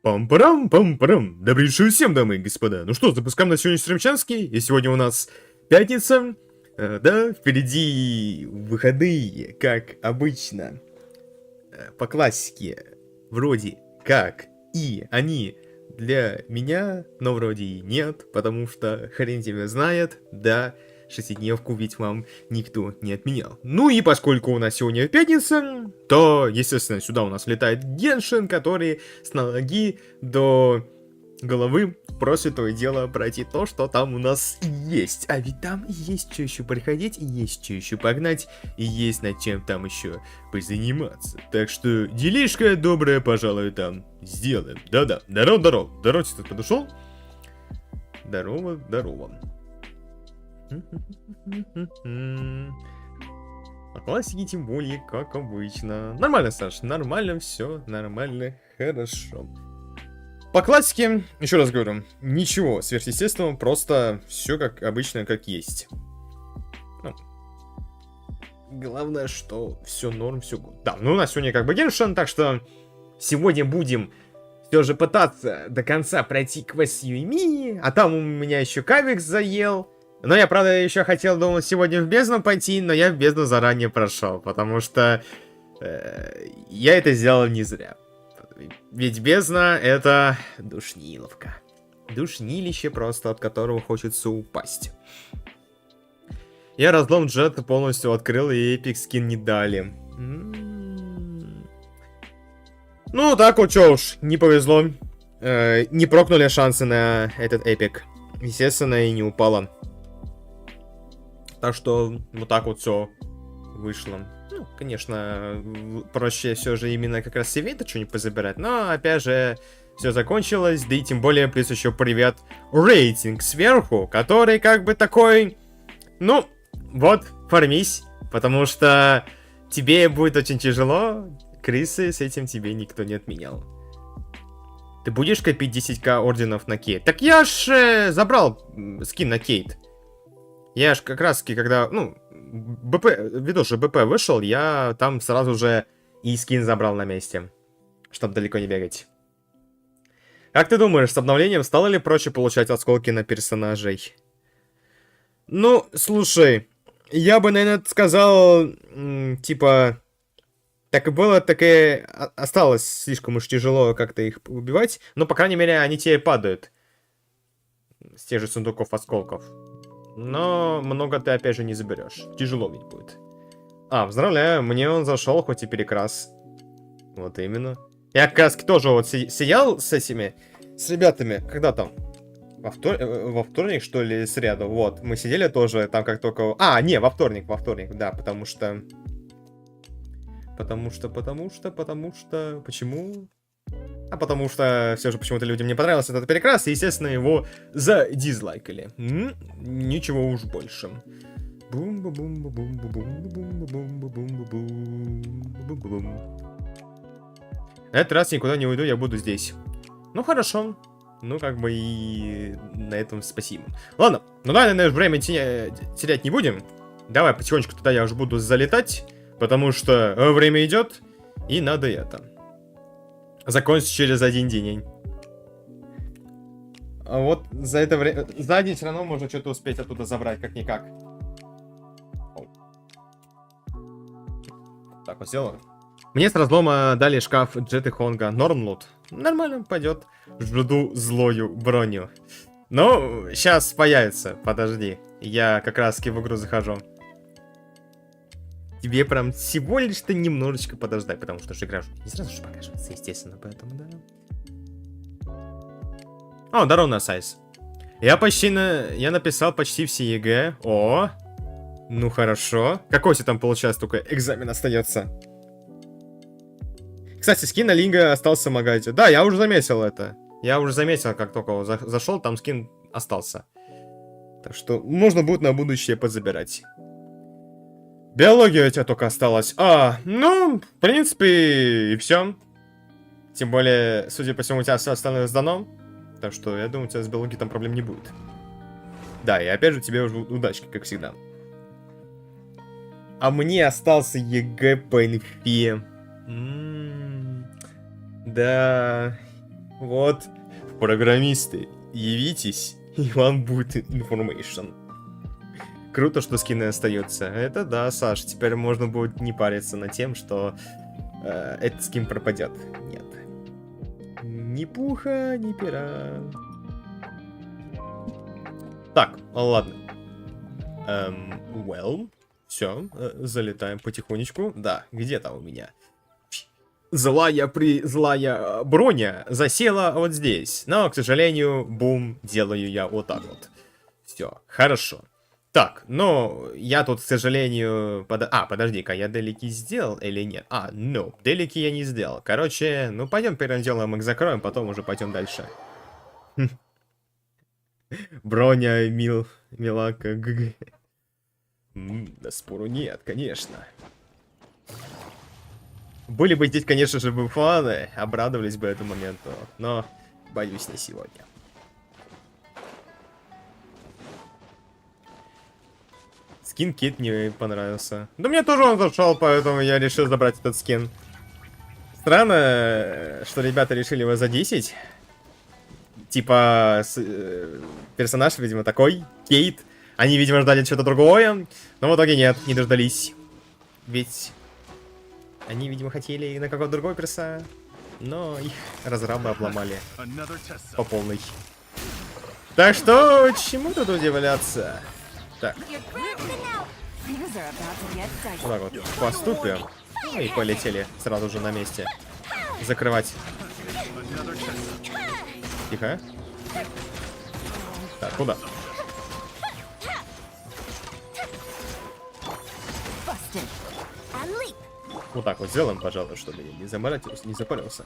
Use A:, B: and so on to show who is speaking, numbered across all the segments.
A: Пам-парам-пам-парам! Добрый вечер всем, дамы и господа. Ну что, запускаем на сегодня стримчанский. И сегодня у нас пятница. Да, впереди выходные, как обычно. По классике. вроде как и они для меня, но вроде и нет, потому что хрен тебя знает, да, шестидневку ведь вам никто не отменял. Ну и поскольку у нас сегодня пятница, то, естественно, сюда у нас летает Геншин, который с ноги до головы просит то и дело пройти то, что там у нас есть. А ведь там есть что еще проходить, и есть что еще погнать, и есть над чем там еще позаниматься. Так что делишка добрая, пожалуй, там сделаем. Да-да, здорово. Здорово, ты тут подошел? Здорово. А классики тем более, как обычно. Нормально, Саш, нормально, все нормально, хорошо. По классике, еще раз говорю, ничего сверхъестественного, просто все как обычно, как есть. Ну, главное, что все норм, все гуд. Да, ну у нас сегодня как бы Геншин, так что сегодня будем все же пытаться до конца пройти квест Ёимии, а там у меня еще Кавех заел. Но я, правда, еще хотел, думал, сегодня в бездну пойти, но я в бездну заранее прошел, потому что я это сделал не зря. Ведь бездна — это душниловка. Душнилище просто, от которого хочется упасть. Я разлом джета полностью открыл, и эпик скин не дали. Ну, так вот, чё уж, не повезло. Не прокнули шансы на этот эпик. Естественно, и не упало. Так что, вот так вот все вышло. Ну, конечно, проще все же именно как раз с ивента что-нибудь позабирать, но, опять же, все закончилось, да и тем более, плюс еще привет рейтинг сверху, который как бы такой, ну, вот, фармись, потому что тебе будет очень тяжело, крысы с этим тебе никто не отменял. Ты будешь копить 10к орденов на Кейт? Так я ж забрал скин на Кейт. Я ж как раз таки, когда, ну, БП, видос же БП вышел, я там сразу же и скин забрал на месте, чтобы далеко не бегать. Как ты думаешь, с обновлением стало ли проще получать осколки на персонажей? Ну, слушай, я бы, наверное, сказал, типа, так и было, так и осталось слишком уж тяжело как-то их убивать, но, по крайней мере, они тебе падают с тех же сундуков осколков. Но много ты, опять же, не заберешь. Тяжело ведь будет. А, поздравляю, мне он зашел, хоть и перекрас. Вот именно. Я как раз тоже вот сидел с этими, с ребятами, когда там? Во вторник, что ли, среду. Вот, мы сидели тоже там как только... А, не, во вторник, да, потому что... Почему? А потому что все же почему-то людям не понравился этот перекрас, и, естественно, его задизлайкали. Ничего уж больше. На этот раз никуда не уйду, я буду здесь. Ну, хорошо. Ну, как бы и на этом спасибо. Ладно, ну да, наверное, время терять не будем. Давай потихонечку туда я уже буду залетать, потому что время идет, и надо это... закончить через один день. А вот за это время... За день все равно можно что-то успеть оттуда забрать, как-никак. Так вот сделаю. Мне с разлома дали шкаф Джеты Хонга. Нормлут. Нормально, пойдет. Жду злою броню. Ну, сейчас появится. Подожди. Я как раз в игру захожу. Тебе прям всего лишь-то немножечко подождать, потому что же игра не сразу же покажется, естественно, поэтому да. О, здорово, Насайс. Я написал почти все ЕГЭ. О, ну хорошо. Какой тебе там получается только экзамен остается? Кстати, скин на Линга остался в магазе. Да, я уже заметил это. Я уже заметил, как только зашел, там скин остался. Так что можно будет на будущее подзабирать. Биология у тебя только осталась. Ну, в принципе, и все. Тем более, судя по всему, у тебя все остальное сдано. Так что, я думаю, у тебя с биологией там проблем не будет. Да, и опять же, тебе уже удачки, как всегда. А мне остался ЕГЭ по инфе. Да. Вот. Программисты, явитесь, и вам будет information. Круто, что скины остаются. Это да, Саш, теперь можно будет не париться над тем, что этот скин пропадет. Нет, Ни пуха, ни пера. Так, ладно. Все, залетаем потихонечку. Да, где-то у меня злая броня засела вот здесь. Но, к сожалению, бум, делаю я вот так вот. Все, хорошо. Так, но я тут, к сожалению... подожди-ка, я делики сделал или нет? Делики я не сделал. Короче, ну пойдем первым делом их закроем, потом уже пойдем дальше. Броня, милака, да спору нет, конечно. Были бы здесь, конечно же, бы фаны, обрадовались бы этому моменту, но боюсь, не сегодня. Скин Кит мне понравился. Да мне тоже он зашел, поэтому я решил забрать этот скин. Странно, что ребята решили его за 10. Типа, персонаж, видимо, такой, Кейт. Они, видимо, ждали что-то другое, но в итоге нет, не дождались. Ведь они, видимо, хотели на какого-то другого перса, но их разрабы обломали по полной. Так что, чему тут удивляться? Так. Вот так вот поступим. И полетели сразу же на месте. Закрывать. Тихо. Так, куда? Вот так вот сделаем, пожалуй, чтобы я не заморачивался, не запарился.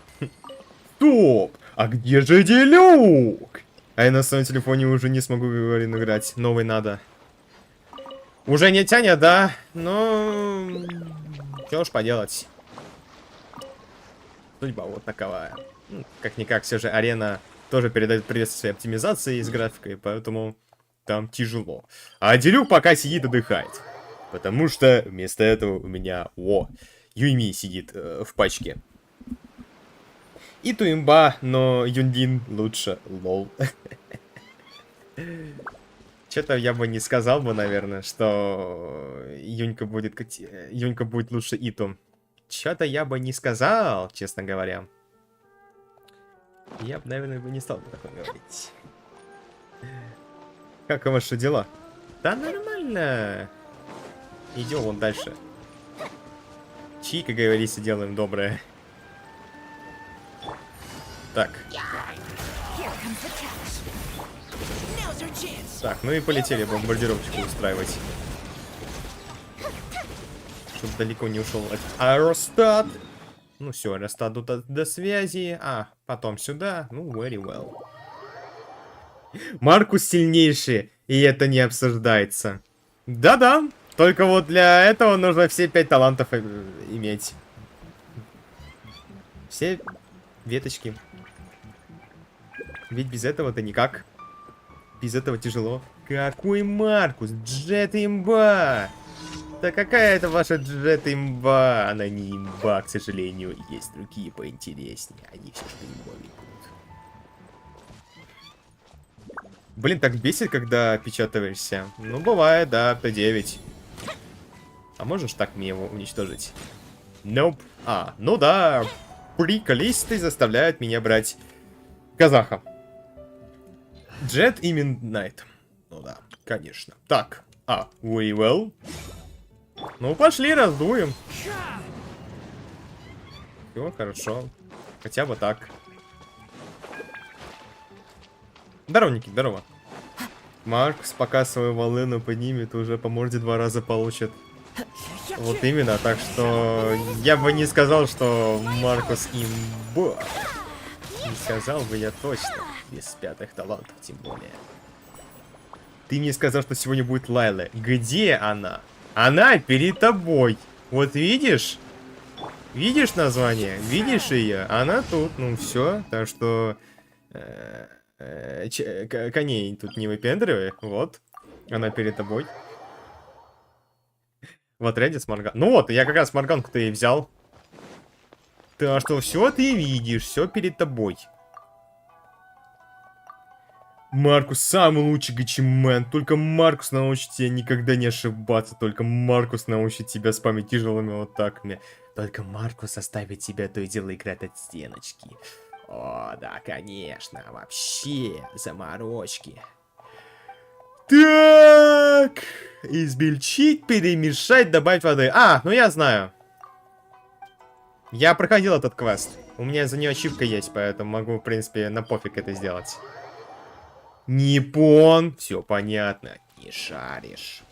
A: Стоп! А где же делюк? А я на своем телефоне уже не смогу, говорю, играть. Новый надо. Уже не тянет, да? Ну... Что уж поделать. Судьба вот таковая. Как-никак, все же арена тоже передает привет своей оптимизации с графикой, поэтому там тяжело. А делюк пока сидит, отдыхает. Потому что вместо этого у меня, Ёимия сидит в пачке. И Туимба, но Юндин лучше, лол. Что-то я бы не сказал бы, наверное, что Юнька будет лучше Иту. Что-то я бы не сказал, честно говоря. Я бы, наверное, не стал бы такое говорить. Как ваши дела? Да нормально. Идем вон дальше. Чи, как говорится, делаем доброе. Так. Так, ну и полетели бомбардировочку устраивать. Чтоб далеко не ушел от Аэростат. Ну все, Аэростат до связи. Потом сюда. Ну, very well. Маркус сильнейший, и это не обсуждается. Да-да. Только вот для этого нужно все 5 талантов иметь. Все веточки. Ведь без этого-то никак. Без этого тяжело. Какой Маркус? Джет имба! Да какая это ваша Джет имба? Она не имба, к сожалению. Есть другие поинтереснее. Они все что имбовые будут. Блин, так бесит, когда печатаешься. Ну, бывает, да, Т9. А можешь так мне его уничтожить? Nope. Ну да. Приколисты заставляют меня брать казаха. Джет и Midnight. Ну да, конечно. Так. We will. Ну, пошли, раздуем. Все, хорошо. Хотя бы так. Здорово, Никит, здорово. Маркус, пока свою волыну поднимет, уже по морде 2 раза получит. Вот именно, так что я бы не сказал, что Маркус имба. Не сказал бы я точно, без 5-х талантов тем более. Ты мне сказал, что сегодня будет Лайла. Где она? Она перед тобой. Вот видишь? Видишь название? Видишь ее? Она тут. Ну все, так что... коней тут не выпендривай. Вот. Она перед тобой. В отряде с Морган. Ну вот, я как раз Морганку-то и взял. Так что все ты видишь, все перед тобой. Маркус самый лучший гачимен. Только Маркус научит тебя никогда не ошибаться. Только Маркус научит тебя спамить тяжелыми атаками. Только Маркус оставит тебя то и дело играть от стеночки. О, да, конечно, вообще заморочки. Так, измельчить, перемешать, добавить воды. А, ну я знаю. Я проходил этот квест. У меня за нее ачивка есть, поэтому могу, в принципе, на пофиг это сделать. Ниппон. Все понятно. Не шаришь.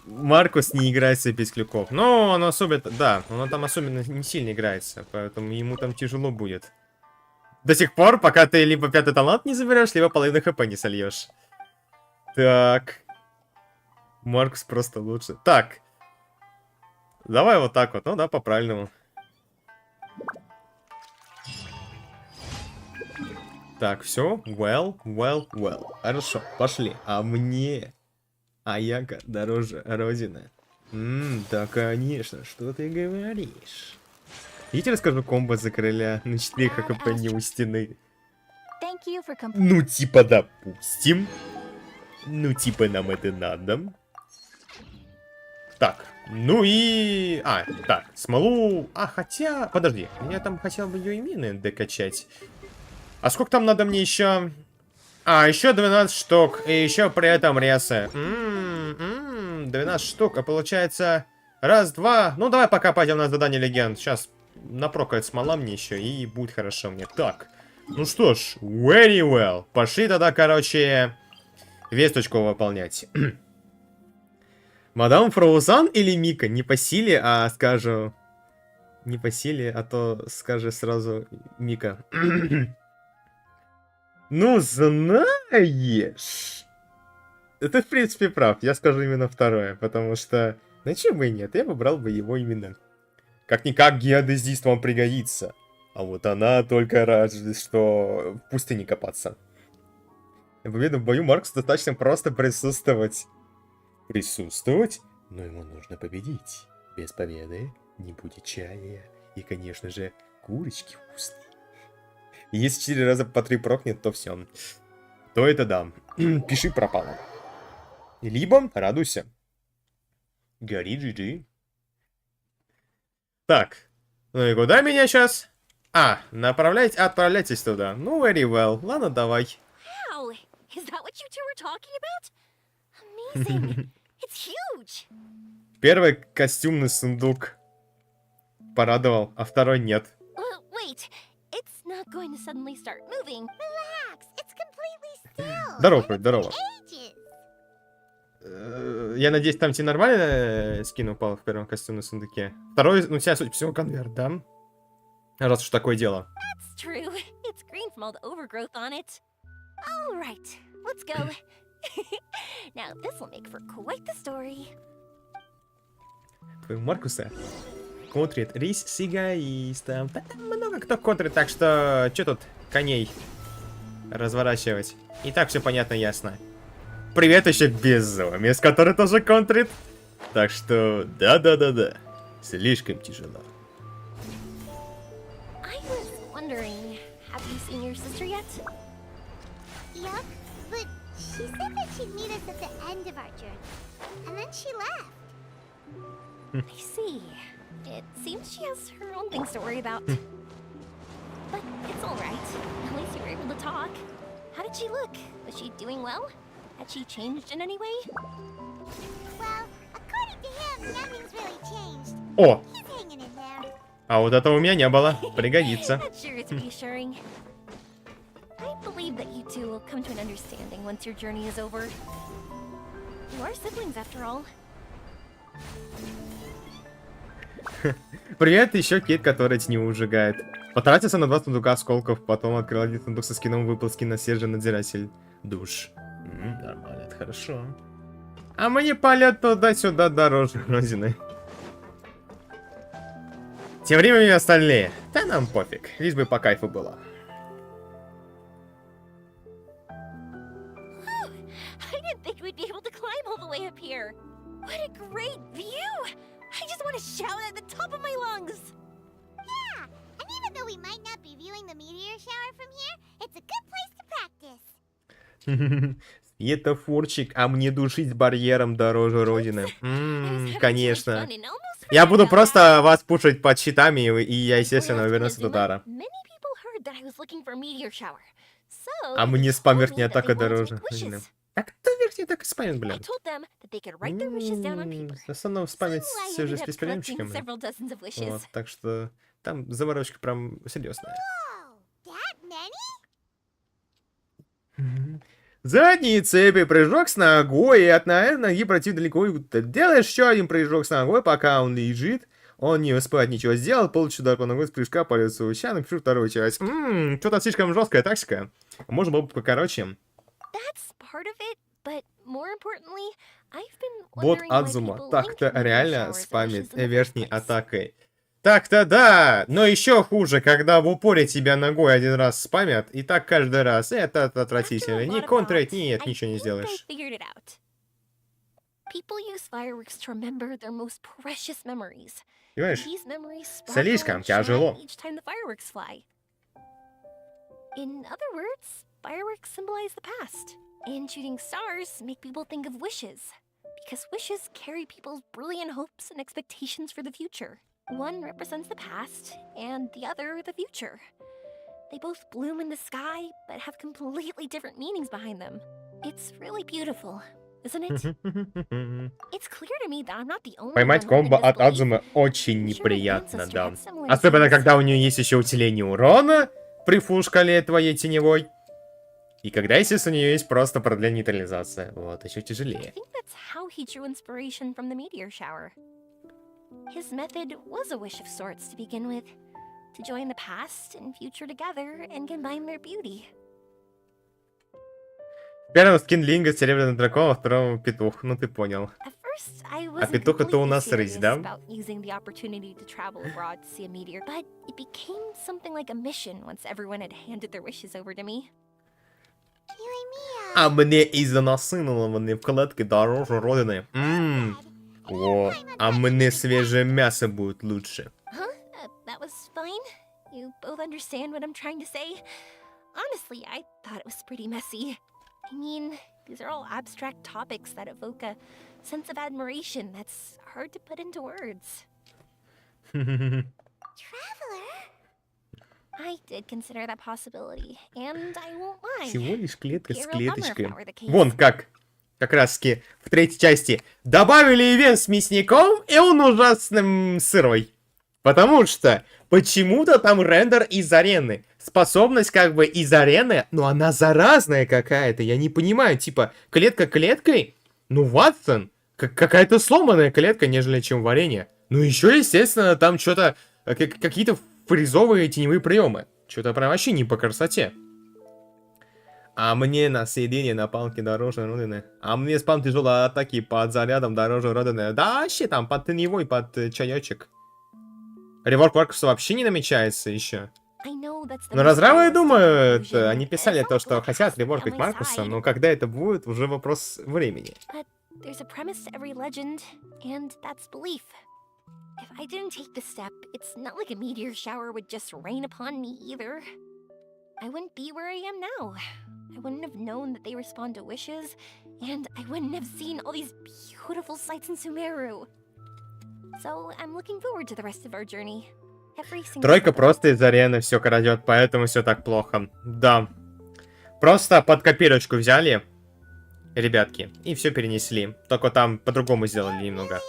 A: Маркус не играется без клюков. Но он особенно... Да, он там особенно не сильно играется. Поэтому ему там тяжело будет. До сих пор, пока ты либо 5-й талант не заберешь, либо половину хп не сольешь. Так. Маркус просто лучше. Так. Давай вот так вот. Ну да, по-правильному. Так, все. Well. Хорошо, пошли. А мне... Аяка дороже Родины. Да, конечно, что ты говоришь? Видите, расскажу комбо за короля на 4 хп не у стены. Ну, типа, допустим. Ну, типа, нам это надо. Так, ну и... А, так, смолу... А, хотя... Подожди, я там хотел бы Ёимины докачать. А сколько там надо мне еще... А, еще 12 штук. И еще при этом ресы. 12 штук. А получается... Раз, два. Ну, давай пока пойдем на задание легенд. Сейчас напрокает смола мне еще. И будет хорошо мне. Так. Ну что ж. Very well. Пошли тогда, короче... Весточку выполнять. Мадам Фроузан или Мика? Не по силе, а скажу... Не по силе, а то скажи сразу Мика. Ну, знаешь... Это, в принципе, прав. Я скажу именно второе, потому что... Ну, чего бы и нет, я выбрал бы его именно. Как-никак геодезист вам пригодится. А вот она только разве что в пустыне копаться. Я победу в бою Марксу достаточно просто присутствовать. Присутствовать? Но ему нужно победить. Без победы не будет чая. И, конечно же, курочки вкусные. И если 4 раза по 3 прокнет, то все. То это да. Пиши пропало. Либо радуйся. Гори, GG. Так. Ну и куда меня сейчас? А, отправляйтесь туда. Ну, very well. Ладно, давай. Первый костюмный сундук порадовал, а второй нет. Здорово, здорово. Я надеюсь, там тебе нормально скин упал в первом костюмном сундуке. Второй, ну, у тебя, судя по всему, конверт, да? Раз уж такое дело. Твой Маркуса контрит рейс с эгоистом. Да, там много кто контрит, так что что тут коней разворачивать? И так все понятно, ясно. Привет еще безумец, который тоже контрит. Так что, да. Слишком тяжело.
B: Had she changed in any way? Well, according to him, nothing's really changed.
A: О!
B: He's hanging in there.
A: А вот этого у меня не было. Пригодится.
B: That sure is reassuring. I believe that you two will come to an understanding once your journey is over. You are siblings, after all.
A: Привет, еще Кит, который тьму ужигает. Потратился на 2 сундука осколков, потом открыл один сундук со скином, выпал скин на Сержа Надзиратель душ. Нормально, это хорошо. А мне полет туда-сюда дороже Розины. Тем временем остальные. Да нам пофиг, лишь бы по кайфу было. Светофорчик, а мне душить барьером дороже Родины. Конечно. Я буду просто вас пушить под щитами, и я, естественно, вернусь от удара. А мне спам верхняя атака дороже. А кто верхняя атака спамит, блин? В основном спамит все же с бесприемщиками. Вот, так что там заморочка прям серьезная. Задние цепи, прыжок с ногой, и от ноги против далеко. Делаешь еще один прыжок с ногой, пока он лежит. Он не успевает ничего сделать, получит удар по ногой с прыжка по лицу. Сейчас напишу вторую часть. Что-то слишком жесткая тактика. Можно было бы покороче. Бот Адзума так-то реально спамит верхней атакой. Так-то да, но еще хуже, когда в упоре тебя ногой один раз спамят, и так каждый раз. Это отвратительно. Ни контрить, нет, ничего не сделаешь. Понимаешь? Слишком тяжело.
B: And shooting stars make people think of wishes, because wishes carry people's brilliant hopes and expectations for the future. One represents the past, and the other the future. They both bloom in the sky, but have completely different meanings behind them. It's really beautiful, isn't it? It's clear to me that I'm not the only one.
A: Поймать комбо от Адзумы очень неприятно, да. Особенно, когда у нее есть еще усиление урона при фул шкале твоей теневой. И когда, естественно, у нее есть просто продление нейтрализации. Вот, еще тяжелее.
B: His method was a wish of sorts to begin with, to join the past and future together and combine their beauty.
A: Первый скин Линга, серебряный дракон, а второму петух. Ну ты понял. А петух это у нас рысь, да? А мне из-за насынованы вкладки дороже родины. О, а мне свежее мясо будет лучше.
B: I mean, these are all abstract topics that evoke a sense of admiration that's hard to put into words. Traveler? I did consider that possibility, and I won't lie.
A: Всего лишь клетка с клеточкой. Вон как раз-таки в третьей части добавили ивент с мясником, и он ужасным сырой. Потому что почему-то там рендер из арены. Способность как бы из арены, но она заразная какая-то. Я не понимаю, типа, клетка клеткой? Ну, Ватсон, какая-то сломанная клетка, нежели чем варенье. Ну, еще, естественно, там что-то, какие-то фризовые теневые приемы. Что-то прям вообще не по красоте. А мне на съедение на палке дороже родины. А мне спам тяжелой атаки под зарядом дороже родины. Да, вообще там под теневой, под чаечек. Реворк Маркуса вообще не намечается еще. Но разрабы, я думаю, они писали то, что хотят реворкать Маркуса, но когда это будет, уже вопрос времени. Тройка просто из арены все крадет, поэтому все так плохо. Да. Просто под копирочку взяли, ребятки, и все перенесли. Только там по-другому сделали немного.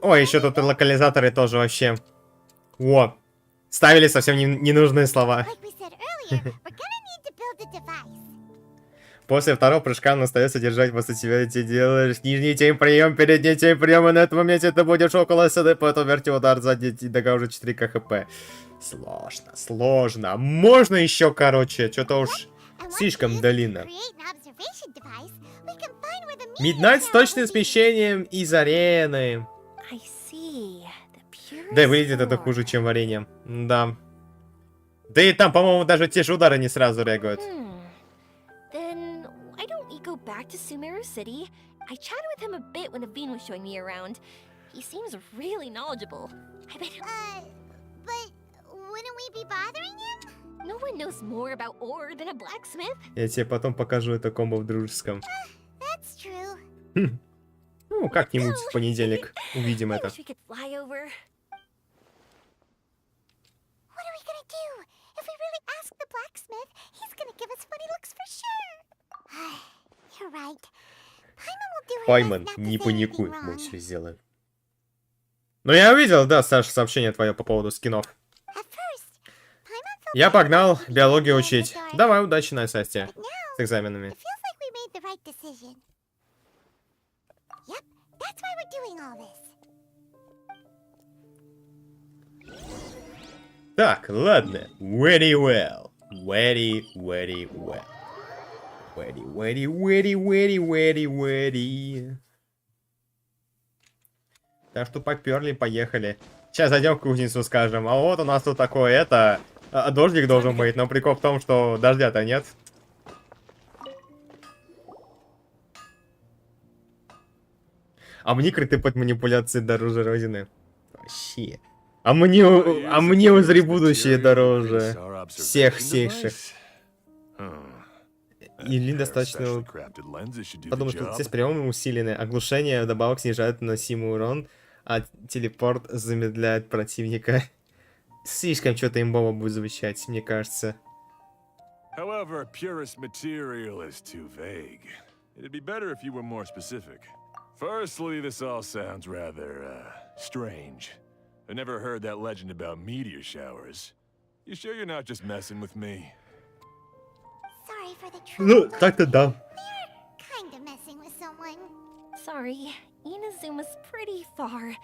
A: Ой, еще тут локализаторы тоже вообще. О, ставили совсем ненужные слова. После второго прыжка он остается держать после тебя, ты делаешь нижний тень прием, передний тень прием, и на этом моменте ты будешь около СД, потом верти удар сзади, и дага уже 4 КХП. Сложно. Можно еще, короче, что-то уж слишком длинно. Миднайт с точным смещением из арены. Да и выглядит это хуже, чем варенье. Да. Да и там, по-моему, даже те же удары не сразу реагируют.
B: Back to Sumeru City. I chatted with him a bit when Aveen was showing me around. He seems really knowledgeable. I bet. But wouldn't we be bothering him? No one knows more about ore than a blacksmith.
A: Я тебе потом покажу это комбо в дружеском.
B: That's true.
A: Ну, как-нибудь в понедельник увидим
B: I
A: это.
B: wish we could fly over. What are we gonna do? If we really ask the blacksmith, he's gonna give us funny looks for sure. You're right. Paimon will do her
A: Пайман,
B: best not to
A: не
B: say
A: паникуй,
B: anything
A: мы
B: wrong.
A: все сделаем. Ну, я увидел, да, Саша, сообщение твое по поводу скинов.
B: At first, Paimon felt
A: Я
B: bad
A: погнал
B: about being
A: биологию
B: there in the
A: учить.
B: dark.
A: Давай, удачи на сайте.
B: But now,
A: С экзаменами.
B: it feels like we made the right decision. Yep, that's why we're doing all this.
A: Так, ладно. Very well. Very well. Very. Так что поперли, поехали. Сейчас зайдем в кузницу, скажем. А вот у нас тут такое, это... дождик должен быть, но прикол в том, что дождя-то нет. А мне крыты под манипуляции дороже Родины. Вообще. А мне узри будущее дороже. Всех. Или достаточно подумать, что здесь приемы усилены. Оглушение вдобавок снижает наносимый урон, а телепорт замедляет противника. Слишком что-то имбово будет звучать, мне кажется.
C: However, purest material is too vague. It'd be better if you were more specific. Firstly, this all sounds rather, strange. I never heard that legend about meteor showers. You sure you're not just messing with me?
B: Sorry for the
A: Ну,
B: trouble.
A: так-то да.
B: Kinda messing with someone. Sorry, Inazuma's pretty far,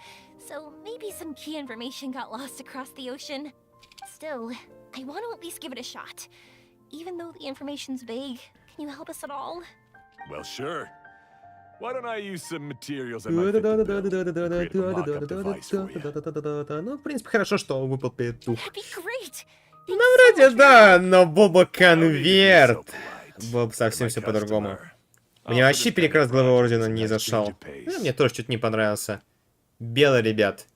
B: so maybe some key information got lost across the ocean. Still, I want to at least give it a shot. Even though the information's vague, can you help us at all?
C: Well, sure. Why don't I use some materials that might fit the bill? Create a mock-up device for you.
A: Ну, в принципе, хорошо, что выпал петух.
B: That'd be great.
A: Ну, вроде да, но был бы конверт. Было бы совсем все по-другому. Мне вообще перекрас главы ордена не зашел. Ну, мне тоже чуть не понравился. Белый, ребят.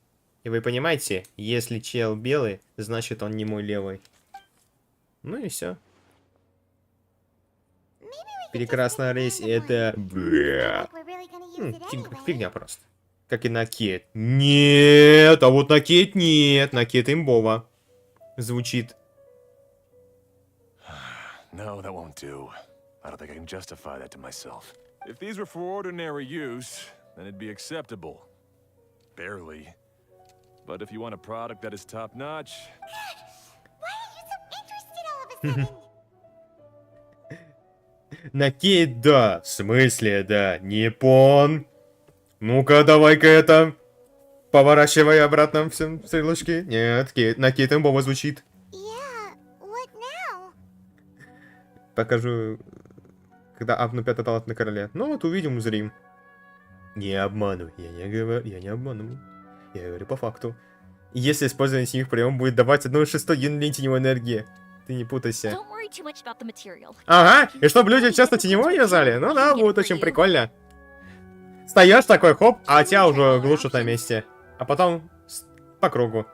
A: И вы понимаете, если чел белый, значит он не мой левый. Ну и все. Прекрасная рейс, это... Фигня просто. Как и накет. Нет, а вот накет нет. Накет имбово. Звучит.
C: No, that won't do. I don't think I can justify that to myself. If these were for ordinary use, then it'd be acceptable. Barely. But if you want a product that is top-notch...
B: Why are you so interested all of a sudden?
A: Накет, да. В смысле, да. Непон. Ну-ка, давай-ка это. Поворачивай обратно все стрелочки. Нет, накет имбово звучит.
B: Yeah, what now?
A: Покажу, когда апну 5-й талант на короле. Ну вот увидим, узрим. Не обманывай, я не обманываю. Я говорю по факту. Если использование синих приемов будет давать 1/6 единой теневой энергии. Ты не путайся.
B: Don't worry too much about the material.
A: Ага, и чтобы люди часто теневой вязали? Ну да, будет очень прикольно. Встаешь такой, хоп, а тебя уже глушат на месте. А потом по кругу.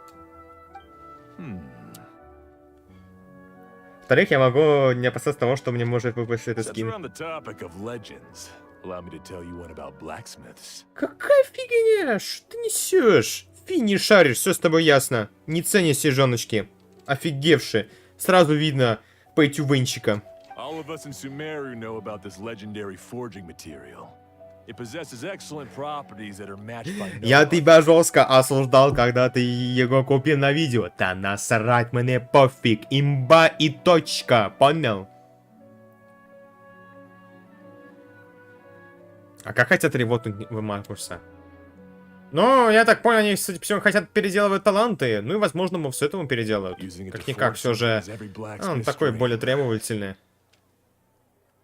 A: Во-вторых, я могу не опасаться того, что мне может выпасть этот
C: Since
A: скин.
C: we're on the topic of legends, allow me to tell you one about blacksmiths.
A: Какая фигня? Что ты несешь? Фи не шаришь, все с тобой ясно. Не ценишь сижоночки. Офигевши. Сразу видно по этювенчикам.
C: All of us in Sumeru know about this legendary forging material. It possesses excellent properties that are matched by no
A: Я
C: other.
A: тебя жестко осуждал, когда ты его купил на видео. Да насрать мне пофиг. Имба и точка. Понял? А как хотят ревотнуть в Маркуса? Ну, я так понял, они, судя по всему, хотят переделывать таланты. Ну и, возможно, мы все этому переделают.
C: Using it to
A: Как-никак,
C: forge
A: все же...
C: something is every
A: Он
C: blacksmith's
A: такой
C: dream.
A: более требовательный.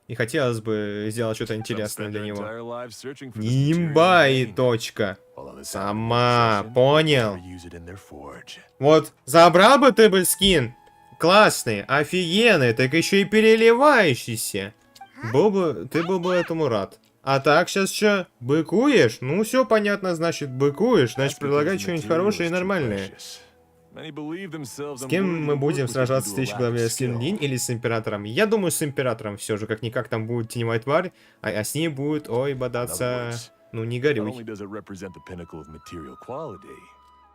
A: И хотелось бы сделать что-то
C: Some
A: интересное
C: spend
A: для
C: their
A: него.
C: entire lives searching for this
A: Имба
C: material
A: и
C: in vain,
A: точка.
C: while others have
A: Сама,
C: it in possession,
A: понял.
C: never use it in their forge.
A: Вот, забрал бы ты бы скин. Классный, офигенный, так еще и переливающийся. Ты был бы этому рад. А так сейчас что, быкуешь? Ну все понятно, значит быкуешь, значит
C: That's
A: предлагай
C: because the
A: что-нибудь
C: material
A: хорошее и
C: is too
A: нормальное.
C: precious. Many believe themselves
A: С кем мы
C: unworthy to
A: будем
C: work with
A: сражаться
C: you
A: в
C: due to a
A: следующей
C: lack of
A: главе? С
C: skill.
A: Линь или с Императором? Я думаю, с Императором все же. Как-никак там будет теневая тварь, а с ней будет, ой,
C: In other
A: бодаться...
C: words,
A: Ну, не
C: not
A: горюй.
C: only does it represent the pinnacle of material quality,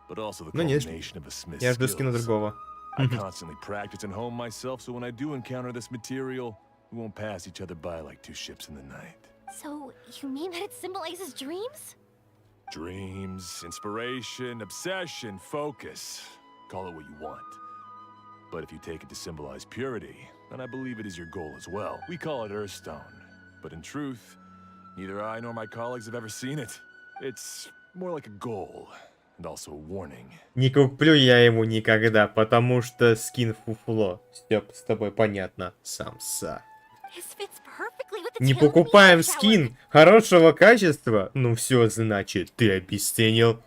C: but also the
A: Ну, нет,
C: culmination of a smith's
A: я жду скина
C: skills.
A: другого.
C: I constantly practice and hone myself, so when I do encounter this material, we won't pass each other by like two ships in the night.
B: So, you mean that it symbolizes dreams?
C: Dreams, inspiration, obsession, focus. Call it what you want. But if you take it to symbolize purity, then I believe it is your goal as well. We call it Earthstone. But in truth, neither I nor my colleagues have ever seen it. It's more like a goal, and also a warning.
A: Не куплю я ему никогда, потому что скин фуфло. Степ, с тобой понятно, самса.
B: This fits perfectly with the
A: Не
B: tale of the
A: покупаем
B: meteor shower.
A: скин хорошего качества? Ну все, значит, ты обесценил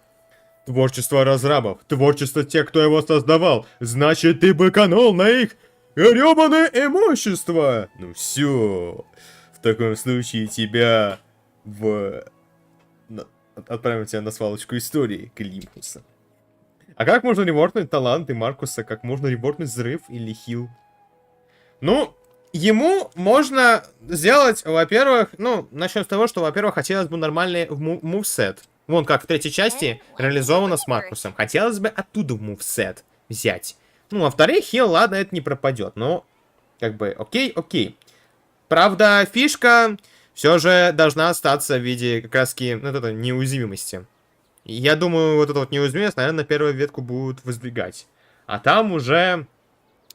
A: творчество разрабов, творчество тех, кто его создавал. Значит, ты быканул на их грёбаное имущество. Ну все. В таком случае тебя отправим тебя на свалочку истории Климпуса. А как можно реворкнуть таланты Маркуса? Как можно реворкнуть взрыв или хил? Ну, ему можно сделать, во-первых, ну, начнем с того, что, во-первых, хотелось бы нормальный мувсет. Вон как в третьей части реализовано с Маркусом. Хотелось бы оттуда мувсет взять. Ну, во-вторых, хил, ладно, это не пропадет. Но, как бы, окей. Правда, фишка все же должна остаться в виде как раз-таки, ну, вот этой неуязвимости. Я думаю, вот эту вот неуязвимость, наверное, на первую ветку будут воздвигать. А там уже,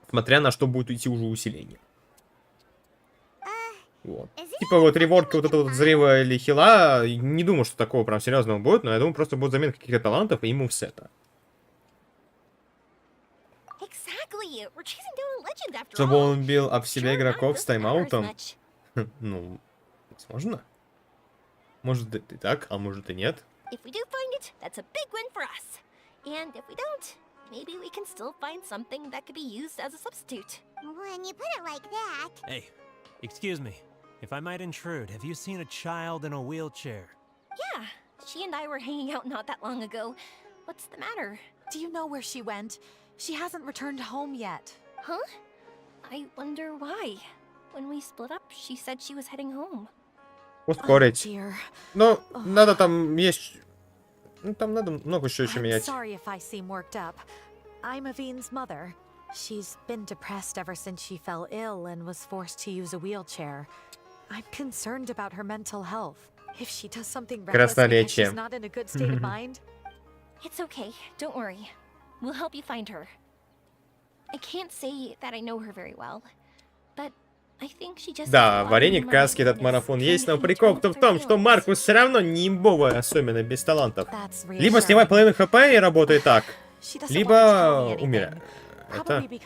A: смотря на что будет идти уже усиление. Вот. Типа вот реворка вот этого вот взрыва или хила, не думаю, что такого прям серьезного будет, но я думаю, просто будет замена каких-то талантов и мувсета. Чтобы он бил об себя игроков с тайм-аутом? Ну, возможно. Может и так, а может и нет.
B: If we do find it, that's a big win for us. And if we don't, maybe we can still find something that could be used as a substitute.
D: When you put it like that...
E: Hey, excuse me. If I might intrude, have you seen a child in a wheelchair?
B: Yeah, she and I were hanging out not that long ago. What's the matter?
F: Do you know where she went? She hasn't returned home yet.
B: Huh? I wonder why. When we split up, she said she was heading home.
A: Ускорить.
F: Dear.
A: Ну, надо там есть... Ну, там надо много еще
F: I'm
A: менять.
F: sorry if I seem worked up. I'm Avine's mother. She's been depressed ever since she fell ill and was forced to use a wheelchair. I'm concerned about her mental health. If she does something reckless because she's not in a good state of mind.
B: It's okay, don't worry. We'll help you find her. I can't say that I know her very well, but I think she just...
A: Да, вареник каски этот марафон есть, но прикол-то в том, что Маркус все равно не имбовый, особенно без талантов. Либо снимай половину хп и работай так, либо умирай. Это... Умирай.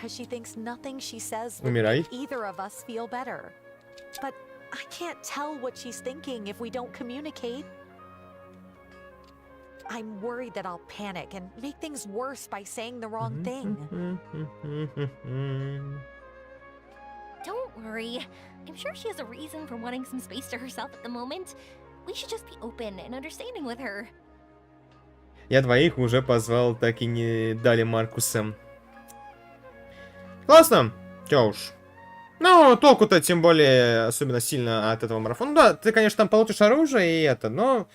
F: I can't tell what she's thinking if we don't communicate. I'm worried that I'll panic and make things worse by saying the wrong thing.
B: Don't worry. I'm sure she has a reason for wanting some space to herself at the moment. We should just be open and understanding with her.
A: Я двоих уже позвал, так и не дали Маркуса. Классно. Чё уж. Ну, толку-то тем более особенно сильно от этого марафона. Да, ты, конечно, там получишь оружие и это, но...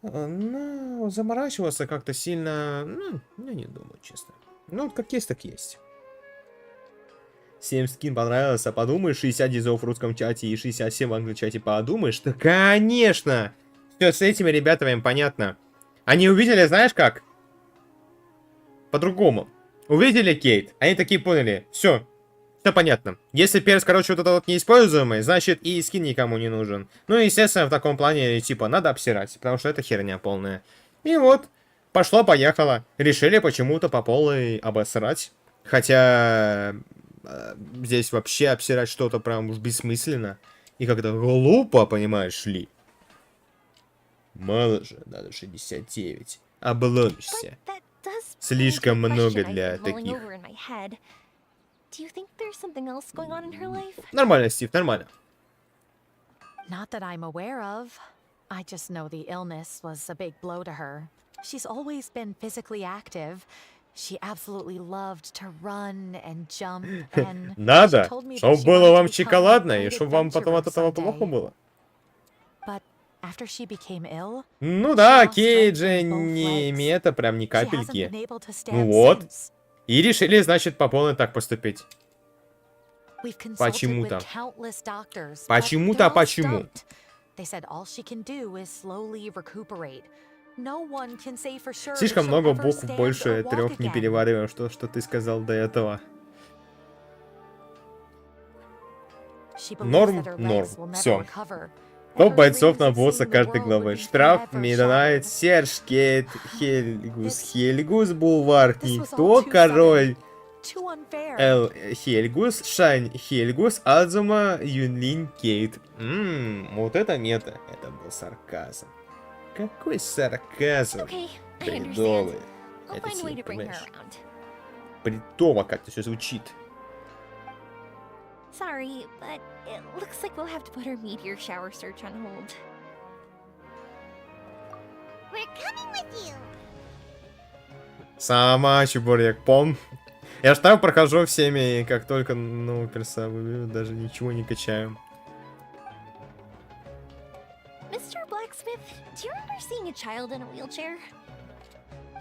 A: Ну, заморачиваться как-то сильно... Ну, я не думаю, честно. Ну, вот как есть, так есть. 7 скин понравился, подумаешь, 60 дизов в русском чате и 67 в англичате, подумаешь? Да, конечно! Все с этими ребятами понятно. Они увидели, знаешь как? По-другому. Увидели Кейт, они такие поняли, все понятно. Если перс, короче, вот это вот неиспользуемый, значит и скин никому не нужен. Ну, естественно, в таком плане, типа, надо обсирать, потому что это херня полная. И вот, пошло-поехало. Решили почему-то по полной обосрать. Хотя... Здесь вообще обсирать что-то прям уж бессмысленно. И как-то глупо, понимаешь ли. Мало же, надо 69. Обломишься. Слишком много для таких. Нормально, Стив, нормально.
F: Not that I'm aware of. I just know the illness was a big blow to her. She's always been physically active. She absolutely loved to run and jump, and
A: Надо,
F: she told me that
A: чтоб
F: she
A: было
F: wanted
A: вам
F: to become a
A: шоколадное, и
F: great
A: чтоб вам потом от
F: adventurer
A: этого плохо
F: someday.
A: было.
F: But after she became ill,
A: Ну да,
F: she lost
A: Кейт
F: strength
A: же
F: in both
A: не
F: legs.
A: это прям ни
F: She hasn't
A: капельки.
F: been able to
A: Ну
F: stand
A: вот.
F: since.
A: И решили, значит, по полной так поступить.
F: We've consulted
A: Почему-то.
F: with countless doctors, but
A: Почему-то,
F: they're all
A: почему?
F: stumped. They said all she can do is slowly recuperate. No one can say for sure if
A: Слишком
F: she'll
A: много
F: ever
A: букв,
F: stand
A: больше
F: or walk
A: 3 не
F: again.
A: перевариваем, что ты сказал до этого.
F: She believes
A: Норм,
F: that her
A: норм.
F: legs will never
A: Всё.
F: recover.
A: Топ
F: And her
A: бойцов
F: dreams
A: на
F: of
A: босса
F: seeing the
A: каждой
F: world
A: главы.
F: would be
A: Штраф,
F: forever
A: Миднайт,
F: shattered.
A: Серж, Кейт, Хельгус, Булвар,
F: This was
A: Никто,
F: all too
A: Король,
F: Too unfair.
A: Эл, Хельгус, Шайн, Хельгус, Азума, Юнлин, Кейт. Вот это нет, это был сарказм. Какой сарказм?
B: Okay, I
A: Бредовый.
B: understand. I'll
A: Это
B: find a way
A: тебе,
B: to bring her
A: понимаешь?
B: around.
A: Бредово как-то все звучит.
B: Sorry, but it looks like we'll have to put our meteor shower search on hold.
D: We're coming with you.
A: Сама чебурек, пом. Я штраф прохожу всеми, как только, ну, перса выбью, даже ничего не качаю.
B: Mr. Blacksmith, do you remember seeing a child in a wheelchair?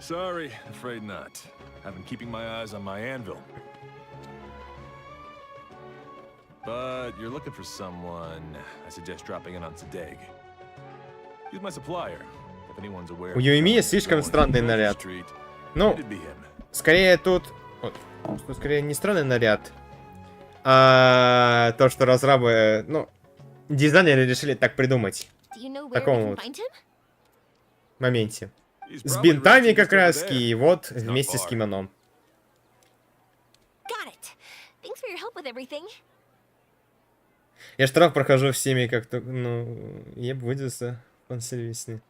C: Sorry, afraid not. I've been keeping my eyes on my anvil. But you're looking for someone. I suggest dropping in on Sadeg. He's my supplier. If anyone's aware.
A: У Ёимии слишком странный наряд. Ну, скорее тут... Тут скорее не странный наряд, а то, что разрабы, ну, дизайнеры решили так придумать.
B: Do you know
A: В
B: where we
A: таком
B: can
A: вот
B: find him?
A: моменте. С бинтами как раз, и вот вместе с кимоном.
B: Got it. Thanks for your help with everything.
A: Я штраф прохожу всеми, как то, ну, я выйдется фан-сервисный.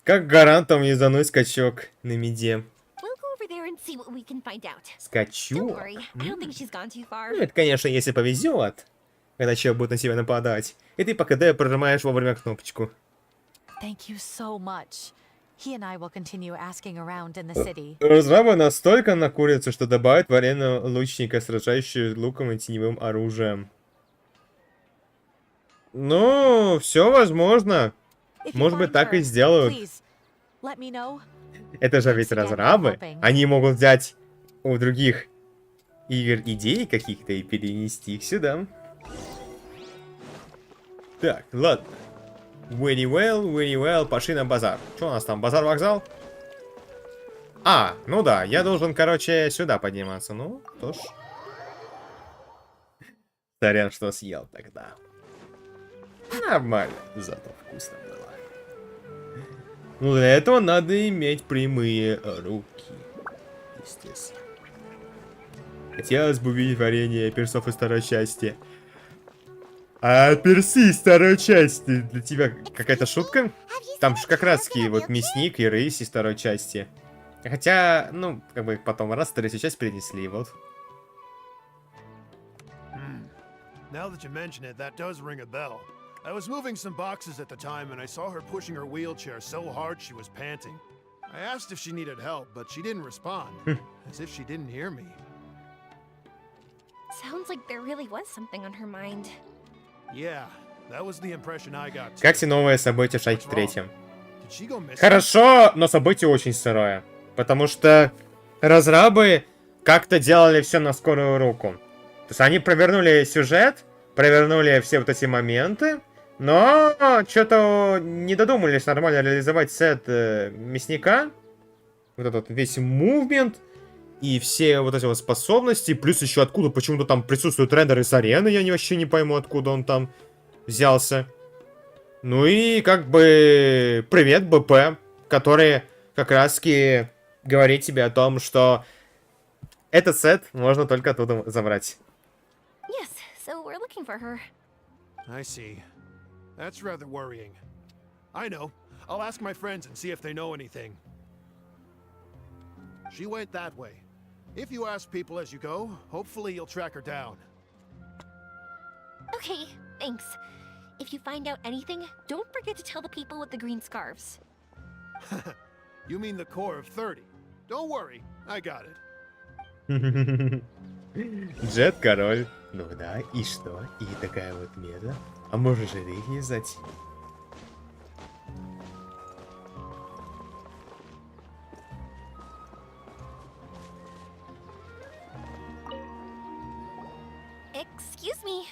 A: Как гарантом юзануть скачок на миде.
B: We'll go over there and see what we can find out. Don't
A: Скачок?
B: worry, I don't think she's gone too far.
A: Ну, это, конечно, если повезет, когда человек будет на тебя нападать. И ты по КД прожимаешь вовремя кнопочку.
F: Thank you so much. He and I will continue asking around in the city.
A: Разрабы настолько накурятся, что добавят в арену лучника, сражающего луком и теневым оружием. Ну, все возможно.
F: If you
A: Может быть,
F: find
A: так
F: her,
A: и сделают.
F: please, let me know.
A: Это же ведь
F: Thanks again for
A: разрабы.
F: helping.
A: Они могут взять у других игр идеи каких-то и перенести их сюда. Так, ладно. Very well, пошли на базар. Что у нас там, базар-вокзал? А, ну да, я должен, короче, сюда подниматься. Ну, что ж. Сорян, что съел тогда. Нормально, зато вкусно было. Ну, для этого надо иметь прямые руки. Естественно. Хотелось бы увидеть варенье персов из второй части. А персы из второй части для тебя какая-то шутка? Там же как раз таки вот мясник и рысь из второй части. Хотя, ну, как бы потом раз в третью часть перенесли, вот.
G: Now that you mention it, that does ring a bell. I was moving some boxes at the time and I saw her pushing her wheelchair so hard she was panting. I asked if she needed help, but she didn't respond, as if she didn't hear me.
B: Sounds like there really was something on her mind.
G: Yeah, that was the impression I got.
A: Как все новые события в шайке третьем?
G: Did she go missing?
A: Хорошо, но событие очень сырое. Потому что разрабы как-то делали все на скорую руку. То есть они провернули сюжет, провернули все вот эти моменты, но что-то не додумались нормально реализовать сет мясника. Вот этот весь мувмент и все вот эти вот способности. Плюс еще откуда почему-то там присутствуют рендеры с арены. Я вообще не пойму, откуда он там взялся. Ну и как бы привет БП, который как раз-таки говорит тебе о том, что этот сет можно только оттуда забрать.
B: Yes, so we're looking for her.
G: I see. That's rather worrying. I know. I'll ask my friends and see if they know anything. She went that way. If you ask people as you go, hopefully you'll track her down.
B: Okay, thanks. If you find out anything, don't forget to tell the people with the green scarves.
G: You mean the core of 30? Don't worry, I got it.
A: Джет король. Ну да, и что? И такая вот меда. А можешь же их вязать?
B: Excuse me,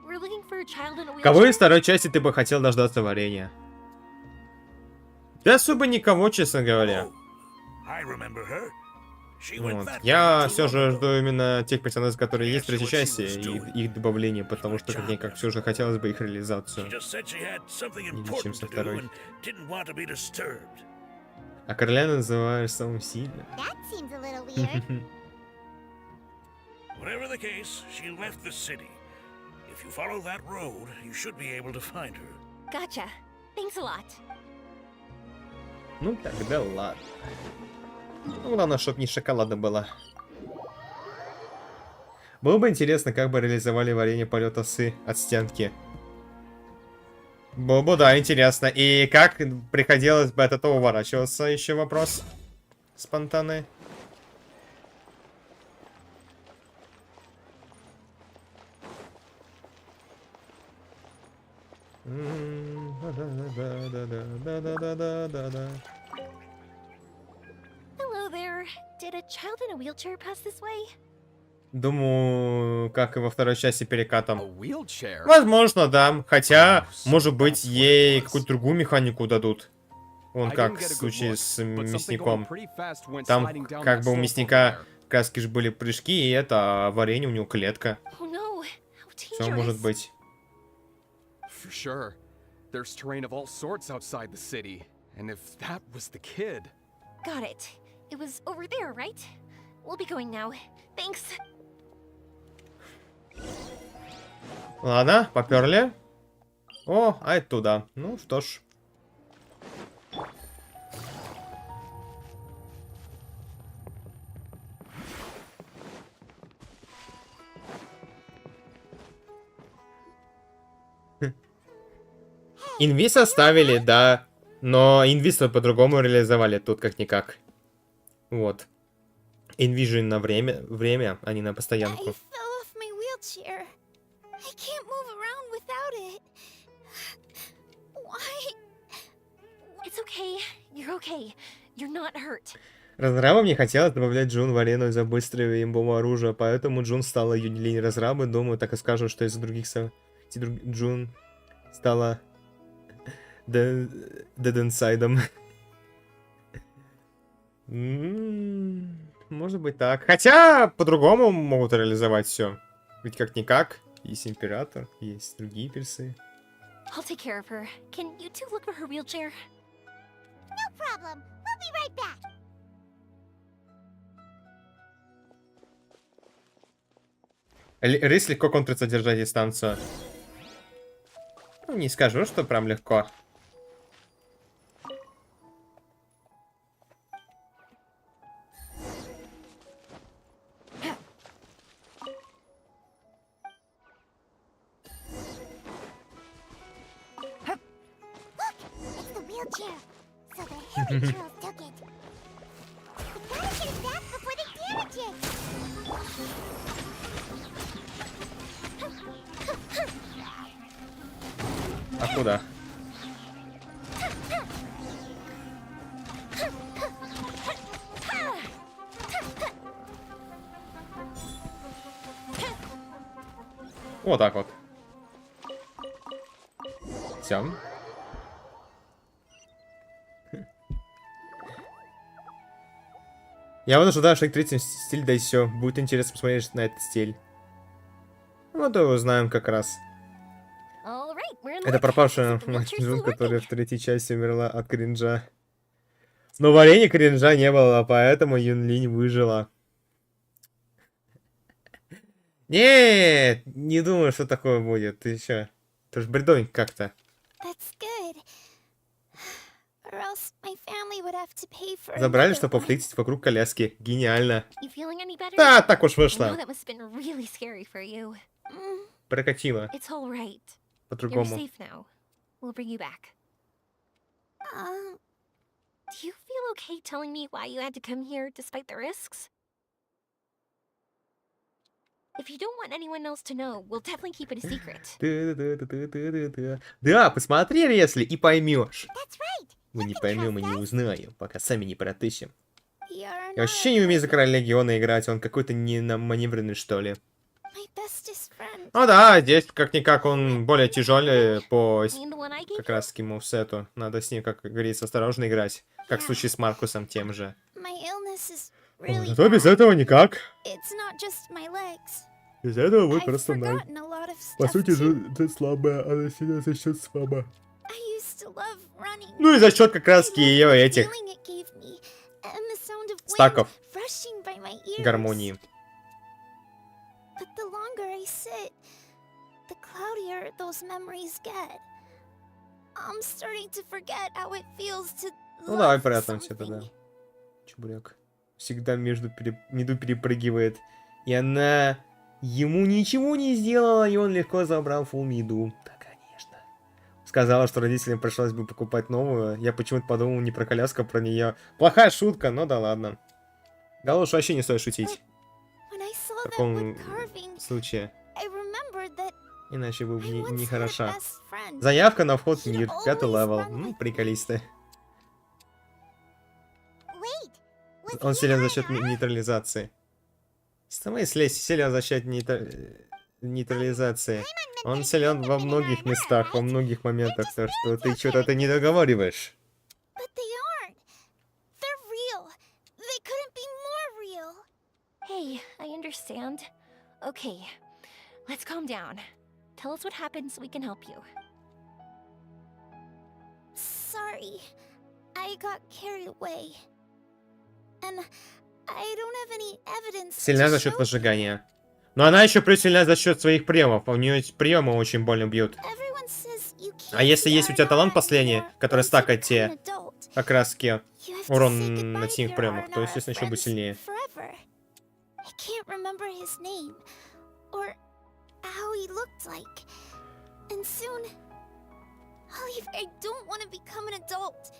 B: we're looking for a child in a
A: Кого
B: wheelchair.
A: из второй части ты бы хотел дождаться варенья? Да особо никого, честно говоря.
H: I remember her. She
A: Вот.
H: went that way
A: Я
H: not too
A: все
H: long
A: же
H: ago.
A: жду именно тех персонажей, которые есть в третьей части, и их добавления, потому что как-никак все же хотелось бы их
H: She
A: реализацию.
H: just said she had something
A: Не
H: important
A: лечимся
H: to do
A: второй.
H: and didn't want to be disturbed.
A: А короля называешь самым сильным.
D: That seems a little weird.
H: Whatever the case, she left the city. If you follow that road, you should be able to find her.
B: Gotcha. Thanks a lot.
A: Ну тогда ладно. Ну главное, чтоб не шоколада было. Было бы интересно, как бы реализовали варенье полета осы от стенки. Было бы, да, интересно. И как приходилось бы от этого уворачиваться, еще вопрос спонтанный.
B: Hello there. Did a child in a wheelchair pass this way?
A: Думаю, как и во второй части перекатом.
I: wheelchair?
A: Возможно, да. Хотя, может быть, ей какую-то другую механику дадут. Вон как в случае с мясником. Там как бы у мясника каски же были прыжки, и это, а варенье у него клетка.
B: Oh no, how
A: Все может
B: dangerous.
A: быть.
I: For sure. There's terrain of all sorts outside the city. And if that was the kid...
B: Got it. It was over there, right? We'll be going now. Thanks.
A: Ладно, поперли. О, а это туда. Ну что ж. Инвиз оставили, да. Но инвиз по-другому реализовали тут как-никак. Вот. Инвижен на время, а не на
D: I
A: постоянку.
D: fell off my wheelchair. I can't move around without it. Why?
B: It's okay. You're okay. You're not hurt.
A: Разрабам не хотелось добавлять Джун в арену из-за быстрого имбового оружия, поэтому Джун стала юнилиней разрабы. Думаю, так и скажут, что из-за других Джун стала деденсайдом. Может быть так. Хотя по-другому могут реализовать все. Ведь как-никак есть император, есть другие персы.
B: I'll take care of her. Can you two look for her wheelchair?
D: No problem. We'll be right back.
A: Рис легко контрится держать дистанцию. Ну, не скажу, что прям легко.
D: It's the wheelchair. So the hairy trolls took it. We gotta get it back before they damage it.
A: А куда? Вот так вот. Все. Я вот ожидаю, что к третьему стиль, да и все. Будет интересно посмотреть на этот стиль. Вот и узнаем как раз.
B: All right, we're in
A: Это
B: luck.
A: пропавшая
B: The wheelchair's
A: мать Джун,
B: still
A: которая
B: working.
A: в третьей части умерла от кринжа. Но варенья кринжа не было, поэтому Юнлинь выжила. Нет, не думаю, что такое будет. Ты чё? Это ж бредовенько как-то.
D: That's good. Or else my family would have to pay for
A: Забрали,
D: another
A: чтобы
D: one.
A: пофликсить вокруг коляски. Гениально.
B: You feeling any better?
A: Да, так уж
B: I know
A: вышло.
B: that must have been really scary for you.
A: Прокатило.
B: It's all right. You're
A: По-другому.
B: safe now. We'll bring you back. Do you feel okay telling me why you had to come here despite the risks? If you don't want anyone else to know, we'll definitely keep it a secret.
A: Да, посмотри, если и поймешь.
D: That's right.
A: Мы
D: You
A: не
D: can
A: поймем и
D: trust
A: не
D: us.
A: узнаем, пока сами не протыщем.
D: You're
A: Я
D: not
A: вообще не умею за короля легиона играть, он какой-то не маневренный, что ли.
D: my bestest friend.
A: Ну да, здесь как-никак он более тяжелый по
B: Mean the one I gave
A: как
B: you?
A: раз таки мувсету. Надо с ним, как говорится, осторожно играть. Как в случае с Маркусом тем же.
D: My illness is really
A: Зато без
D: bad.
A: этого никак.
D: It's not just my legs.
A: Без этого вы
D: I've
A: просто
D: forgotten a lot of
A: По
D: stuff
A: сути,
D: too.
A: ты слабая, она сильно за счет слаба.
D: I used to love running.
A: Ну и за счет как раз таки
D: I loved
A: ее
D: the
A: этих
D: feeling it gave me, and the sound of wind
A: стаков
D: rushing by my ears.
A: гармонии.
D: But the longer I sit, the cloudier those memories get. I'm starting to forget how it feels to
A: Ну давай
D: love
A: прятаемся тогда.
D: something.
A: Чебурек. Всегда между перепрыгивает. И она ему ничего не сделала, и он легко забрал фул миду. Да, конечно. Сказала, что родителям пришлось бы покупать новую. Я почему-то подумал не про коляску, а про нее. Плохая шутка, но да ладно. Да лучше вообще не стоит шутить.
D: When I saw
A: В
D: that
A: таком
D: wood carving,
A: случае.
D: I remembered that
A: Иначе бы
D: I once
A: не
D: had a
A: хороша.
D: best friend.
A: Заявка на вход в
D: He'd
A: мир. 5
D: always
A: левел.
D: run with me.
A: Приколисты.
D: Wait, was
A: Он
D: he
A: силен за
D: an
A: счет
D: Arnara?
A: нейтрализации. В смысле силен за счет нейтрализации? Он силен во многих местах, во многих моментах, так что ты что-то не договариваешь.
D: But they aren't. They're real. They couldn't be more real.
B: Hey, I understand. Okay, let's calm down. Tell us what happened so we can help you.
D: Sorry. I got carried away. And I don't have any evidence
A: Сильна
D: to
A: за счет
D: show.
A: возжигания. Но она еще плюс сильна за счет своих приемов. У нее эти приемы очень больно бьют.
D: Everyone says you
A: А
D: can't
A: если
D: be
A: есть у тебя талант
D: Arnara
A: последний,
D: anymore
A: который
D: once you
A: стакает
D: become
A: те
D: an adult.
A: как раз таки
D: You have to say
A: урон
D: goodbye
A: на
D: to
A: синих
D: your
A: приемах, то,
D: Arnara
A: естественно, еще будет
D: friends
A: сильнее.
D: forever. I can't remember his name or how he looked like. And soon, I don't want to become an adult.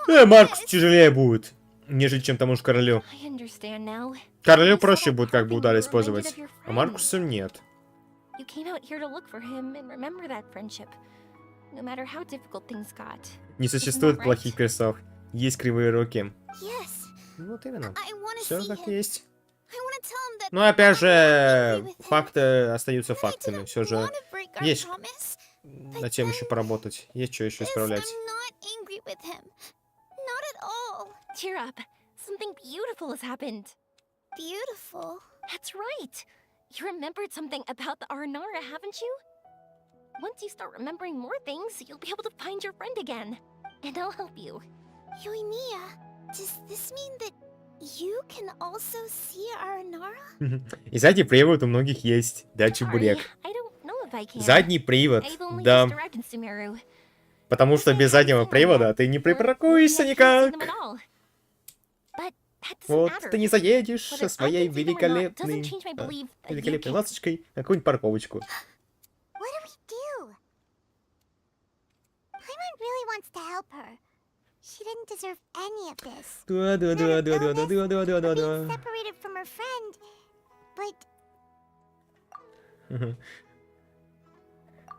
D: Not
A: Маркус
D: this.
A: тяжелее будет, нежели чем тому же королю.
B: I understand now.
A: Королю
B: I saw
A: проще
B: that
A: будет как бы
B: carving
A: удар
B: you reminded
A: использовать,
B: of your
A: а
B: friend.
A: Маркусу нет.
B: You came out here to look for him and remember that friendship, no matter how difficult things got.
A: Не существует
B: Isn't that
A: плохих
B: right?
A: персов, есть кривые руки.
D: Yes,
A: Вот именно.
D: I want to
A: Все
D: see
A: так
D: him.
A: и есть.
D: I want to tell him that
A: Но опять
D: I'm not
A: же,
D: angry with him.
A: факты остаются
D: And I
A: фактами.
D: didn't
A: Все же
D: want to break our
A: есть
D: promise.
A: над чем еще поработать, есть что еще
D: This,
A: исправлять.
D: I'm not angry with him. Not at all.
B: Cheer up. Something beautiful has happened.
D: Beautiful.
B: That's right. You remembered something about the Arnara, haven't you? Once you start remembering more things, you'll be able to find your friend again. And I'll help you.
D: Ёимия, does this mean that you can also see Arnara?
A: И задний привод у многих есть, да,
B: Sorry,
A: чебурек.
B: I don't know if I can.
A: Задний привод,
B: I've only
A: да.
B: just arrived in Sumeru.
A: Потому что без заднего привода ты не припаркуешься никак. Вот ты не заедешь со своей великолепной ласточкой на какую-нибудь парковочку.
D: What do we do? Paimon really wants to help her. She didn't deserve any of this. Not of illness, or being separated from her friend, but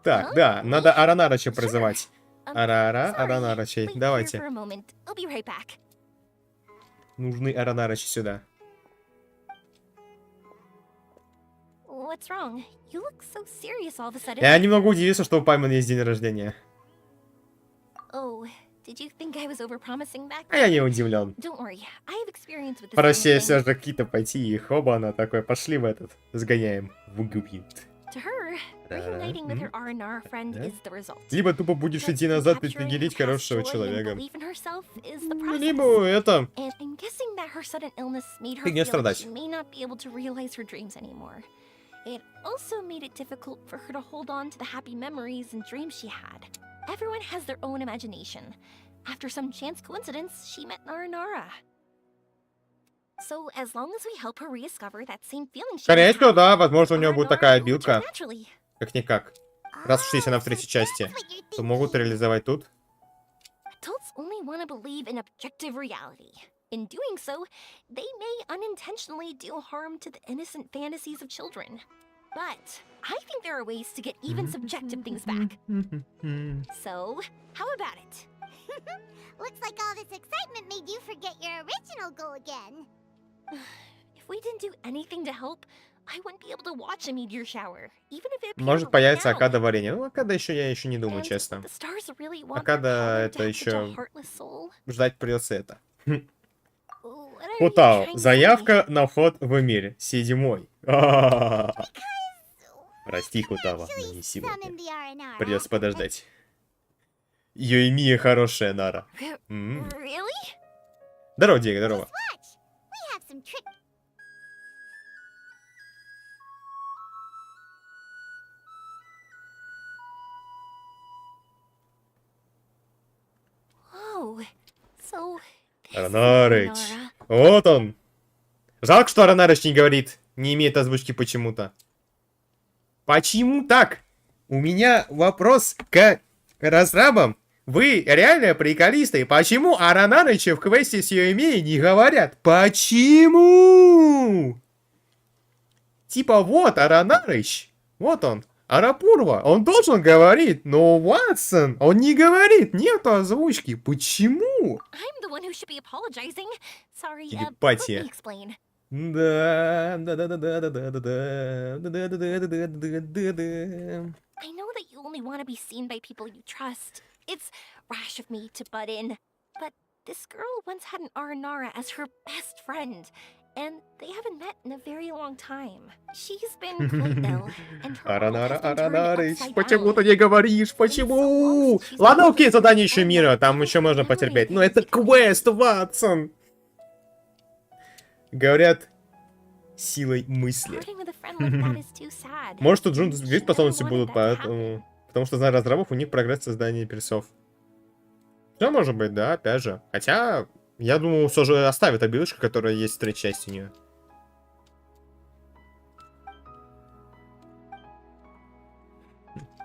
A: Так, да, надо Аранарыча призывать.
B: Sorry,
A: Аранарычей,
B: wait here
A: давайте.
B: for a moment. I'll be right back.
A: Нужны Аранарычи сюда.
B: What's wrong? You look so serious all of a sudden.
A: Я немного удивился, что у Паймон есть день рождения.
B: Oh, did you think I was overpromising back
A: А я
B: then?
A: не удивлен.
B: Don't worry, I have experience with this
A: По
B: kind of
A: России
B: thing.
A: все же какие-то пойти, и хоба, она такой, пошли в этот, сгоняем. Выкуривает.
B: To her, reuniting with her R&R friend is the result.
A: Либо тупо будешь идти назад и триггерить хорошего человека. Либо это...
B: And I'm guessing that her sudden illness made her
A: Ты не
B: feel like
A: страдать.
B: she may not be able to realize her dreams anymore. It also made it difficult for her to hold on to the happy memories and dreams she had. Everyone has their own imagination. After some chance coincidence, she met Naranara. So as long as we help her rediscover that same feeling she
A: Скорее
B: once
A: всего,
B: had,
A: да, возможно, у нее будет
B: Naranara
A: такая
B: will return
A: обилка,
B: naturally.
A: как-никак. Раз уж есть она в
D: so
A: третьей части,
D: that's what you're
A: то могут
D: thinking.
A: реализовать тут.
B: Adults only want want to believe in objective reality. In doing so, they may unintentionally do harm to the innocent fantasies of children. But I think there are ways to get even subjective things back. So, how about it?
D: Looks like all this excitement made you forget your original goal again.
B: If we didn't do anything to help, I wouldn't be able to watch a meteor shower, even if it appeared
A: Может
B: right
A: появится
B: now.
A: Аккада варенье. Ну, Аккада еще я еще не думаю,
B: And
A: честно.
B: the stars really want
A: Аккада
B: their
A: это
B: power to have such a
A: еще
B: heartless soul.
A: ждать придется это.
B: What are you
A: Путал.
B: trying to
A: Заявка на вход в мир. 7. Прости, Хутава, но не
D: Some
A: сегодня.
D: in the R&R.
A: Придется подождать. Ёимия хорошая Нара.
B: say? Really?
A: Здорово, Диего, здорово.
D: Watch. We have some trick.
B: Oh, so this is
A: Аранарыч.
B: Nara.
A: Вот он. Жалко, что Аранарыч не говорит. Не имеет озвучки почему-то. Почему так? У меня вопрос к разрабам. Вы реально приколисты. Почему Аранарыча в квесте с Ёимией не говорят? Почему? Типа вот Аранарыч. Вот он. Арапурва. Он должен говорить. Но Ватсон, он не говорит. Нету озвучки. Почему?
B: I'm the one who should be apologizing. Sorry, let
A: Телепатия.
B: me explain.
A: Да.
B: I know that you only want to be seen by people you trust. It's rash of me to butt in. But this girl once had an Aranara as her best friend. And they haven't met in a very long time. She's been quite ill, and her world
A: Аранара,
B: has been turned
A: Аранарыч,
B: upside
A: почему
B: down.
A: ты не говоришь? Почему? Ладно, окей, задание еще мира, там еще можно потерпеть. Но это квест, Ватсон. Говорят, силой мысли.
B: Parting with a friend like that is too sad.
A: Может, тут
B: and
A: Джун
B: she
A: способности
B: never
A: будут,
B: wanted that to
A: поэтому...
B: happen.
A: Потому что, знаю разрабов, у них прогресс в создании персов. Все может быть, да, опять же. Хотя, я думаю, все же оставит обилочку, которая есть в третьей части у нее.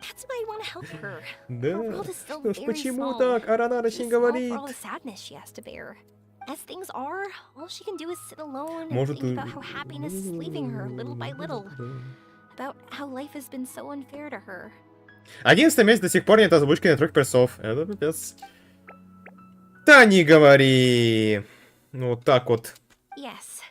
B: That's why I want to help her.
A: Да,
B: Her world is still
A: что ж,
B: very
A: почему
B: small.
A: так? Аранарыч
B: Too
A: не
B: small
A: говорит.
B: for all the sadness she has to bear. As things are, all she can do is sit alone and
A: Может,
B: think about how happiness is leaving her little by little. About how life has been so unfair to her.
A: 11 месяц до сих пор нет озвучки на 3 персов. Это пипец. Да не говори. Ну вот так вот.
B: Yes.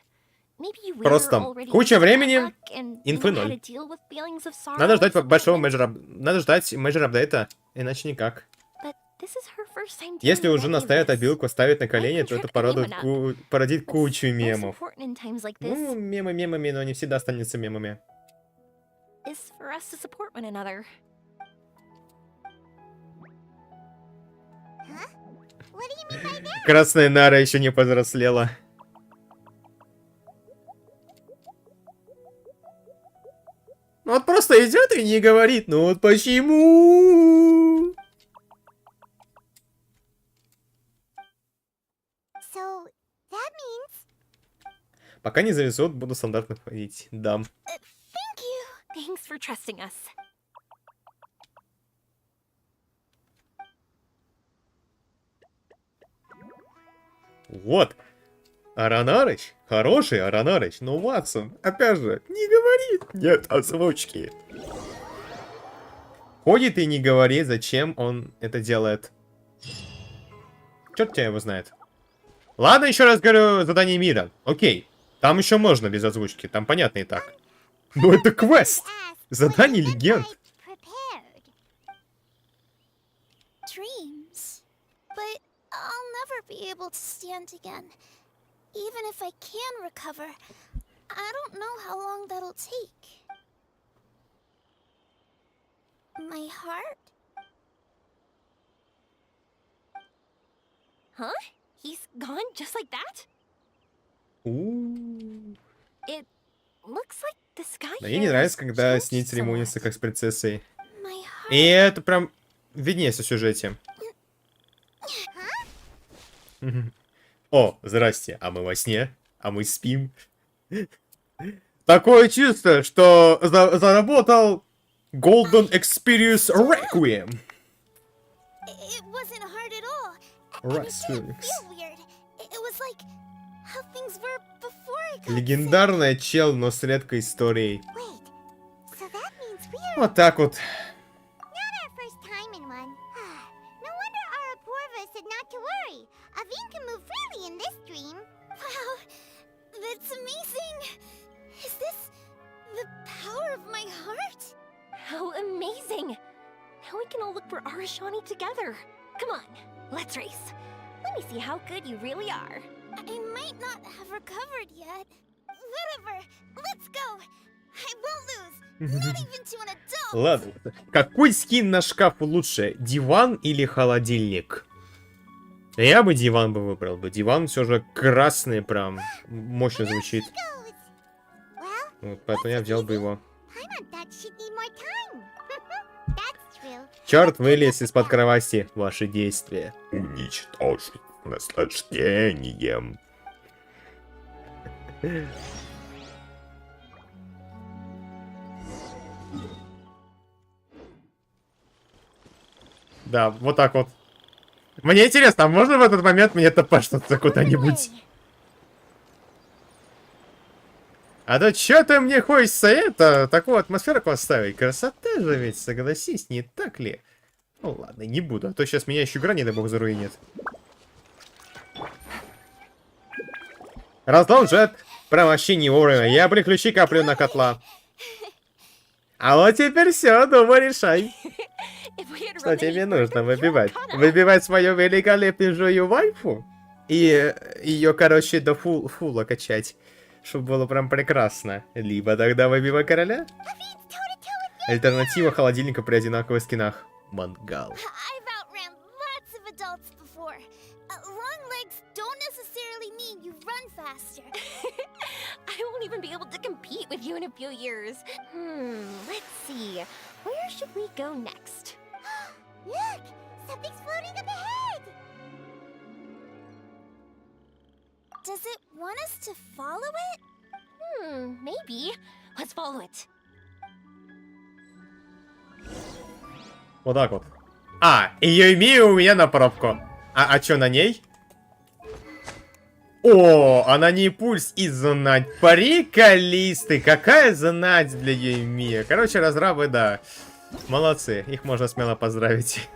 B: Maybe you were
A: Просто
B: already
A: куча
B: used to
A: времени,
B: that luck and
A: инфы
B: you know how
A: 0.
B: to deal with feelings of sorrow
A: Надо ждать
B: and
A: большого
B: disappointment.
A: Надо ждать мейджор апдейта, иначе никак.
B: But this is her first time
A: Если
B: dealing
A: уже
B: with any of
A: наставят
B: this.
A: обилку, ставить на колени, то это породит
B: Trip anyone
A: породит
B: What's
A: кучу
B: most
A: мемов.
B: important in times like this
A: Ну, мемы мемами, но они всегда останутся мемами.
B: is for us to support one another.
D: What do you mean by that?
A: Красная Нара еще не повзрослела. Ну вот просто идет и не говорит. Ну вот почему?
D: So, that means...
A: Пока не завезут, буду стандартно ходить. Дам.
D: Thank you.
B: Thanks for trusting us.
A: Вот. Аранарыч. Хороший Аранарыч. Но Ватсон, опять же, не говорит. Нет озвучки. Ходит и не говорит, зачем он это делает. Черт тебя его знает. Ладно, еще раз говорю, задание мира. Окей. Там еще можно без озвучки. Там понятно и так. Но это квест. Задание легенд.
D: Dreams. But I'll never be able to stand again. Even if I can recover, I don't know how long that'll take. My heart?
B: Huh? He's gone just like that?
A: У-у-у.
B: It looks like the sky
A: Мне не
B: here
A: нравится,
B: has
A: когда
B: changed
A: с ней церемонится,
B: somewhat.
A: как с принцессой.
D: My heart.
A: И это прям виднеется в сюжете. О, здрасте, а мы во сне? А мы спим? Такое чувство, что заработал Golden Experience Requiem.
D: It wasn't hard at all.
A: Rice
D: It
A: Phoenix.
D: feel weird. It was like how things were before I got
A: Легендарная чел, но с редкой историей.
D: sick. Wait, so that means we're
A: Вот так вот.
D: not our first time in one. No wonder Araporva said not to worry. Aveen can move freely in this dream. Wow, that's amazing. Is this the power of my heart?
B: How amazing! Now we can all look for Arashani together. Come on, let's race. Let me see how good you really are.
D: I might not have recovered yet. Whatever, let's go. I won't lose, not even to an adult.
A: Ладно. Какой скин на шкаф лучше? Диван или холодильник? Я бы диван бы выбрал бы. Диван все же красный, прям мощно звучит.
D: Goes. Well,
A: Вот, поэтому я взял бы его.
D: time on that should need more time. That's true.
A: Черт вылез из-под кровати. Ваши действия уничтожить наслаждением. Да, вот так вот. Мне интересно, а можно в этот момент мне топашнуться куда-нибудь? А то что-то мне хочется такую атмосферу поставить. Красота же ведь, согласись, не так ли? Ну ладно, не буду, а то сейчас меня еще игра, не дай бог, заруинит. Разлом джет, прям вообще не вовремя. Я ключи каплю на котла. А вот теперь все, думаю, решай. Что тебе нужно выбивать? Выбивать свою великолепнейшую вайфу? И ее, короче, до фула качать. Чтобы было прям прекрасно. Либо тогда выбивай короля. Альтернатива холодильника при одинаковых скинах. Мангал.
D: I've outran lots of adults before. Long legs don't necessarily mean you run faster.
B: I won't even be able to compete with you in a few years. Let's see. Where should we go next?
D: Look! Something's floating up ahead! Does it want us to follow it?
B: Maybe. Let's follow it.
A: Вот так вот. А, ее имею у меня на пробку. А что на ней? О, а на ней пульс и занать. Приколисты. Какая занать для Ёимия. Короче, разрабы, да. Молодцы. Их можно смело поздравить.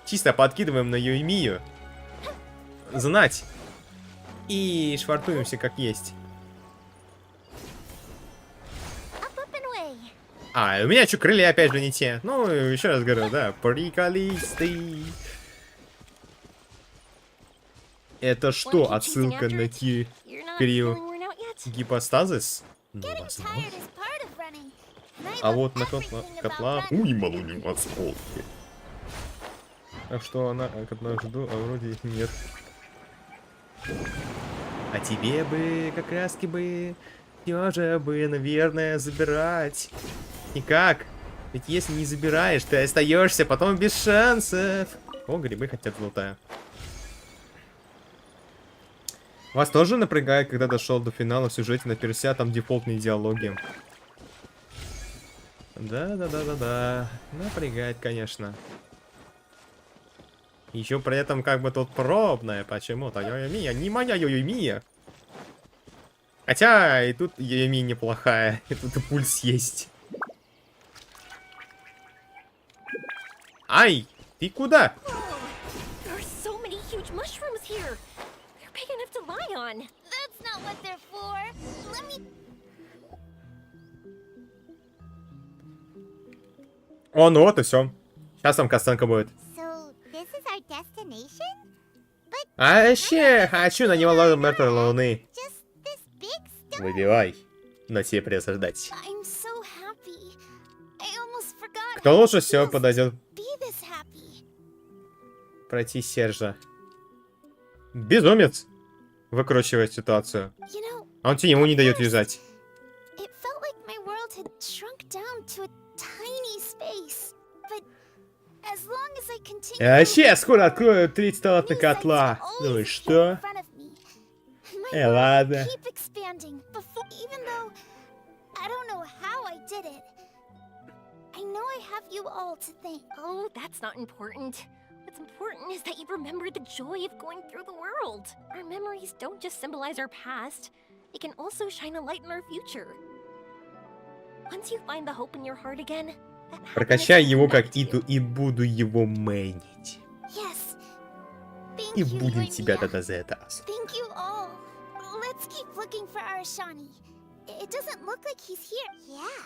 A: Чисто подкидываем на Ёимию. Знать. И швартуемся как есть. А, у меня что, крылья опять же не те. Ну, еще раз говорю, да, приколисты. Это что, отсылка на гипостазис? Ну, возможно. А вот на котла... Уй, малуним осколки. Так что она, котла жду, а вроде их нет. А тебе бы, как раз-таки бы, все же бы, наверное, забирать. Никак. Ведь если не забираешь, ты остаешься потом без шансов. О, грибы хотят золотая. Вас тоже напрягает, когда дошел до финала в сюжете на перся, там дефолтные диалоги. Да. Напрягает, конечно. Еще при этом как бы тут пробная почему-то. Ёимия, не моя Ёимия. Хотя и тут Ёимия неплохая. И тут и пульс есть. Ай, ты куда? О, ну вот и все. Сейчас там касценка будет. А вообще, хочу на него ладу мертвой луны. Выбивай. На тебе придется ждать. Кто лучше всего подойдет пройти Сержа? Безумец. Выкручивает ситуацию. А он тебе ему не дает вязать. А вообще, скоро открою 30 талантных котла. Ну и что? Ладно.
D: have you all to thank.
B: Oh, that's not important. What's important is that you remember the joy of going through the world. Our memories don't just symbolize our past, they can also shine a light in our future. Once you find the hope in your heart again, that
A: Прокачай
B: happiness
A: его
B: will come
A: как
B: back to you.
A: Иту и буду его мейнить.
D: Yes. Thank
A: И
D: you,
A: будет тебя
D: Ёимия.
A: тогда за это.
D: Thank you all. Let's keep looking for our Shani. It doesn't look like he's here. Yeah.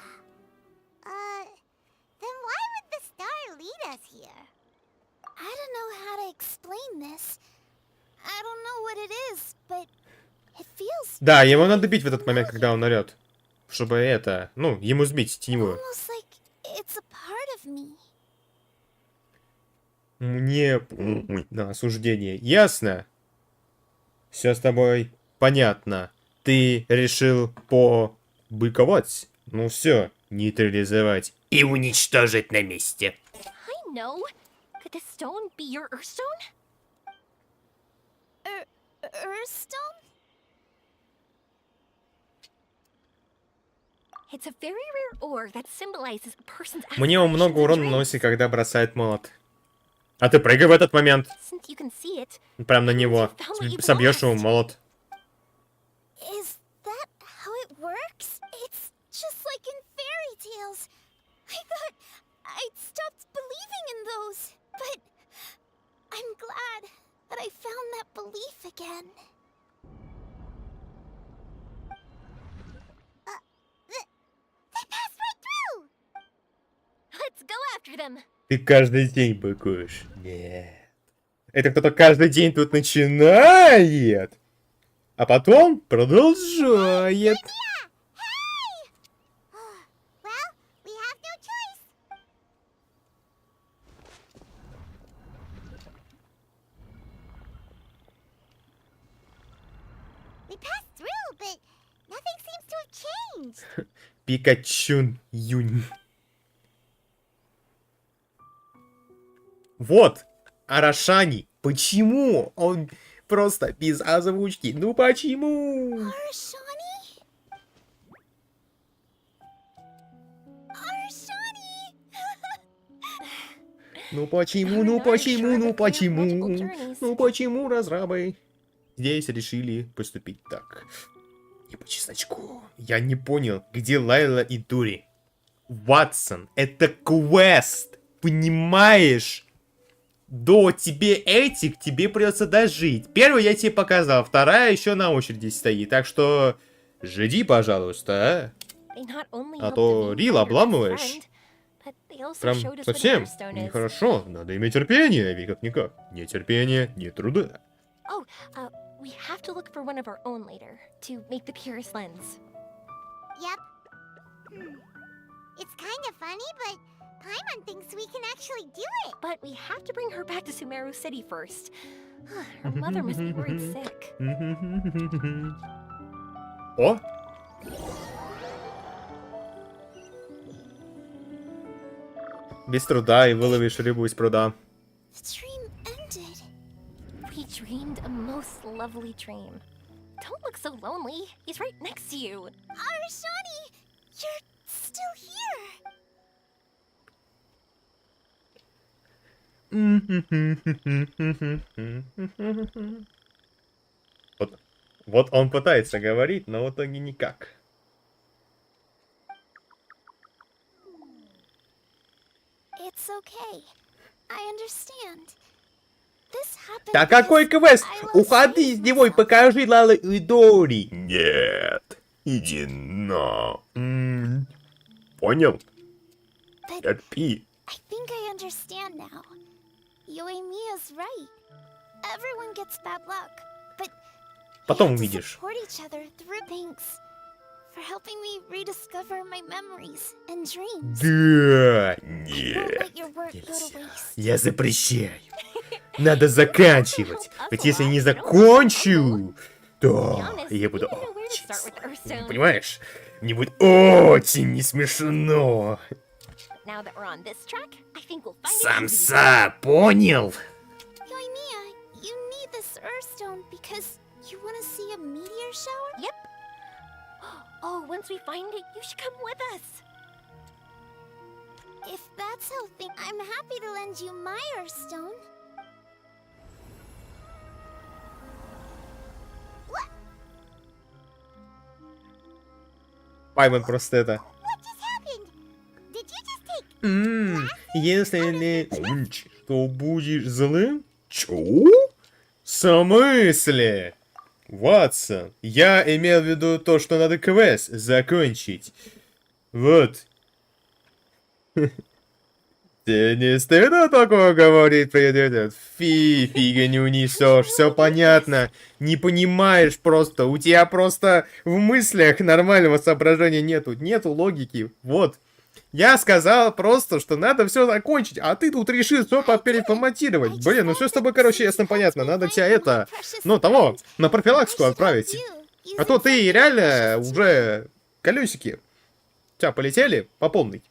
D: Then why would the star lead us here? I don't know how to explain this. I don't know what it is, but it feels
A: Да, его надо бить в этот момент, когда он орет. Чтобы это, ну, ему сбить теневую.
D: almost like it's a part of me.
A: Мне на осуждение. Ясно? Все с тобой понятно. Ты решил побыковать? Ну все, нейтрализовать и уничтожить на месте.
B: I know. Could this stone be your Earthstone?
D: Earthstone?
B: It's a very rare ore that symbolizes a person's
A: Мне он много
B: aspirations and
A: урона
B: dreams.
A: наносит, когда бросает молот. А ты прыгай в этот момент.
B: Since you can see it,
A: Прям на него. Собьешь ему молот.
D: Is that how it works? It's just like in fairy tales. I thought I'd stopped believing in those, but I'm glad that I found that belief again. They passed right through!
B: let's go after them.
A: Ты каждый день быкуешь. Нет. Это кто-то каждый день тут начинает. А потом продолжает.
D: Hey! Well, we have no choice. We passed through, but nothing seems to have changed.
A: Пикачу Юнь. Вот. Арашани. Почему? Он просто без озвучки. Ну почему?
D: Our Shani? Our Shani!
A: Ну почему, ну почему, ну почему? Ну почему разрабы здесь решили поступить так? И по чесночку. Я не понял, где Лайла и Дури. Ватсон, это квест. Понимаешь? До тебе этих тебе придется дожить. Первую я тебе показал, вторая еще на очереди стоит. Так что жди, пожалуйста,
B: They not only
A: а
B: helped
A: то
B: Devine
A: Рил
B: find her best
A: обламываешь.
B: friend, but they also
A: Прям
B: showed us what
A: совсем
B: Earthstone is.
A: нехорошо. Надо иметь терпение, ведь как-никак. Нет терпения, нет труда.
B: Oh, we have to look for one of our own later to make the purest lens.
D: Yep. It's kind of funny, but Paimon thinks we can actually do it.
B: But we have to bring her back to Sumeru City first. Her mother must be worried sick.
A: О! Без труда и выловишь рыбу из пруда.
D: The dream ended.
B: We dreamed a most lovely dream. Don't look so lonely. He's right next to you.
D: Our Shani, you're still here.
A: Вот он пытается говорить, но в итоге никак.
D: It's okay. I understand. This happened.
A: Да какой
D: because
A: квест?
D: I lost
A: Уходи
D: faith
A: с него и
D: myself.
A: покажи Лалу и Дори. Нет. Иди на. Понял?
D: But
A: Терпи.
D: I think I understand now. Yoimiya's right. Everyone gets bad luck, but
A: Потом
D: we have to
A: увидишь.
D: support each other through things. For helping me rediscover my memories and dreams.
A: Да.
D: Don't
A: Нет.
D: let your work go to
A: Нельзя.
D: waste.
A: Я запрещаю. Надо заканчивать. Ведь если не закончу, то я буду очень... Понимаешь? Мне будет очень не смешно.
B: Now that we're on this track, I think we'll find it easy.
A: Самса, понял?
D: Yoimiya, you need this Earthstone because you want to see a meteor shower?
B: Yep. Oh, once we find it, you should come with us.
D: If that's that's how things. I'm happy to lend you my Earthstone.
A: Пайман просто это.
D: What just happened? Did you just take?
A: Если не... Что будешь злым? Чё? В смысле? Ватсон, я имел в виду то, что надо квест закончить. Вот. Тебе не стыдно такое говорить, привет? Фигню несешь, все понятно. Не понимаешь просто, у тебя просто в мыслях нормального соображения нету. Нету логики, вот. Я сказал просто, что надо все закончить, а ты тут решил все переформатировать. Блин, ну все с тобой, короче, ясно понятно. Надо тебя это, ну того, на профилактику отправить. А то ты реально уже колесики у тебя полетели по полной.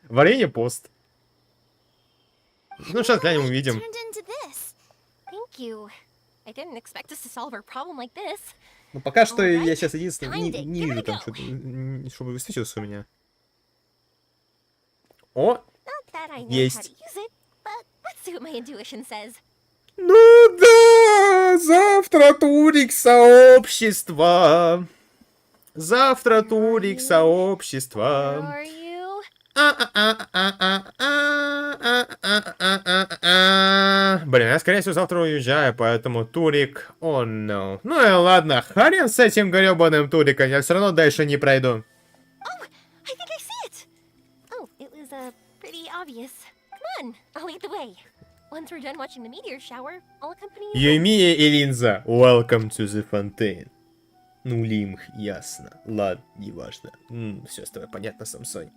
A: Варенье пост. Ну сейчас глянем, увидим.
B: Thank you. I didn't expect us to solve our problem like this.
A: Ну пока что я сейчас единственное не вижу там, чтобы высветилось у меня. О!
B: Not that I know how
A: Есть.
B: to use it, but let's see what my intuition says.
A: Ну да! Завтра турик сообщества. Завтра турик
B: Where
A: сообщества.
B: are you?
A: Блин, я скорее всего завтра уезжаю, поэтому турик, oh no. Ну и ладно, хрен с этим гребаным туриком, я все равно дальше не пройду.
B: Oh, I think I see it. Oh, it was pretty obvious. Come on, I'll lead the way. Once we're done watching the meteor shower, I'll accompany you.
A: Ёимия и Линза, welcome to the fountain. Ну, Лимх, ясно. Ладно, неважно. Все с тобой понятно, Самсонь.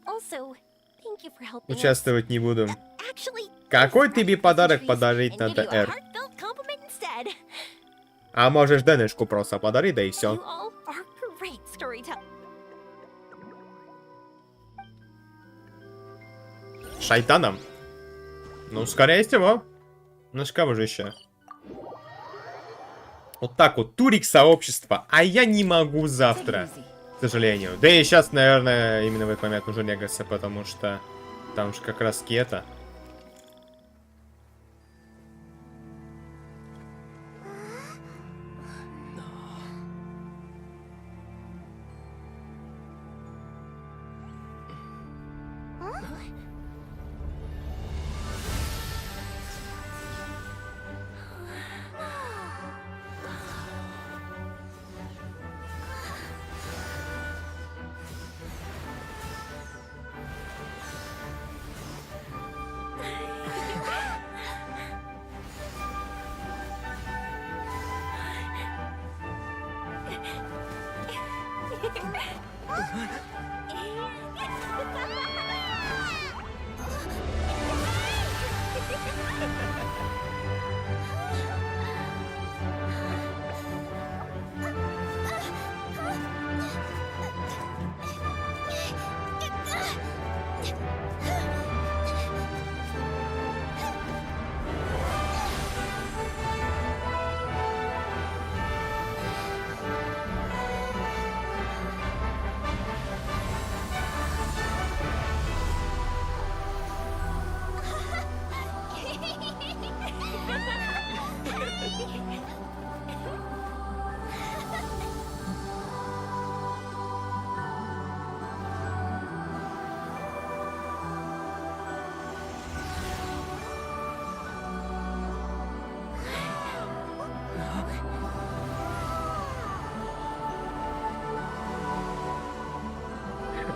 B: Also, thank you for helping us.
A: Участвовать не буду.
B: Actually,
A: Какой
B: I'd
A: тебе
B: rather
A: подарок
B: pleasantries
A: подарить
B: and
A: надо,
B: give you a
A: Эр?
B: heartfelt compliment instead.
A: А можешь Денежку просто подари, да и
B: You
A: все.
B: all are great storytellers.
A: Шайтаном? Ну, скорее всего. Ну, с кого же еще? Вот так вот, турик сообщества, а я не могу завтра, к сожалению. Да и сейчас, наверное, именно в этот момент нужно легаться, потому что там же как раз это.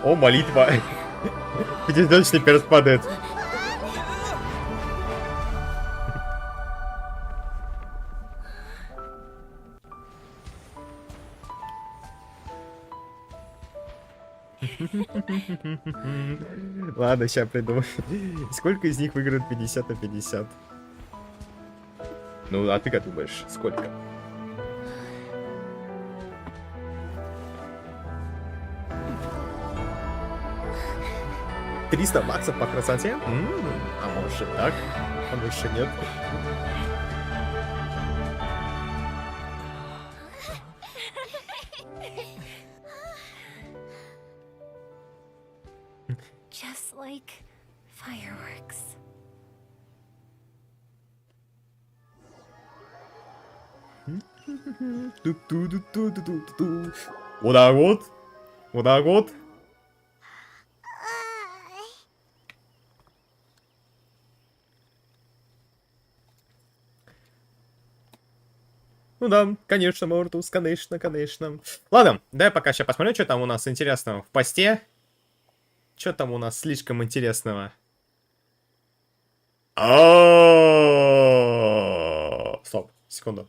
A: О, молитва. Пятизвездочный перс падает. Ладно, сейчас приду. Сколько из них выиграют 50 на 50? Ну, а ты как думаешь, сколько? $300 по красоте? А может так? А может нет?
B: just like fireworks.
A: Вот так вот. Вот так вот. Ну да, конечно, Мортус, конечно, конечно. Ладно, дай пока сейчас посмотрю, что там у нас интересного в посте. Что там у нас слишком интересного? Стоп, секунду.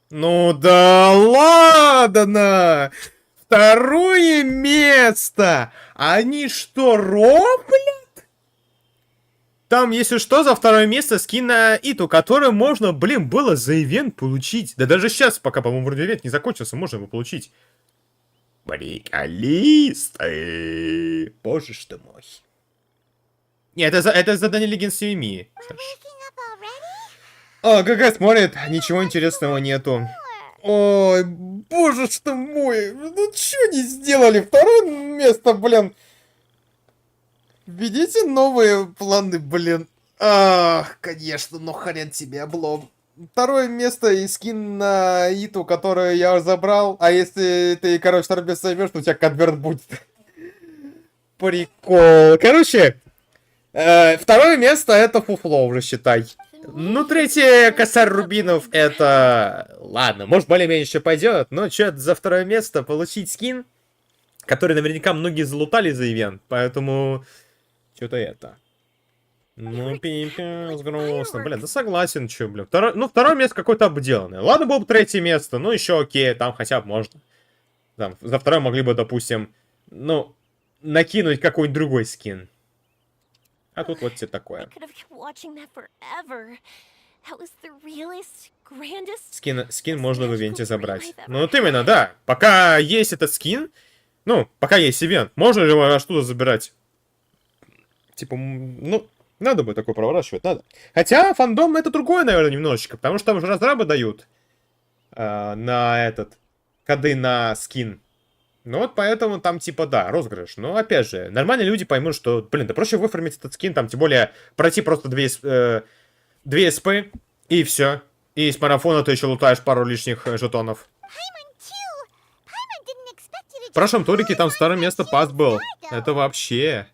A: Ну да ладно! Второе место! Они что, блядь? Там, если что, за второе место скин на Иту, который можно, блин, было за ивент получить. Да даже сейчас, пока, по-моему, вроде ивент не закончился, можно его получить. Приколисты! Боже ж ты мой. Нет, это задание Легенс Ёимии. О, какая смотрит, ничего интересного нету. Ой, боже ж ты мой. Ну чё не сделали? Второе место, блин. Введите новые планы, блин. Ах, конечно, ну хрен тебе, облом. Второе место и скин на Иту, которую я забрал. А если ты, короче, второе место займешь, то у тебя конверт будет. Прикол. Короче, второе место это фуфло уже, считай. Ну, третье, косарь рубинов, это... Ладно, может, более-менее еще пойдет, но что-то за второе место получить скин, который наверняка многие залутали за ивент, поэтому... Что-то это... Ну, пипец, грустно. Блин, да согласен, что, блин. Второе место какое-то обделанное. Ладно, было бы третье место, ну, еще окей, там хотя бы можно. Там, за второе могли бы, допустим, ну, накинуть какой-нибудь другой скин. А тут вот тебе такое. Скин можно в ивенте забрать. Ну вот именно, да. Пока есть этот скин, ну, пока есть ивент, можно ли его оттуда забирать? Типа, ну, надо бы такое проворачивать, надо. Хотя фандом это другое, наверное, немножечко, потому что там же разрабы дают на этот, коды на скин. Ну вот поэтому там типа да, розыгрыш. Но опять же, нормальные люди поймут, что, блин, да проще выформить этот скин, там тем более пройти просто 2 СП и все. И с марафона ты еще лутаешь пару лишних жетонов. В прошлом турике там старое место паст был. Это вообще...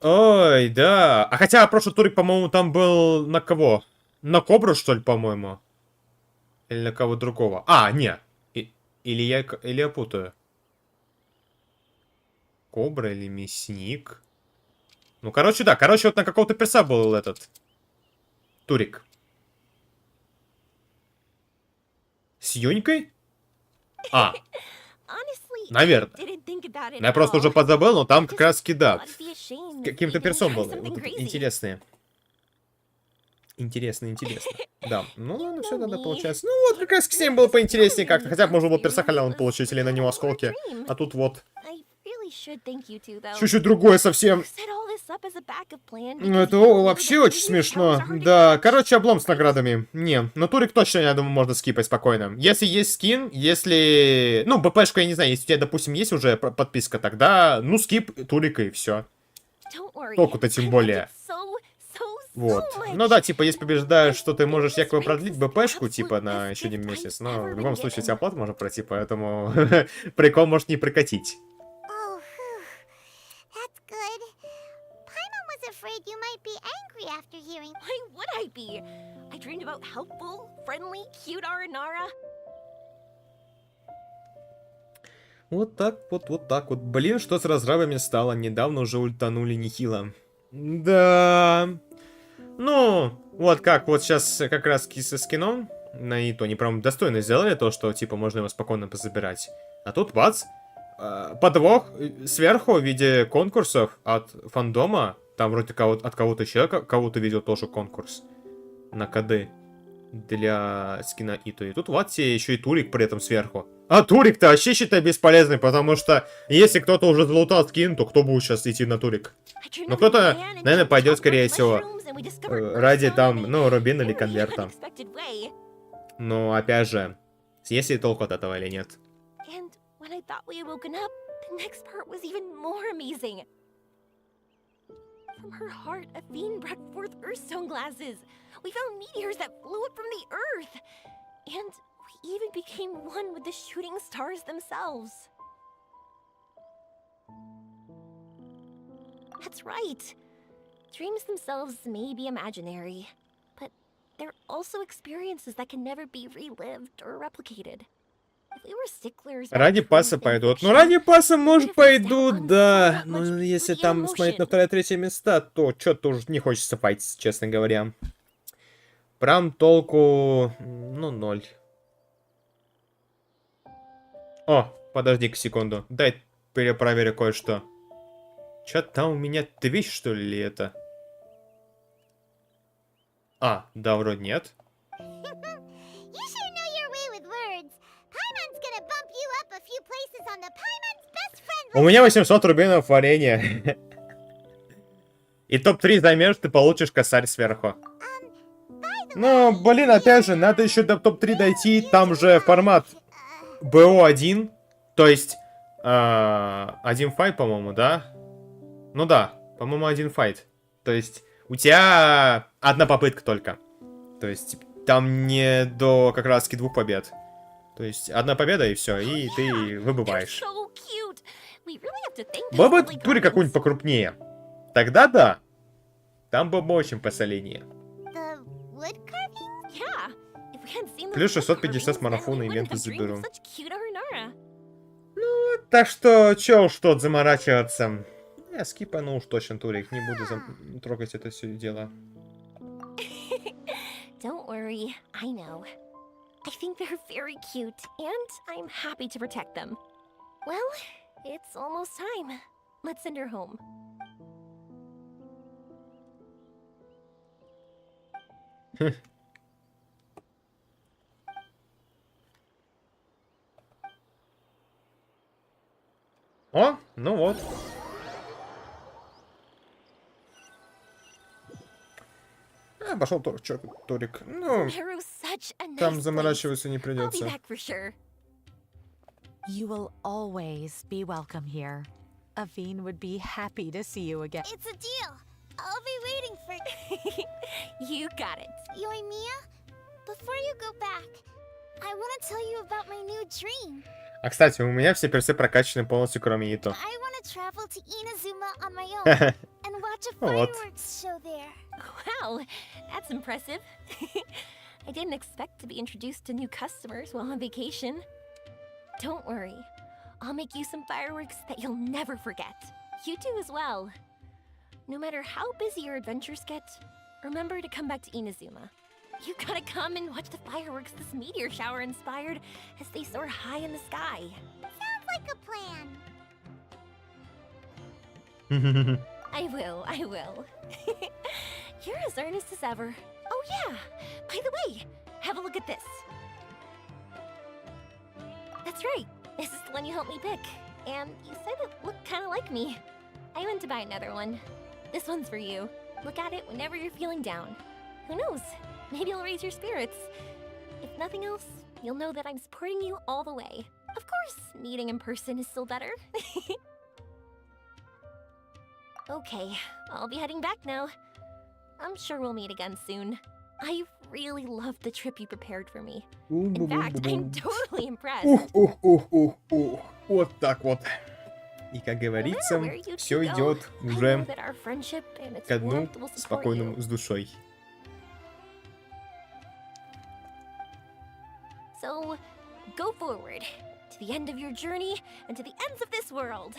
A: Ой, да. А хотя прошлый турик, по-моему, там был на кого? На Кобру, что ли, по-моему? Или на кого другого? А, не. Или я путаю. Кобра или мясник? Ну, короче, да. Короче, вот на какого-то перса был этот турик. С Юнькой? А. Наверное. Я просто уже подзабыл, но там как раз да. Каким-то персом был. Вот интересные. Интересно. Да. Ну, ладно, все тогда получается. Ну, вот как раз с ним было поинтереснее как-то. Хотя бы можно было перса халявно получить или на него осколки. А тут вот. Чуть-чуть другое совсем. Ну, это вообще очень смешно. Да, короче, облом с наградами. Не, но турик точно, я думаю, можно скипать спокойно. Если есть скин, если... Ну, БПшка, я не знаю, если у тебя, допустим, есть уже подписка, тогда, ну, скип турика и все. Толку-то тем более. Вот. Ну да, типа, если побеждаешь, что ты можешь якобы продлить БПшку, типа, на еще один месяц. Но в любом случае, тебя оплату можно пройти, поэтому прикол может не прокатить.
D: Afraid you might be angry after hearing.
B: Why would I be? I dreamed about helpful, friendly, cute Aranara.
A: Вот так вот. Блин, что с разрабами стало? Недавно уже ультанули нехило. Да. Ну, вот как, вот сейчас как раз со скином на Иту, они прям достойно сделали то, что, типа, можно его спокойно позабирать. А тут, бац, подвох сверху в виде конкурсов от фандома. Там вроде от кого-то еще, кого-то видел тоже конкурс на коды для скина Иту. И тут вот тебе еще и турик при этом сверху. А турик-то вообще, считай, бесполезный, потому что если кто-то уже залутал скин, то кто будет сейчас идти на турик? Ну, кто-то, наверное, пойдет, скорее всего, ради там, ну, рубин или конверта. Но, опять же, есть ли толку от этого или нет?
B: The next part was even more amazing. From her heart, Aveen brought forth Earthstone glasses. We found meteors that flew up from the Earth. And we even became one with the shooting stars themselves. That's right. Dreams themselves may be imaginary, but they're also experiences that can never be relived or replicated. If we were sticklers about
A: Ради
B: truth
A: паса
B: and
A: пойдут. Ну,
B: fiction,
A: ради паса, может,
B: what if we sat
A: пойдут,
B: on
A: да.
B: so
A: Но
B: much
A: если
B: beauty
A: там
B: and
A: смотреть на
B: emotion?
A: второе-третье места, то что-то уже не хочется файтить, честно говоря. Прям толку, ну, 0. О, подожди-ка секунду. Дай перепроверю кое-что. Чё там у меня Twitch, что ли, это? А, да, вроде нет.
D: You sure know your way with words. Paimon's gonna bump you up a few places on the Paimon's best friend
A: У меня 800 рублей на варенье. И топ-3 займешь, ты получишь косарь сверху. Ну, блин, опять же, надо еще до топ-3 дойти. Там же формат БО1. То есть, один файт, по-моему, да? Ну да, по-моему, один файт. То есть, у тебя одна попытка только. То есть, там не до как раз-таки 2 побед. То есть, одна победа и все, и ты выбываешь.
B: So cute. We really have to thank
A: Было бы
B: those lovely
A: туре какую-нибудь
B: guardians.
A: покрупнее. Тогда да. Там было бы очень посоленнее.
D: The wood carving?
B: Yeah. If we hadn't seen those
A: Плюс
B: wood
A: 650 с
B: carvings, then
A: марафона
B: we wouldn't
A: ивента
B: have dreamed
A: заберу.
B: of such cute Arunara.
A: Так что, чё уж тут заморачиваться. Я скипану уж точно турик, не буду трогать это все дело.
B: Don't worry, I know. I think they're very cute, and I'm happy to protect them. Well, it's almost time. Let's send her home.
A: О, ну вот. Пошел Торик. Ну,
B: Meru's such a nice
A: там
B: place.
A: заморачиваться не
B: I'll be
A: придется.
B: back for sure.
F: You will always be welcome here. Aveen would be happy to see you again.
D: It's a deal. I'll be waiting for
B: You got it.
D: Yoimiya. Before you go back, I want to tell you about my new dream.
A: А, кстати, у меня все персы прокачаны полностью, кроме Ито.
D: I want to travel to Inazuma on my own and watch a
A: Вот.
D: fireworks show there.
B: Wow, that's impressive. I didn't expect to be introduced to new customers while on vacation. Don't worry, I'll make you some fireworks that you'll never forget. You do as well. No matter how busy your adventures get, remember to come back to Inazuma. You gotta come and watch the fireworks this meteor shower inspired as they soar high in the sky.
D: Sounds like a plan.
B: I will. You're as earnest as ever. Oh yeah, by the way, have a look at this. That's right, this is the one you helped me pick. And you said it looked kind of like me. I went to buy another one. This one's for you. Look at it whenever you're feeling down. Who knows? Maybe it'll raise your spirits. If nothing else, you'll know that I'm supporting you all the way. Of course, meeting in person is still better. Okay, I'll be heading back now. I'm sure we'll meet again soon. I really loved the trip you prepared for me. In fact, I'm totally impressed.
A: Вот так вот. И, как говорится,
B: No matter where you
A: все
B: two go,
A: идет
B: I know
A: уже
B: that our friendship and its
A: ко дну
B: warmth will support
A: спокойному
B: you.
A: с душой.
B: So, go forward to the end of your journey and to the ends of this world.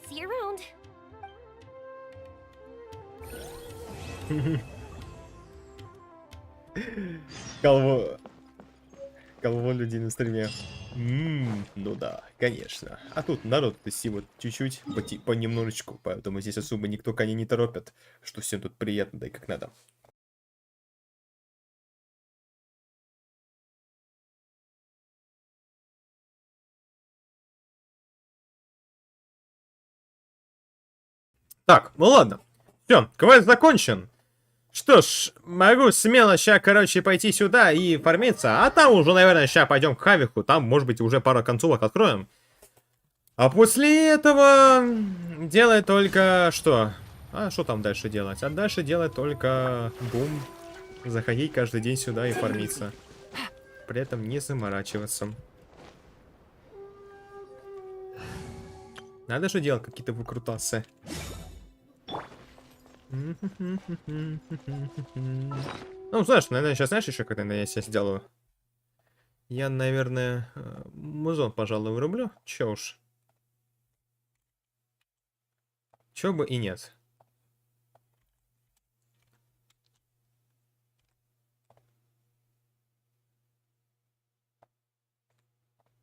B: See you around.
A: Колво людей на стриме. Ну да, конечно. А тут народ-то вот чуть-чуть, понемножечку, поэтому здесь особо никто коня не торопит, что всем тут приятно, да и как надо. Так, ну ладно. Все, квест закончен. Что ж, могу смело сейчас, короче, пойти сюда и фармиться. А там уже, наверное, сейчас пойдем к Кавеху. Там, может быть, уже пару концовок откроем. А после этого делать только что? А что там дальше делать? А дальше делать только бум. Заходить каждый день сюда и фармиться. При этом не заморачиваться. Надо же делать какие-то выкрутасы. Ну, знаешь, наверное, сейчас знаешь еще, когда я сейчас сделаю? Я, наверное, музон, пожалуй, врублю. Че уж. Че бы и нет.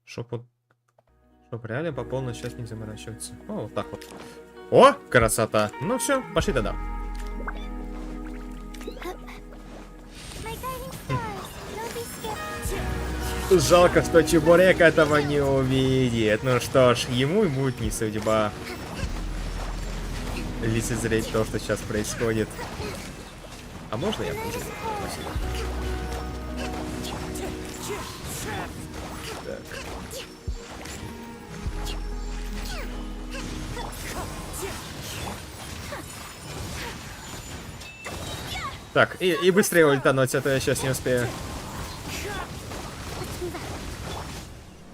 A: Чтоб реально по полной сейчас не заморачиваться. О, вот так вот. О, красота. Ну все, пошли тогда. Жалко, что Чебурек этого не увидит. Ну что ж, ему и будет не судьба лицезреть то, что сейчас происходит. А можно я буду? Спасибо. Так, и быстрее ультануть, а то я сейчас не успею.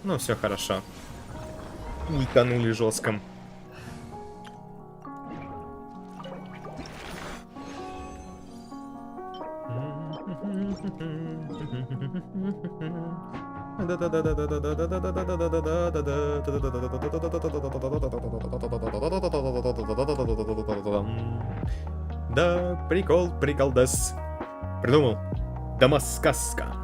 A: Ну, все хорошо. Ультанули жестком. Да, приколдес. Придумал. Дамаскаска.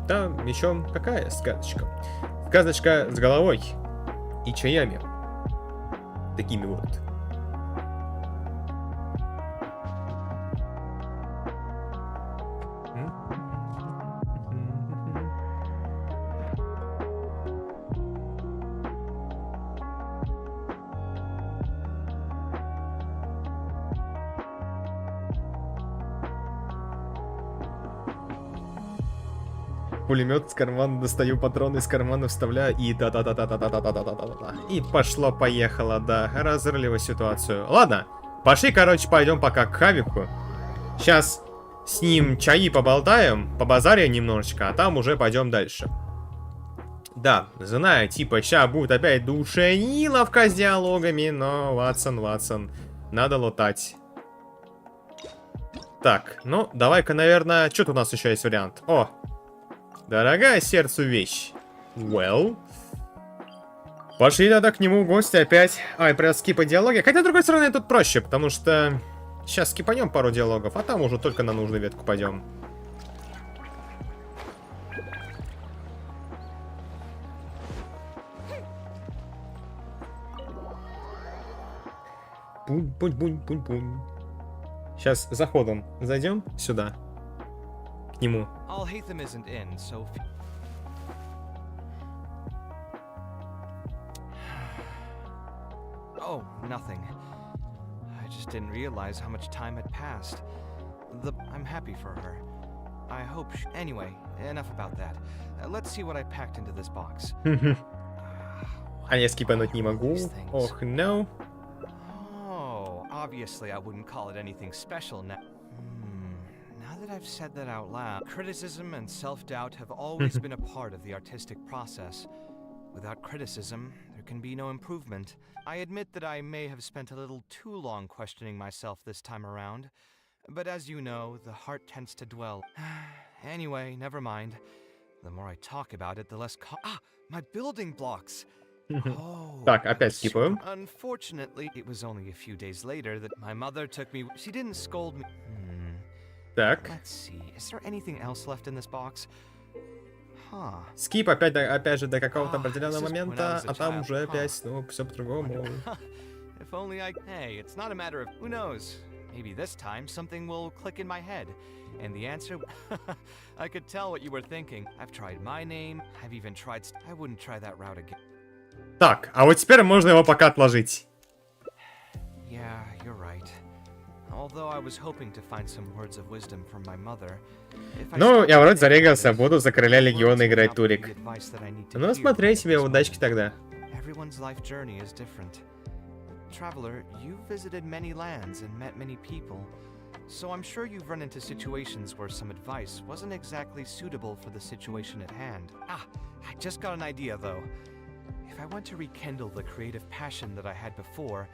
A: Там еще какая сказочка? Сказочка с головой и чаями. Такими вот. Пулемет с кармана достаю, патроны из кармана вставляю и да-да-да-да-да-да-да-да-да-да. И пошло-поехало, да. Разрыливаю ситуацию. Ладно, пошли, короче, пойдем пока к Кавеху. Сейчас с ним чаи поболтаем, побазарим немножечко, а там уже пойдем дальше. Да, знаю, типа, сейчас будет опять душениловка с диалогами, но, Ватсон, надо лутать. Так, ну, давай-ка, наверное, что-то у нас еще есть вариант. О! Дорогая сердцу вещь. Well. Пошли тогда к нему в гости опять. Ай, про скипа диалоги. Хотя, с другой стороны, тут проще, потому что сейчас скипанем пару диалогов, а там уже только на нужную ветку пойдем. Пунь-пунь-пунь-пунь-пунь. Сейчас заходом зайдем сюда. К нему.
J: Alhaitham isn't in, so... Oh, nothing. I just didn't realize how much time had passed. I'm happy for her. I hope she... Anyway, enough about that. Let's see what I packed into this box.
A: А я скипануть не могу. Ох, no.
J: Oh, obviously I wouldn't call it anything special now. Now that I've said that out loud, criticism and self-doubt have always been a part of the artistic process. Without criticism, there can be no improvement. I admit that I may have spent a little too long questioning myself this time around, but as you know, the heart tends to dwell. Anyway, never mind. The more I talk about it, the less my building blocks!
A: Так, опять скипаем.
J: Unfortunately, it was only a few days later that my mother took me. She didn't scold me.
A: Так.
J: Let's see. Is there anything else left in this box?
A: Скип опять же до какого-то определенного момента, а там уже опять, ну, все по-другому.
J: If only I... Hey, it's not a matter of... Who knows? Maybe this time something will click in my head. And the answer... I could tell what you were thinking. I've tried my name. I've even tried... I wouldn't try that route again.
A: Так, а вот теперь можно его пока отложить.
J: Yeah, you're right. Although I was hoping to find some words of wisdom from my mother.
A: Ну, я вроде зарегался, буду за короля легиона играть турик. Ну, смотри себе, удачки тогда.
J: Everyone's life journey is different. Traveler, you've visited many lands and met many people, so I'm sure you've run into situations where some advice wasn't exactly suitable for the situation at hand. Ah, I just got an idea though. If I want to rekindle the creative passion that I had before,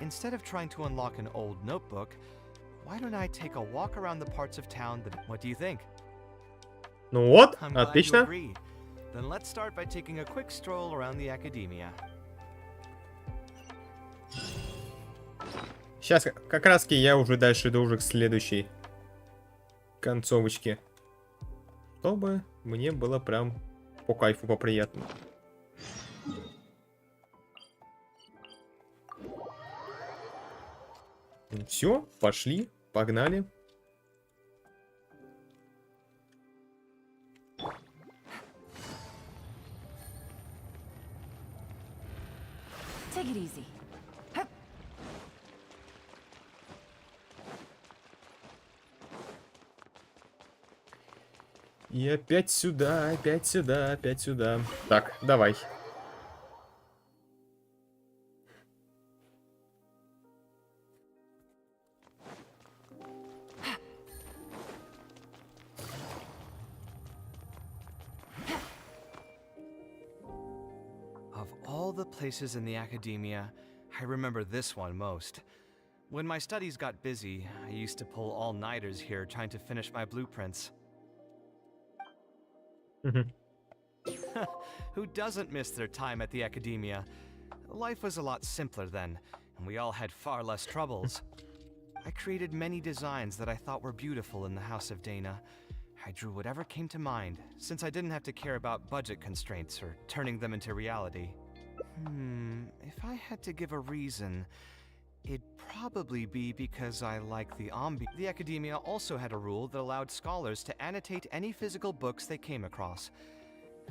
J: instead of trying to unlock an old notebook, why don't I take a walk around the parts of town that... What do you think?
A: Ну вот,
J: I'm glad you
A: отлично.
J: agree. Then let's start by taking a quick stroll around the academia.
A: Сейчас как раз-таки я уже дальше иду уже к следующей концовочке. Чтобы мне было прям по кайфу, по приятному. Все, пошли, погнали.
F: Take it easy.
A: И опять сюда, опять сюда, опять сюда. Так, давай.
J: Of all the places in the academia, I remember this one most. When my studies got busy, I used to pull all-nighters here trying to finish my blueprints. Who doesn't miss their time at the academia? Life was a lot simpler then, and we all had far less troubles. I created many designs that I thought were beautiful in the House of Dana. I drew whatever came to mind, since I didn't have to care about budget constraints or turning them into reality. If I had to give a reason, it'd probably be because I like the ambiance. The academia also had a rule that allowed scholars to annotate any physical books they came across.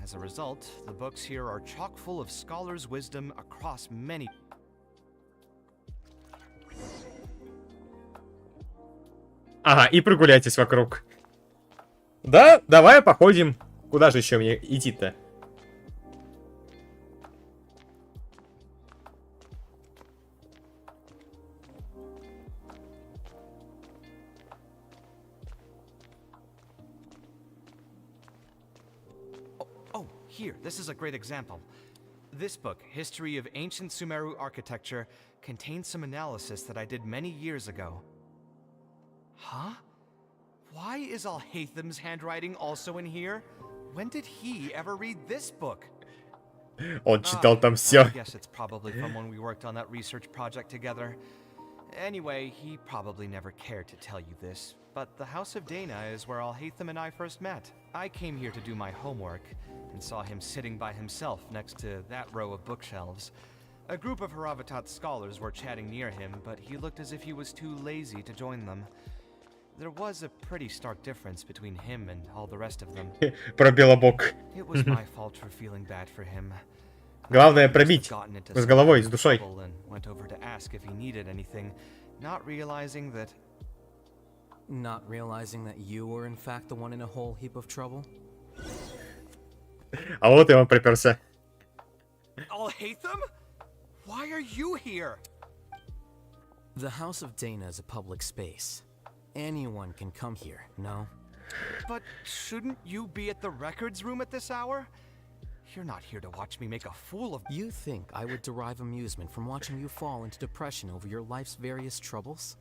J: As a result, the books here are chock full of scholars' wisdom across many...
A: Ага, и прогуляйтесь вокруг. Да, давай походим. Куда же еще мне идти-то?
J: Oh, here, this is a great example. This book, History of Ancient Sumeru Architecture, contains some analysis that I did many years ago. Huh? Why is Al-Haytham's handwriting also in here? When did he ever read this book?
A: Он читал там все.
J: I guess it's probably from when we worked on that research project together. Anyway, he probably never cared to tell you this, but the House of Dana is where Al-Haytham and I first met. I came here to do my homework, and saw him sitting by himself next to that row of bookshelves. A group of Haravatat scholars were chatting near him, but he looked as if he was too lazy to join them. There was a pretty stark difference between him and all the rest of them.
A: Пробила бок.
J: It was my fault for feeling bad for him.
A: Главное пробить. С головой, с душой.
J: Went over to ask if he needed anything, not realizing that
K: you were in fact the one in a whole heap of trouble.
A: А вот и он приперся.
J: Al-Haytham? Why are you here?
K: The House of Dana is a public space. Anyone can come here, no?
J: But shouldn't you be at the records room at this hour? You're not here to watch me make a fool of...
K: You think I would derive amusement from watching you fall into depression over your life's various troubles?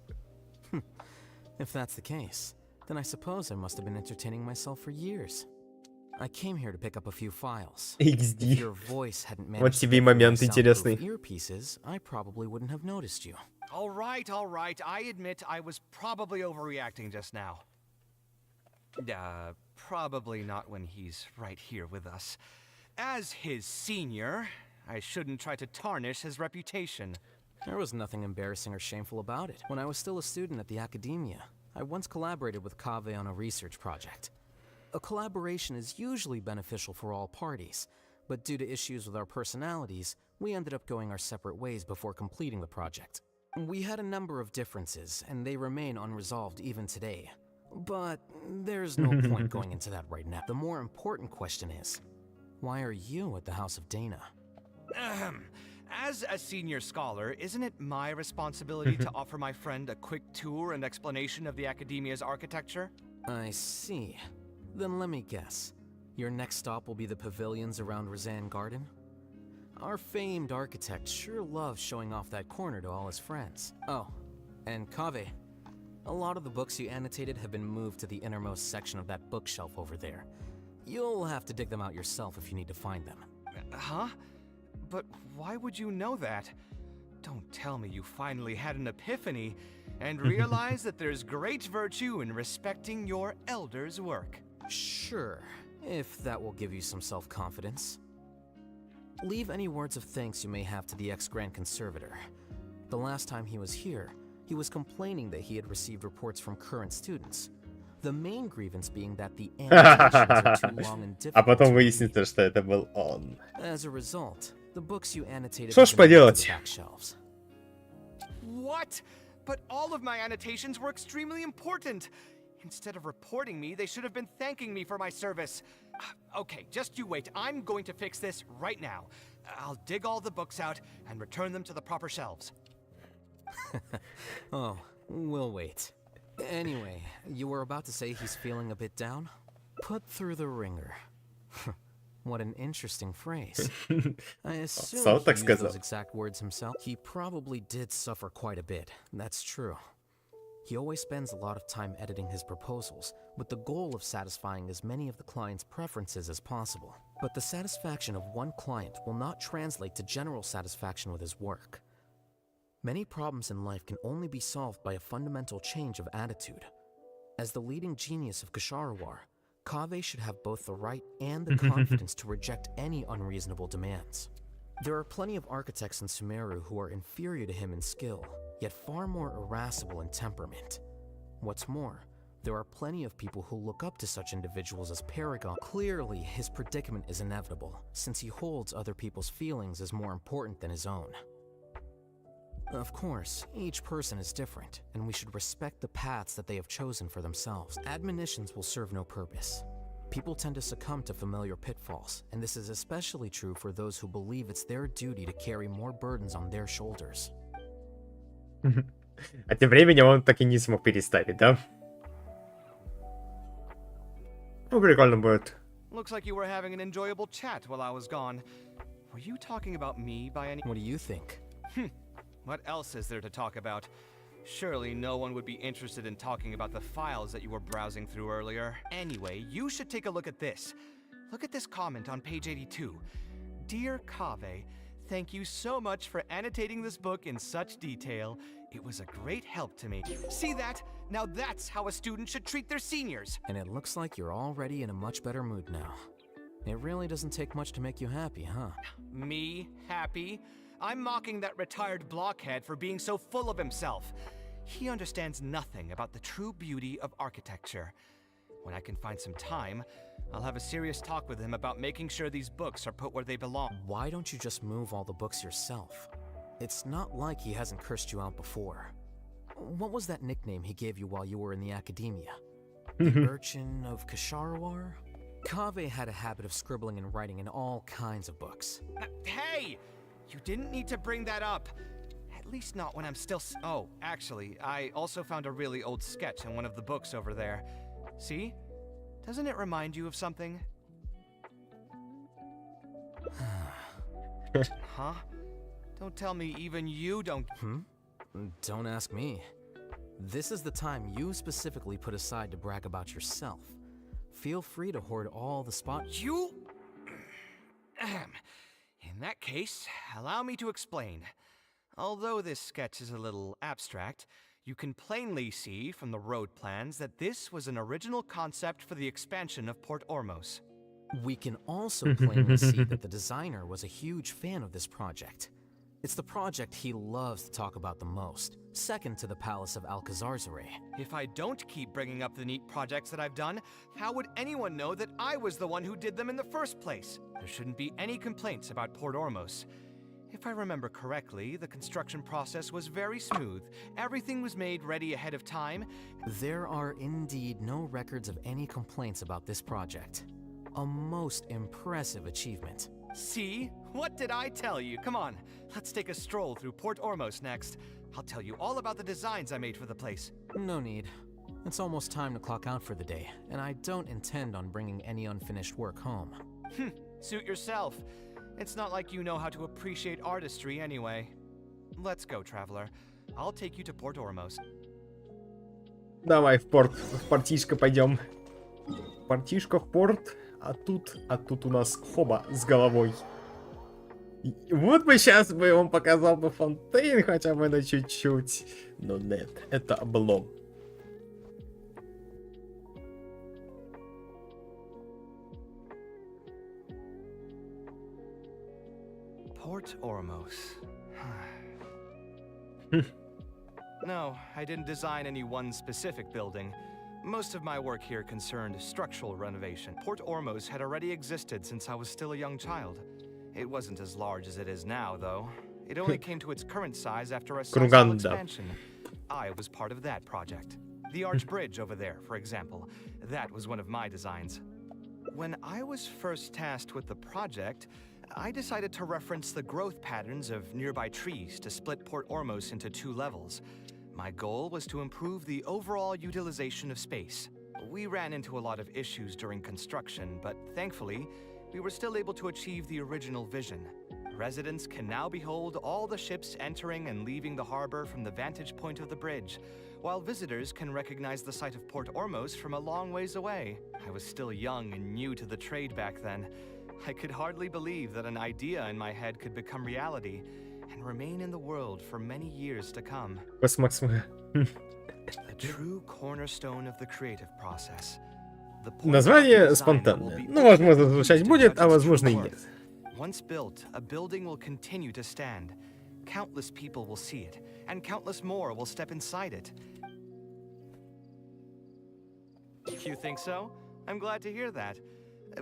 K: If that's the case, then I suppose I must have been entertaining myself for years. I came here to pick up a few files. If your voice hadn't
A: Вот
K: managed
A: тебе
K: to
A: момент
K: get
A: интересный.
K: earpieces, I probably wouldn't have noticed you.
J: All right. I admit I was probably overreacting just now. Probably not when he's right here with us. As his senior, I shouldn't try to tarnish his reputation.
K: There was nothing embarrassing or shameful about it. When I was still a student at the academia, I once collaborated with Kaveh on a research project. A collaboration is usually beneficial for all parties, but due to issues with our personalities, we ended up going our separate ways before completing the project. We had a number of differences, and they remain unresolved even today. But there's no point going into that right now. The more important question is, why are you at the House of Dana?
J: As a senior scholar, isn't it my responsibility to offer my friend a quick tour and explanation of the Academia's architecture?
K: I see. Then let me guess. Your next stop will be the pavilions around Razan Garden? Our famed architect sure loves showing off that corner to all his friends. Oh, and Kaveh. A lot of the books you annotated have been moved to the innermost section of that bookshelf over there. You'll have to dig them out yourself if you need to find them.
J: Huh? But why would you know that? Don't tell me you finally had an epiphany and realized that there's great virtue in respecting your elders' work.
K: Sure, if that will give you some self-confidence. Leave any words of thanks you may have to the ex-Grand Conservator. The last time he was here, he was complaining that he had received reports from current students. The main grievance being that the annotations are too long and
A: А потом
K: difficult to
A: выяснится,
K: read.
A: что это был он.
K: As a result, the books you annotated
A: Что
K: have
A: ж
K: been moved to
A: поделать?
K: the back shelves.
J: What? But all of my annotations were extremely important. Instead of reporting me, they should have been thanking me for my service. Okay, just you wait. I'm going to fix this right now. I'll dig all the books out and return them to the proper shelves.
K: Oh, we'll wait. Anyway, you were about to say he's feeling a bit down? Put through the ringer. What an interesting phrase. I assume
A: Сам
K: he
A: так
K: used
A: сказал.
K: those exact words himself. He probably did suffer quite a bit, that's true. He always spends a lot of time editing his proposals, with the goal of satisfying as many of the client's preferences as possible. But the satisfaction of one client will not translate to general satisfaction with his work. Many problems in life can only be solved by a fundamental change of attitude. As the leading genius of Ksharawar, Kaveh should have both the right and the confidence to reject any unreasonable demands. There are plenty of architects in Sumeru who are inferior to him in skill, yet far more irascible in temperament. What's more, there are plenty of people who look up to such individuals as paragon. Clearly, his predicament is inevitable, since he holds other people's feelings as more important than his own. Of course, each person is different, and we should respect the paths that they have chosen for themselves. Admonitions will serve no purpose. People tend to succumb to familiar pitfalls, and this is especially true for those who believe it's their duty to carry more burdens on their shoulders.
A: А тем временем он так и не смог переставить, да? Ну, прикольно будет.
J: Looks like you were having an enjoyable chat while I was gone. Were you talking about me by any...
K: What do you think?
J: What else is there to talk about? Surely no one would be interested in talking about the files that you were browsing through earlier. Anyway, you should take a look at this. Look at this comment on page 82. Dear Kaveh, thank you so much for annotating this book in such detail. It was a great help to me. See that? Now that's how a student should treat their seniors.
K: And it looks like you're already in a much better mood now. It really doesn't take much to make you happy, huh?
J: Me? Happy? I'm mocking that retired blockhead for being so full of himself. He understands nothing about the true beauty of architecture. When I can find some time, I'll have a serious talk with him about making sure these books are put where they belong.
K: Why don't you just move all the books yourself? It's not like he hasn't cursed you out before. What was that nickname he gave you while you were in the academia? The Urchin of Ksharawar? Kaveh had a habit of scribbling and writing in all kinds of books.
J: Hey! You didn't need to bring that up. At least not when I'm still oh, actually, I also found a really old sketch in one of the books over there. See? Doesn't it remind you of something? Huh? Don't tell me even you don't...
K: Don't ask me. This is the time you specifically put aside to brag about yourself. Feel free to hoard all the spot...
J: You... In that case, allow me to explain. Although this sketch is a little abstract, you can plainly see from the road plans that this was an original concept for the expansion of Port Ormos.
K: We can also plainly see that the designer was a huge fan of this project. It's the project he loves to talk about the most, second to the Palace of Alcazarzare.
J: If I don't keep bringing up the neat projects that I've done, how would anyone know that I was the one who did them in the first place? There shouldn't be any complaints about Port Ormos. If I remember correctly, the construction process was very smooth. Everything was made ready ahead of time.
K: There are indeed no records of any complaints about this project. A most impressive achievement.
J: See? What did I tell you? Come on, let's take a stroll through Port Ormos next. I'll tell you all about the designs I made for the place.
K: No need. It's almost time to clock out for the day, and I don't intend on bringing any unfinished work home.
J: Suit yourself. It's not like you know how to appreciate artistry anyway. Let's go, traveler. I'll take you to Port Ormos.
A: Давай в порт, в портишко пойдем. Портишко в порт, а тут у нас хоба с головой. Вот бы сейчас бы он показал бы фонтейн хотя бы на чуть-чуть. Но нет, это облом.
J: Port Ormos. No, I didn't design any one specific building. Most of my work here concerned structural renovation. Port Ormos had already existed since I was still a young child. It wasn't as large as it is now, though. It only came to its current size after a sizable expansion. I was part of that project. The arch bridge over there, for example, that was one of my designs. When I was first tasked with the project, I decided to reference the growth patterns of nearby trees to split Port Ormos into 2 levels. My goal was to improve the overall utilization of space. We ran into a lot of issues during construction, but thankfully, we were still able to achieve the original vision. Residents can now behold all the ships entering and leaving the harbor from the vantage point of the bridge, while visitors can recognize the site of Port Ormos from a long ways away. I was still young and new to the trade back then. I could hardly believe that an idea in my head could become reality and remain in the world for many years to come. The true cornerstone of the creative process.
A: Название спонтанное. Ну, возможно, звучать будет, а возможно и нет.
J: Once built, a building will continue to stand. Countless people will see it, and countless more will step inside it. You think so? I'm glad to hear that.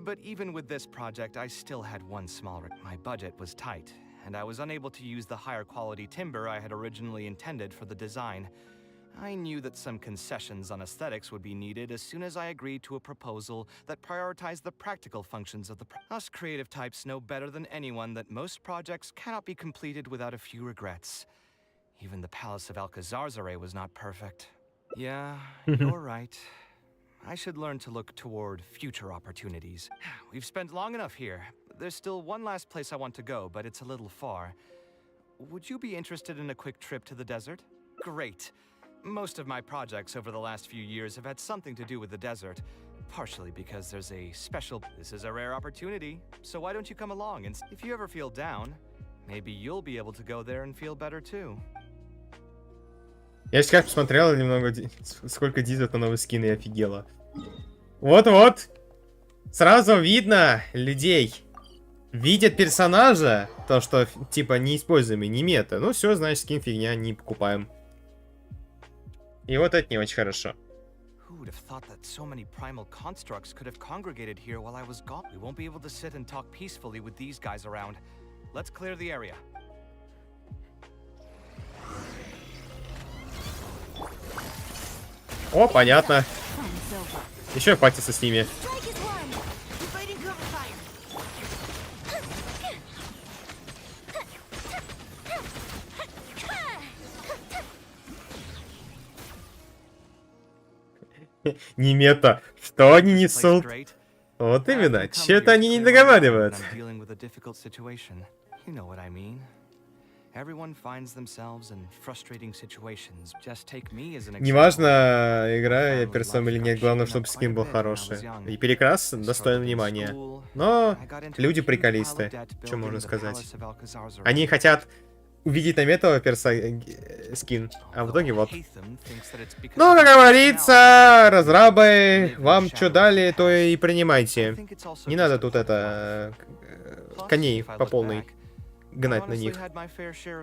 J: But even with this project, I still had one small my budget was tight, and I was unable to use the higher quality timber I had originally intended for the design. I knew that some concessions on aesthetics would be needed as soon as I agreed to a proposal that prioritized the practical functions of the Us creative types know better than anyone that most projects cannot be completed without a few regrets. Even the Palace of Alcazarzare was not perfect. Yeah, you're right. I should learn to look toward future opportunities. We've spent long enough here. There's still one last place I want to go, but it's a little far. Would you be interested in a quick trip to the desert? Great. Most of my projects over the last few years have had something to do with the desert, partially because there's a special... This is a rare opportunity, so why don't you come along and if you ever feel down, maybe you'll be able to go there and feel better too.
A: Я сейчас посмотрел немного, сколько дизель на новый скин, и офигела. Вот-вот. Сразу видно людей. Видят персонажа, то, что, типа, неиспользуемый, не мета. Ну все, значит, скин фигня, не покупаем. И вот это не очень хорошо.
J: Who would have thought that so many primal constructs could have congregated here while I was gone? We won't be able to sit and talk peacefully with these guys around. Let's clear the area.
A: О, понятно. Еще фактиться с ними. Не мета. Что они несут? Вот именно. Че-то они не договаривают. Неважно, играю я персом или нет, главное, чтобы скин был хороший. И перекрас достоин внимания. Но люди приколисты, что можно сказать. Они хотят увидеть на метового перса скин, а в итоге вот. Ну, как говорится, разрабы, вам что дали, то и принимайте. Не надо тут это... коней по полной гнать на них.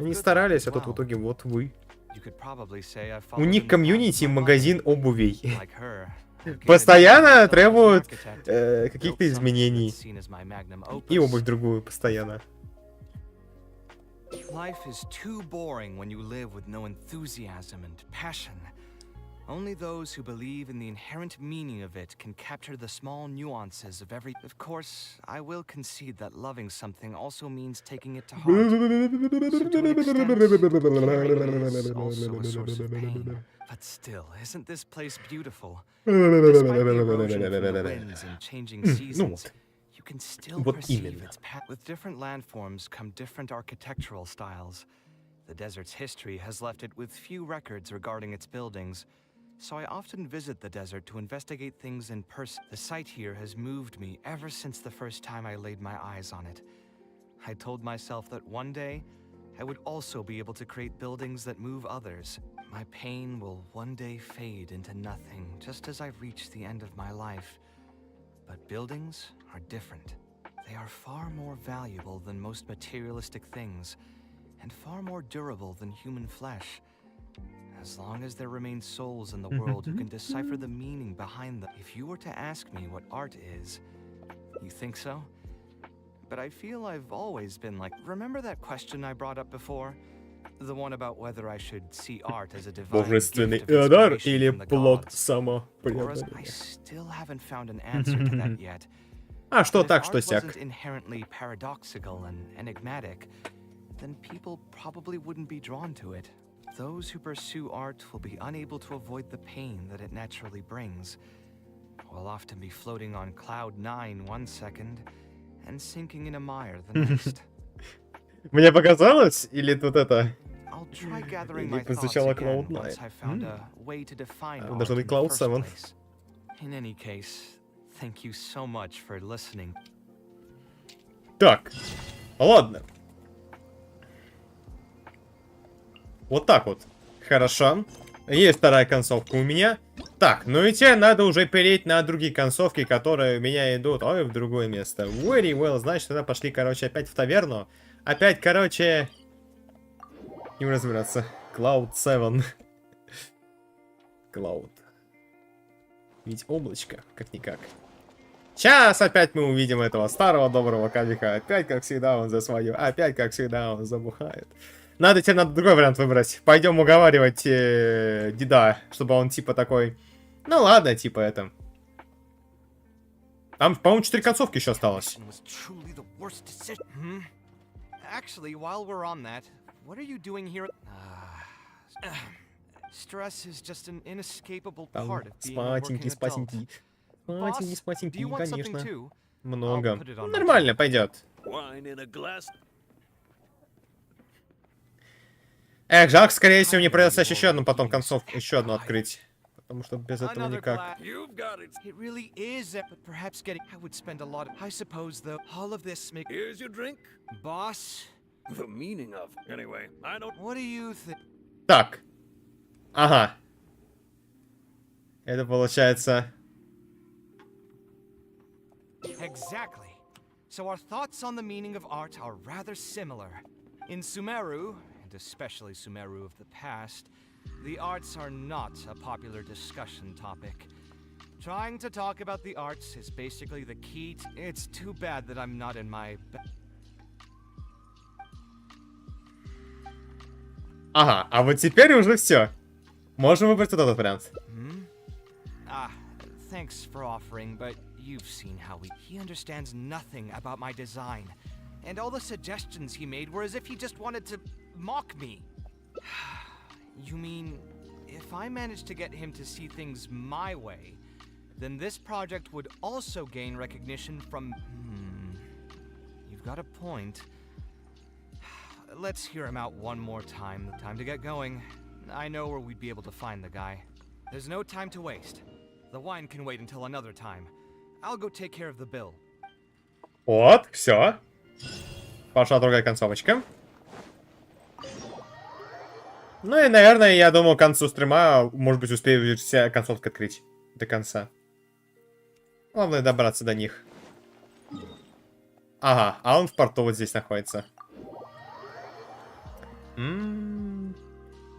A: Они старались, а тут в итоге вот вы. У них комьюнити магазин обувей. Постоянно требуют каких-то изменений. И обувь другую постоянно.
J: Life is too boring when you live with no enthusiasm and passion. Only those who believe in the inherent meaning of it can capture the small nuances of every... Of course, I will concede that loving something also means taking it to heart. So to an extent, caring is also a source of pain. But still, isn't this place beautiful? Despite the erosion from the winds and changing seasons, you can still perceive its path. With different landforms come different architectural styles. The desert's history has left it with few records regarding its buildings, so I often visit the desert to investigate things in person. The site here has moved me ever since the first time I laid my eyes on it. I told myself that one day, I would also be able to create buildings that move others. My pain will one day fade into nothing, just as I reach the end of my life. But buildings are different. They are far more valuable than most materialistic things, and far more durable than human flesh. As long as there remain souls in the world who can decipher the meaning behind them. If you were to ask me what art is, you think so? But I feel I've always been like... Remember that question I brought up before? The one about whether I should see art as a divine gift of inspiration from the gods. Or as I still haven't found an answer to that yet.
A: А что так,
J: If
A: что
J: art
A: сяк?
J: wasn't inherently paradoxical and enigmatic, then people probably wouldn't be drawn to it. Those who pursue art will be unable to avoid the pain that it naturally brings. Will often be floating on cloud 9 one second and sinking in a mire the next.
A: Мне показалось, или тут это?
J: I'll try gathering
A: Или
J: my thoughts
A: прозвучало
J: again
A: Cloud9?
J: once I've found a way to define art
A: Должно
J: in
A: быть
J: the first
A: Cloud7.
J: place. In any case, thank you so much for listening.
A: Так, ладно. Вот так вот. Хорошо. Есть вторая концовка у меня. Так, ну и тебе надо уже перейти на другие концовки, которые у меня идут. Ой, в другое место. Very well. Значит, тогда пошли, короче, опять в таверну. Опять, короче... Не разбираться. Cloud7. Cloud. Ведь облачко, как-никак. Сейчас опять мы увидим этого старого доброго Кавеха. Опять, как всегда, он за свое. Опять, как всегда, он забухает. Тебе надо другой вариант выбрать. Пойдем уговаривать деда, чтобы он типа такой... Ну ладно, типа это. Там, по-моему, 4 концовки еще осталось.
J: Actually, while we're on that, what are you doing here? Stress is just an inescapable part of being a working adult.
A: Спасенький, конечно. Много. Ну, нормально, пойдет. Эх, жалко, скорее всего, мне придется еще одну потом концовку, еще одну открыть. Потому что без этого никак.
J: It really is, but perhaps getting... I would spend a lot of... I suppose, though, all of this make...
H: Here's your drink.
J: Boss?
H: The meaning of... Anyway, I don't...
J: What do you think?
A: Так. Ага. Это получается...
J: Exactly. So our thoughts on the meaning of art are rather similar. In Sumeru, and especially Sumeru of the past, the arts are not a popular discussion topic. Trying to talk about the arts is basically the key to... It's too bad that I'm not in my...
A: Ага, а вот теперь уже все. Можем выбрать вот этот вариант.
J: Thanks for offering, but you've seen how he understands nothing about my design. And all the suggestions he made were as if he just wanted to mock me. You mean, if I managed to get him to see things my way, then this project would also gain recognition from... You've got a point. Let's hear him out one more time. Time to get going. I know where we'd be able to find the guy. There's no time to waste. The wine can wait until another time. I'll go take care of the bill.
A: Вот, все. Пошла другая концовочка. Ну и, наверное, я думаю, к концу стрима, может быть, успею все концовки открыть до конца. Главное добраться до них. Ага, а он в порту вот здесь находится.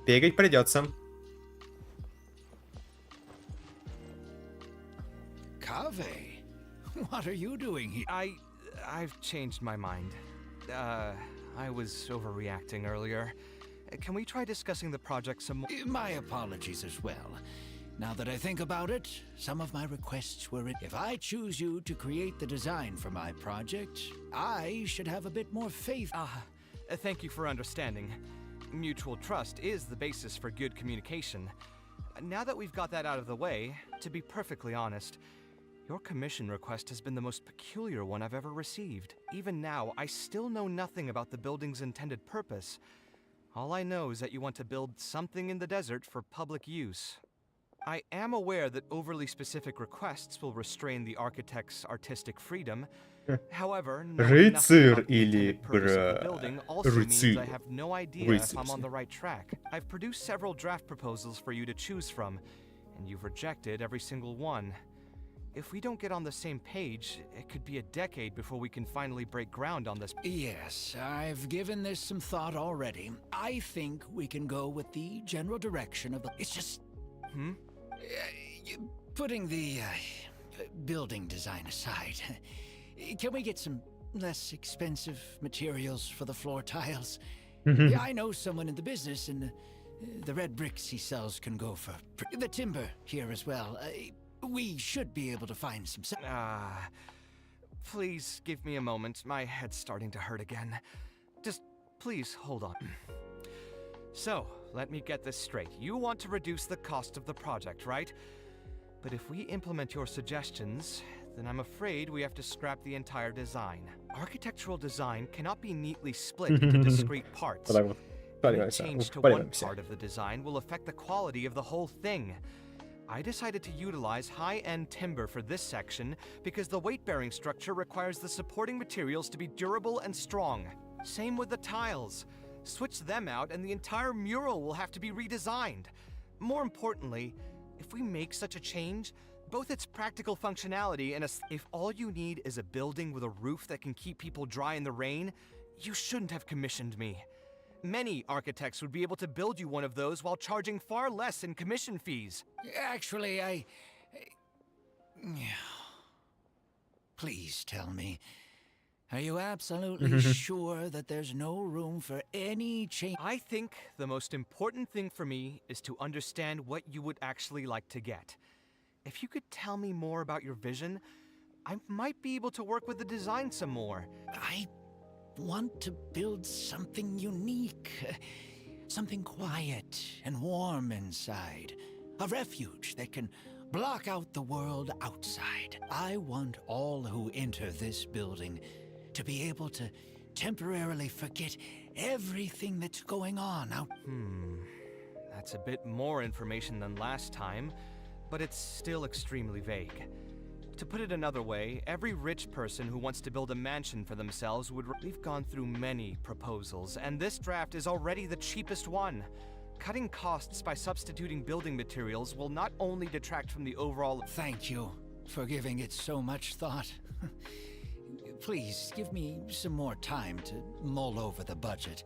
A: Бегать придется.
H: Kaveh, what are you doing here?
J: I've changed my mind. I was overreacting earlier. Can we try discussing the project some more?
H: My apologies as well. Now that I think about it, some of my requests were if I choose you to create the design for my project, I should have a bit more faith.
J: Thank you for understanding. Mutual trust is the basis for good communication. Now that we've got that out of the way, to be perfectly honest, your commission request has been the most peculiar one I've ever received. Even now, I still know nothing about the building's intended purpose. All I know is that you want to build something in the desert for public use. I am aware that overly specific requests will restrain the architect's artistic freedom. However, knowing nothing about the intended purpose of the building also means I have no idea if I'm on the right track. I've produced several draft proposals for you to choose from, and you've rejected every single one. If we don't get on the same page, it could be a decade before we can finally break ground on this.
H: Yes, I've given this some thought already. I think we can go with the general direction of the... It's just... Putting the building design aside, can we get some less expensive materials for the floor tiles? I know someone in the business, and the red bricks he sells can go for... The timber here as well. We should be able to find some...
J: Please give me a moment. My head's starting to hurt again. Just please hold on. So, let me get this straight. You want to reduce the cost of the project, right? But if we implement your suggestions, then I'm afraid we have to scrap the entire design. Architectural design cannot be neatly split into discrete parts. Any change to one part of the design will affect the quality of the whole thing. I decided to utilize high-end timber for this section because the weight-bearing structure requires the supporting materials to be durable and strong. Same with the tiles. Switch them out and the entire mural will have to be redesigned. More importantly, if we make such a change, both its practical functionality and if all you need is a building with a roof that can keep people dry in the rain, you shouldn't have commissioned me. Many architects would be able to build you one of those while charging far less in commission fees.
H: Actually, Please tell me, are you absolutely sure that there's no room for any change?
J: I think the most important thing for me is to understand what you would actually like to get. If you could tell me more about your vision, I might be able to work with the design some more.
H: I want to build something unique. Something quiet and warm inside. A refuge that can block out the world outside. I want all who enter this building to be able to temporarily forget everything that's going on out.
J: That's a bit more information than last time, but it's still extremely vague. To put it another way, every rich person who wants to build a mansion for themselves would... We've gone through many proposals, and this draft is already the cheapest one. Cutting costs by substituting building materials will not only detract from the overall...
H: Thank you for giving it so much thought. Please, give me some more time to mull over the budget.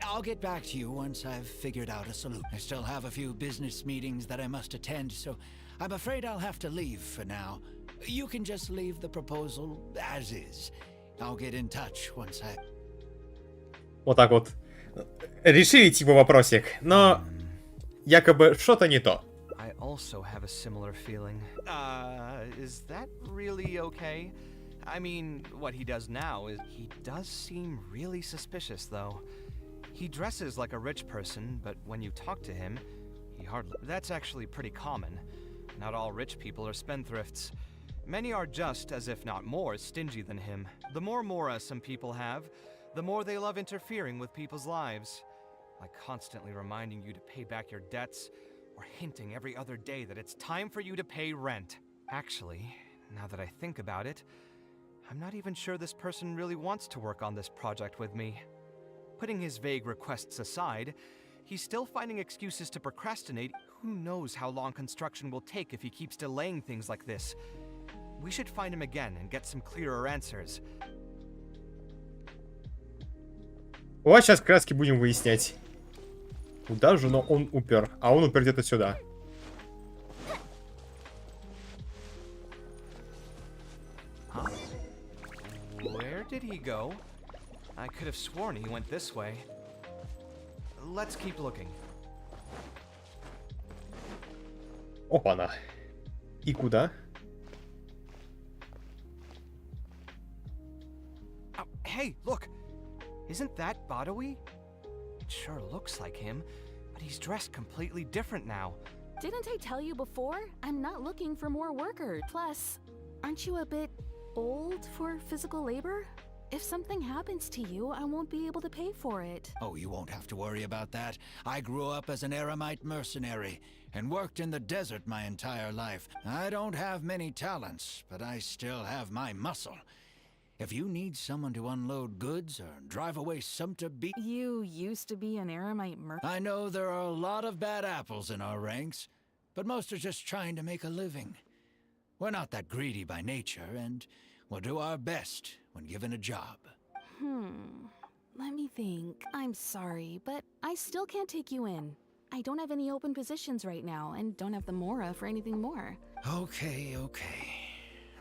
H: I'll get back to you once I've figured out a solution. I still have a few business meetings that I must attend, so I'm afraid I'll have to leave for now. You can just leave the proposal as is. I'll get in touch once I...
A: Вот так вот. Решили типа вопросик, но якобы что-то не то.
J: I also have a similar feeling. Is that really okay? I mean, what he does now is... He does seem really suspicious, though. He dresses like a rich person, but when you talk to him, he hardly... That's actually pretty common. Not all rich people are spendthrifts. Many are just, as if not more, stingy than him. The more mora some people have, the more they love interfering with people's lives. Like constantly reminding you to pay back your debts, or hinting every other day that it's time for you to pay rent. Actually, now that I think about it, I'm not even sure this person really wants to work on this project with me. Putting his vague requests aside, he's still finding excuses to procrastinate. Who knows how long construction will take if he keeps delaying things like this? We should find him again and get some clearer answers.
A: Вот сейчас как раз будем выяснять, куда же он упер. А он упер где-то сюда.
J: Where did he go? I could have sworn he went this way. Let's keep looking.
A: Опа-на. И куда?
J: Oh, hey, look! Isn't that Badawi? It sure looks like him, but he's dressed completely different now.
L: Didn't I tell you before? I'm not looking for more workers. Plus, aren't you a bit old for physical labor? If something happens to you, I won't be able to pay for it.
H: Oh, you won't have to worry about that. I grew up as an eremite mercenary and worked in the desert my entire life. I don't have many talents, but I still have my muscle. If you need someone to unload goods or drive away sumpter beasts...
L: You used to be an eremite
H: I know there are a lot of bad apples in our ranks, but most are just trying to make a living. We're not that greedy by nature, and we'll do our best when given a job.
L: Let me think. I'm sorry, but I still can't take you in. I don't have any open positions right now, and don't have the Mora for anything more.
H: Okay.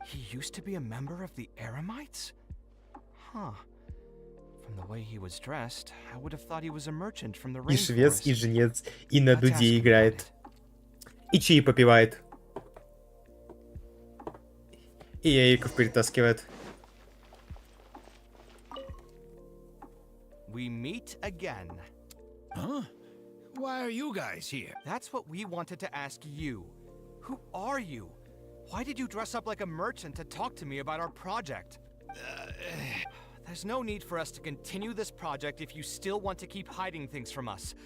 J: He used to be a member of the Eremites? Huh. From the way he was dressed, I would have thought he was a merchant from the
A: И швец, и
J: rainforest.
A: жнец, и на дуде играет. И чаи попивает. И яйков перетаскивает.
J: We meet again.
H: Huh? Why are you guys here?
J: That's what we wanted to ask you. Who are you? Why did you dress up like a merchant to talk to me about our project? There's no need for us to continue this project if you still want to keep hiding things from us.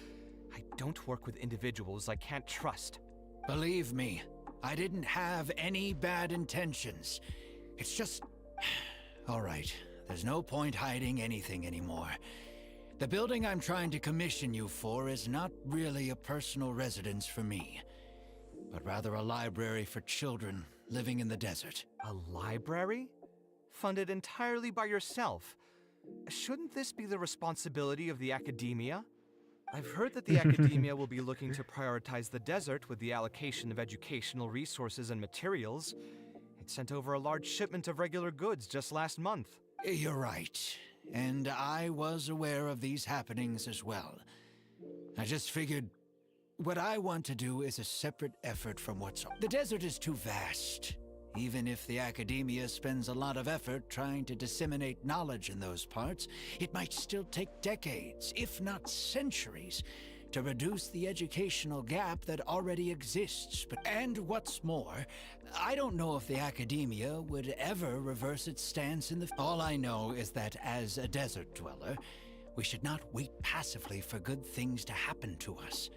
J: I don't work with individuals I can't trust.
H: Believe me, I didn't have any bad intentions. It's just... All right, there's no point hiding anything anymore. The building I'm trying to commission you for is not really a personal residence for me, but rather a library for children living in the desert.
J: A library? Funded entirely by yourself? Shouldn't this be the responsibility of the academia? I've heard that the academia will be looking to prioritize the desert with the allocation of educational resources and materials. It sent over a large shipment of regular goods just last month.
H: You're right, and I was aware of these happenings as well. I just figured what I want to do is a separate effort from what's on. The desert is too vast. Even if the academia spends a lot of effort trying to disseminate knowledge in those parts, it might still take decades, if not centuries, to reduce the educational gap that already exists. And what's more, I don't know if the academia would ever reverse its stance in the... All I know is that as a desert dweller, we should not wait passively for good things to happen to us.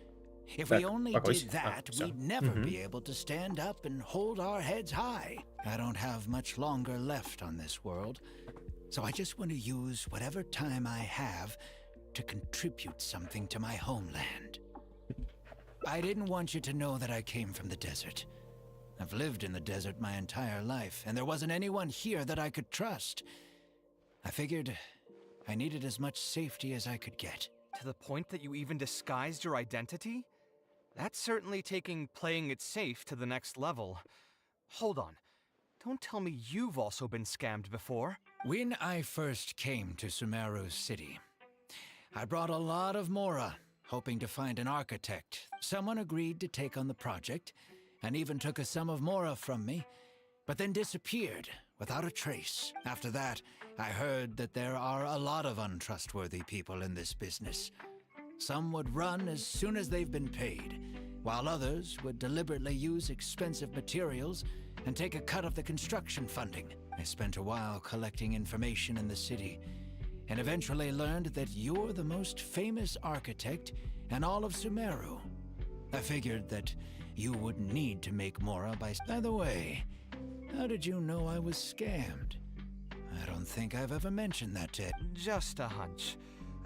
H: If we only did that, we'd never be able to stand up and hold our heads high. I don't have much longer left on this world, so I just want to use whatever time I have to contribute something to my homeland. I didn't want you to know that I came from the desert. I've lived in the desert my entire life, and there wasn't anyone here that I could trust. I figured I needed as much safety as I could get.
J: To the point that you even disguised your identity? That's certainly taking playing it safe to the next level. Hold on. Don't tell me you've also been scammed before.
H: When I first came to Sumeru City, I brought a lot of Mora, hoping to find an architect. Someone agreed to take on the project, and even took a sum of Mora from me, but then disappeared without a trace. After that, I heard that there are a lot of untrustworthy people in this business. Some would run as soon as they've been paid, while others would deliberately use expensive materials and take a cut of the construction funding. I spent a while collecting information in the city, and eventually learned that you're the most famous architect in all of Sumeru. I figured that you wouldn't need to make Mora by... By the way, how did you know I was scammed? I don't think I've ever mentioned that to...
J: Just a hunch.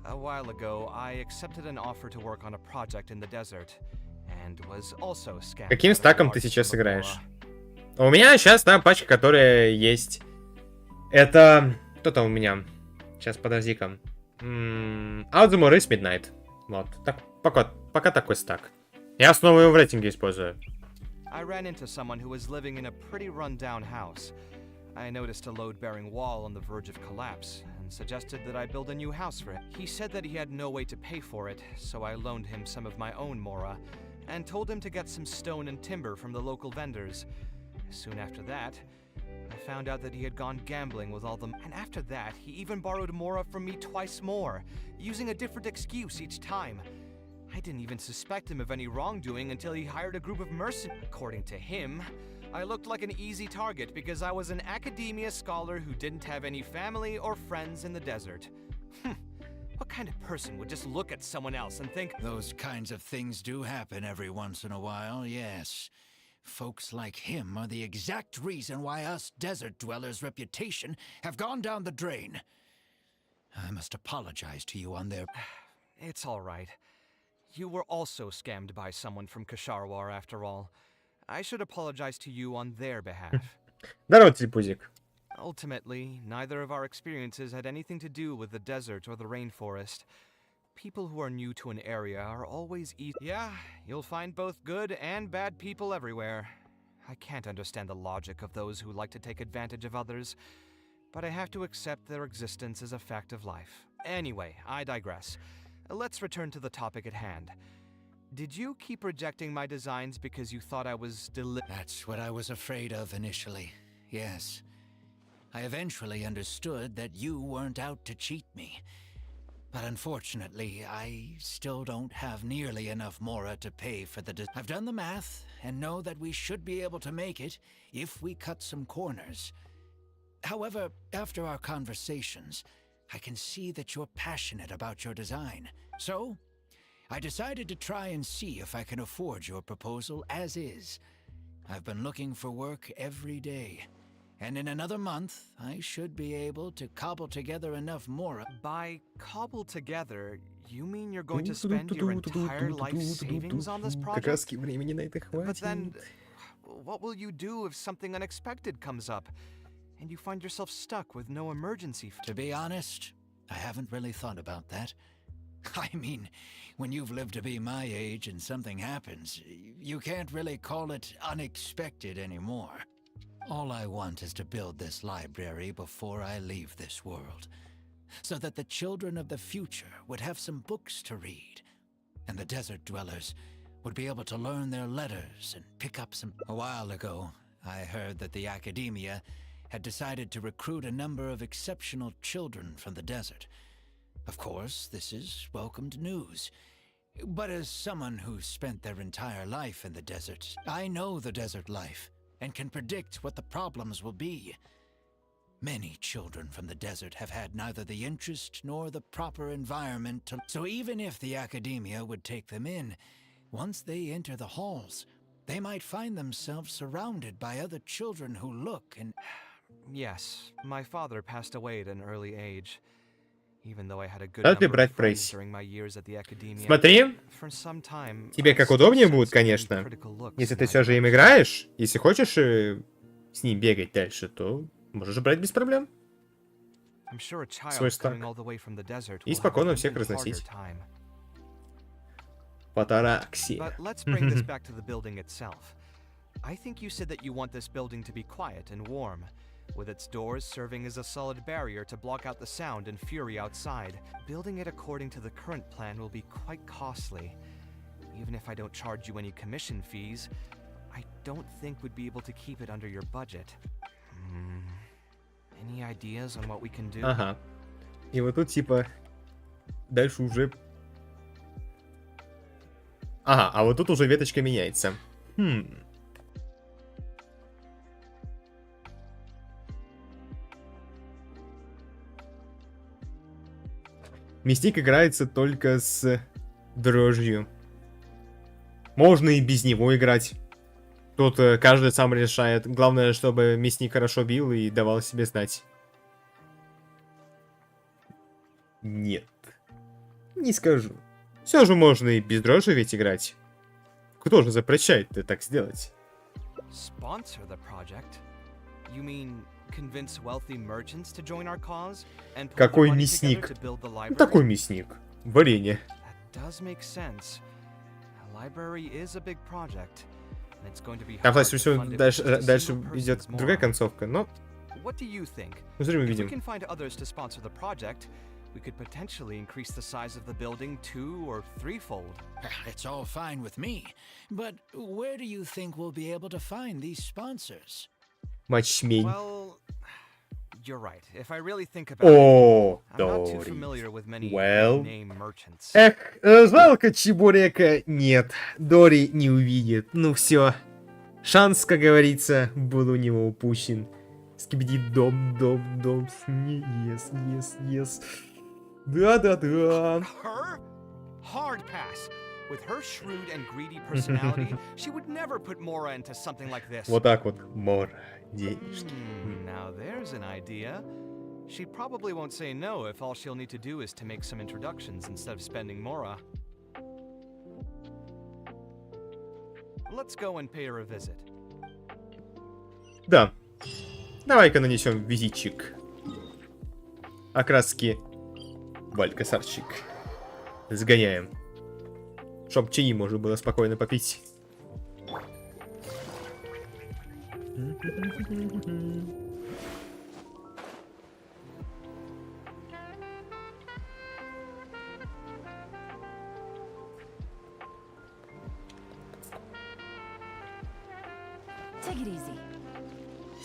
J: A while ago, I accepted an offer to work on a project in the desert, and was also scammed.
A: Каким стаком ты сейчас играешь? У меня сейчас та пачка, которая есть. Это... Кто там у меня? Сейчас, подожди-ка. Audimo Race Midnight. Вот. Так, пока такой стак. Я снова его в рейтинге использую.
J: I ran into someone who was living in a pretty run-down house. I noticed a load-bearing wall on the verge of collapse and suggested that I build a new house for it. He said that he had no way to pay for it, so I loaned him some of my own mora and told him to get some stone and timber from the local vendors. Soon after that, I found out that he had gone gambling with all them, and after that, he even borrowed mora from me twice more, using a different excuse each time. I didn't even suspect him of any wrongdoing until he hired a group of mercenaries. According to him, I looked like an easy target because I was an academia scholar who didn't have any family or friends in the desert. What kind of person would just look at someone else and think...
H: Those kinds of things do happen every once in a while, yes. Folks like him are the exact reason why us desert dwellers' reputation have gone down the drain. I must apologize to you on their...
J: It's all right. You were also scammed by someone from Kasharwar after all. I should apologize to you on their behalf.
A: Здорово, Тильпузик.
J: Ultimately, neither of our experiences had anything to do with the desert or the rainforest. People who are new to an area are always easy. Yeah, you'll find both good and bad people everywhere. I can't understand the logic of those who like to take advantage of others, but I have to accept their existence as a fact of life. Anyway, I digress. Let's return to the topic at hand. Did you keep rejecting my designs because you thought I was
H: That's what I was afraid of initially, yes. I eventually understood that you weren't out to cheat me. But unfortunately, I still don't have nearly enough mora to pay for the I've done the math and know that we should be able to make it if we cut some corners. However, after our conversations, I can see that you're passionate about your design. So, I decided to try and see if I can afford your proposal as is. I've been looking for work every day. And in another month, I should be able to cobble together enough mora.
J: By cobble together, you mean you're going to spend your entire life savings on this project? But then, what will you do if something unexpected comes up, and you find yourself stuck with no emergency?
H: To be honest, I haven't really thought about that. I mean, when you've lived to be my age and something happens, you can't really call it unexpected anymore. All I want is to build this library before I leave this world, so that the children of the future would have some books to read, and the desert dwellers would be able to learn their letters and pick up some... A while ago, I heard that the academia had decided to recruit a number of exceptional children from the desert. Of course, this is welcomed news. But as someone who spent their entire life in the desert, I know the desert life and can predict what the problems will be. Many children from the desert have had neither the interest nor the proper environment to... So even if the academia would take them in, once they enter the halls, they might find themselves surrounded by other children who look and...
J: Yes, my father passed away at an early age. Even though I had a good
A: Надо ли
J: number
A: брать
J: of friends
A: пресс?
J: during my years at the academia,
A: Смотри,
J: for some time,
A: тебе
J: I
A: как
J: still
A: удобнее будет,
J: sensed very
A: конечно.
J: critical looks
A: Если ты
J: in my
A: все же им
J: books.
A: играешь, если хочешь с ним бегать дальше, то можешь брать без проблем.
J: I'm sure a
A: Свой
J: child
A: стак.
J: coming all the way from the desert
A: И
J: will have
A: спокойно
J: an
A: всех
J: even harder
A: разносить.
J: time.
A: Патаракси.
J: But let's bring this back to the building itself. I think you said that you want this building to be quiet and warm, with its doors serving as a solid barrier to block out the sound and fury outside. Building it according to the current plan will be quite costly. Even if I don't charge you any commission fees, I don't think we'd be able to keep it under your budget. Any ideas on what we can do?
A: Ага. И вот тут типа дальше уже... Ага, а вот тут уже веточка меняется. Мясник играется только с дрожью. Можно и без него играть. Тут каждый сам решает. Главное, чтобы мясник хорошо бил и давал себе знать. Нет. Не скажу. Все же можно и без дрожи ведь играть. Кто же запрещает-то так сделать?
J: Sponsor the project? You mean convince wealthy merchants to join our cause and put the
A: Какой
J: money
A: мясник?
J: together to build the
A: Ну,
J: library?
A: такой мясник. Варенье.
J: That does make sense. A library is a big project, and it's going to be
A: Там,
J: hard
A: кстати,
J: to
A: все
J: fund it with
A: дальше
J: just a
A: дальше
J: single
A: идет
J: person's
A: другая
J: moral.
A: концовка, но
J: what do you think?
A: Зря мы
J: If we
A: видим.
J: can find others to sponsor the project, we could potentially increase the size of the building 2- or 3-fold.
H: It's all fine with me, but where do you think we'll be able to find these sponsors?
A: Матчмень.
J: Well, you're right. If I really think about
A: О,
J: it, I'm not too
A: Дори.
J: familiar with many
A: Well.
J: name merchants.
A: Эх, жалко Чебурека нет. Дори не увидит. Ну все. Шанс, как говорится, был у него упущен. Скибиди дом. Yes. Да.
J: Her? Hard pass. With her shrewd and greedy personality, she would never put Mora into something like this.
A: Вот так вот. Мор. Денежки.
J: Now there's an idea. She probably won't say no if all she'll need to do is to make some introductions instead of spending Mora. Let's go and pay her a visit.
A: Да. Давай-ка нанесем визитчик. Окраски Валькасарчик. Сгоняем. Чтоб чаи можно было спокойно попить.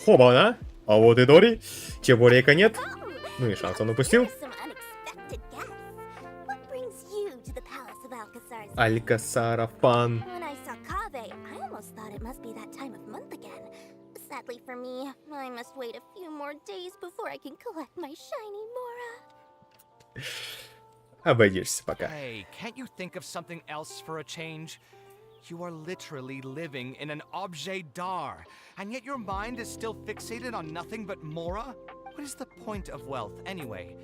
A: Хоба-на! А вот и Дори. Чебурека нет. Ну и шанс он упустил. Алькасара-фан.
D: When I saw Kaveh, I almost thought it must be that time of month again. Sadly for me, I must wait a few more days before I can collect my shiny Mora.
A: Обойдешься пока.
J: Hey, can't you think of something else for a change? You are literally living in an objet d'art, and yet your mind is still fixated on nothing but Mora? What is the point of wealth, anyway?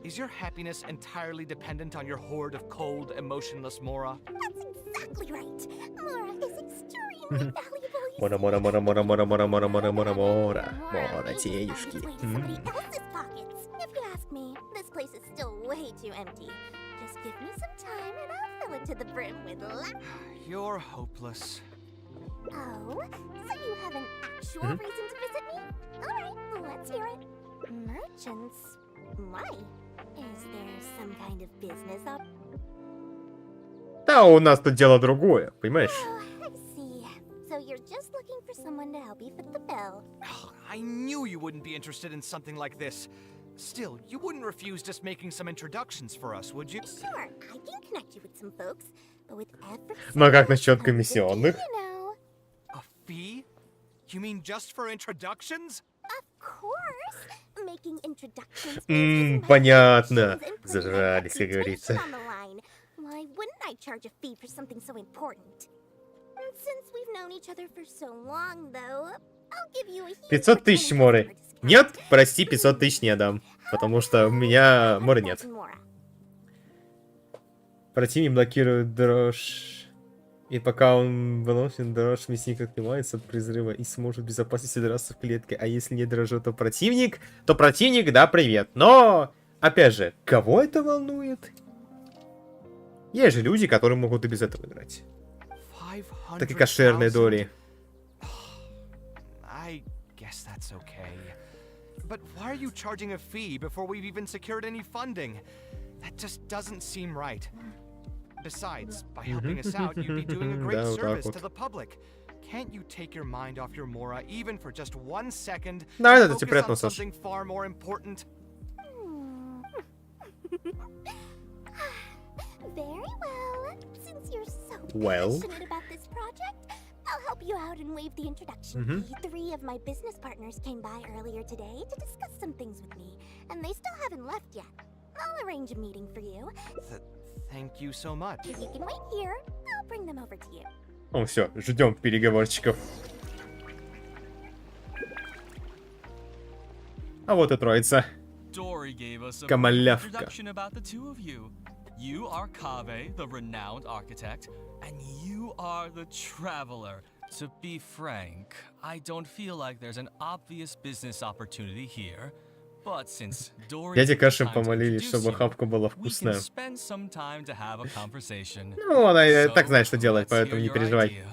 J: Is your happiness entirely dependent on your hoard of cold, emotionless Mora?
D: That's exactly right. Mora is extremely valuable.
A: Мора, денежки.
D: Somebody else's pockets. If you ask me, this place is still way too empty. Just give me some time and I'll fill it to the brim with luck.
J: You're hopeless.
D: Oh, so you have an actual reason to visit me? Alright, let's hear it. Merchants? Why? Is there some kind of business up?
A: Да, у нас тут дело другое, понимаешь?
D: Oh, I see. So you're just looking for someone to help you fit the bill.
J: I knew you wouldn't be interested in something like this. Still, you wouldn't refuse just making some introductions for us, would you?
D: Sure, I can connect you with some folks, but with every
A: Ну а как насчет
D: comes a fee,
A: комиссионных?
D: you know.
J: A fee? You mean just for introductions?
D: Of course. Making introductions means
A: Понятно.
D: and putting
A: Зажрались, как
D: reputation
A: говорится.
D: on the line. Why wouldn't I charge a fee for something so important? And since we've known each other for so long, though, I'll give you a huge
A: 500 тысяч Моры. Нет, прости, 500 тысяч не дам. Потому что у меня Моры нет. Противник блокирует дрожь. И пока он выносит дрожь, мясник отнимается от призрыва и сможет в безопасности драться в клетке. А если не дрожит, то противник, да, привет. Но, опять же, кого это волнует? Есть же люди, которые могут и без этого играть. Так и кошерные Дори.
J: I guess that's okay. But why are you charging a fee before we've even secured any funding? That just doesn't seem right. Besides, by helping us out, you'd be doing a great service to the public. Can't you take your mind off your Mora even for just 1 second and focus on something far more important?
D: Very well. Since you're so passionate about this project, I'll help you out and waive the introduction fee. 3 of my business partners came by earlier today to discuss some things with me, and they still haven't left yet. I'll arrange a meeting for you.
J: Thank you so much.
D: If you can wait here, I'll bring them over to you.
A: Ну все, ждем переговорщиков. А вот и троица. Камалявка.
M: You are Kaveh, the renowned architect, and you are the traveler. To be frank, I don't feel like there's an obvious business opportunity here. But since
A: Дядя Кашин помолились, чтобы хавка была вкусная.
J: Ну,
A: она так знает, что делать, поэтому не переживай.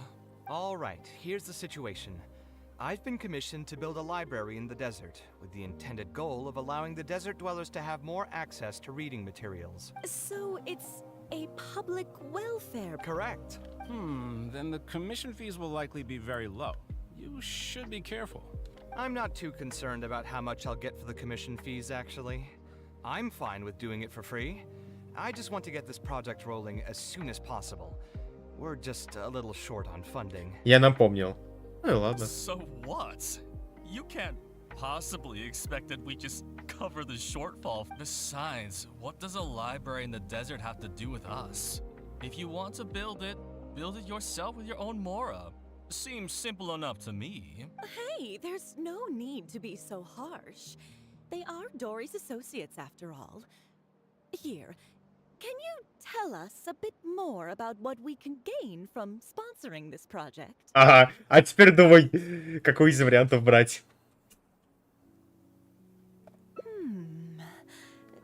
J: All right, here's the situation. I've been commissioned to build a library in the desert, with the intended goal of allowing the desert dwellers to have more access to reading materials.
N: So it's a public welfare...
J: Correct.
O: Then the commission fees will likely be very low. You should be careful.
J: I'm not too concerned about how much I'll get for the commission fees, actually. I'm fine with doing it for free. I just want to get this project rolling as soon as possible. We're just a little short on funding.
A: Я напомнил. Ну ладно.
M: So what? You can't possibly expect that we just cover the shortfall. Besides, what does a library in the desert have to do with us? If you want to build it yourself with your own mora. Seems simple enough to me.
N: Hey, there's no need to be so harsh. They are Dory's associates after all. Here, can you tell us a bit more about what we can gain from sponsoring this project?
A: Ага, а теперь думай, какой из вариантов брать.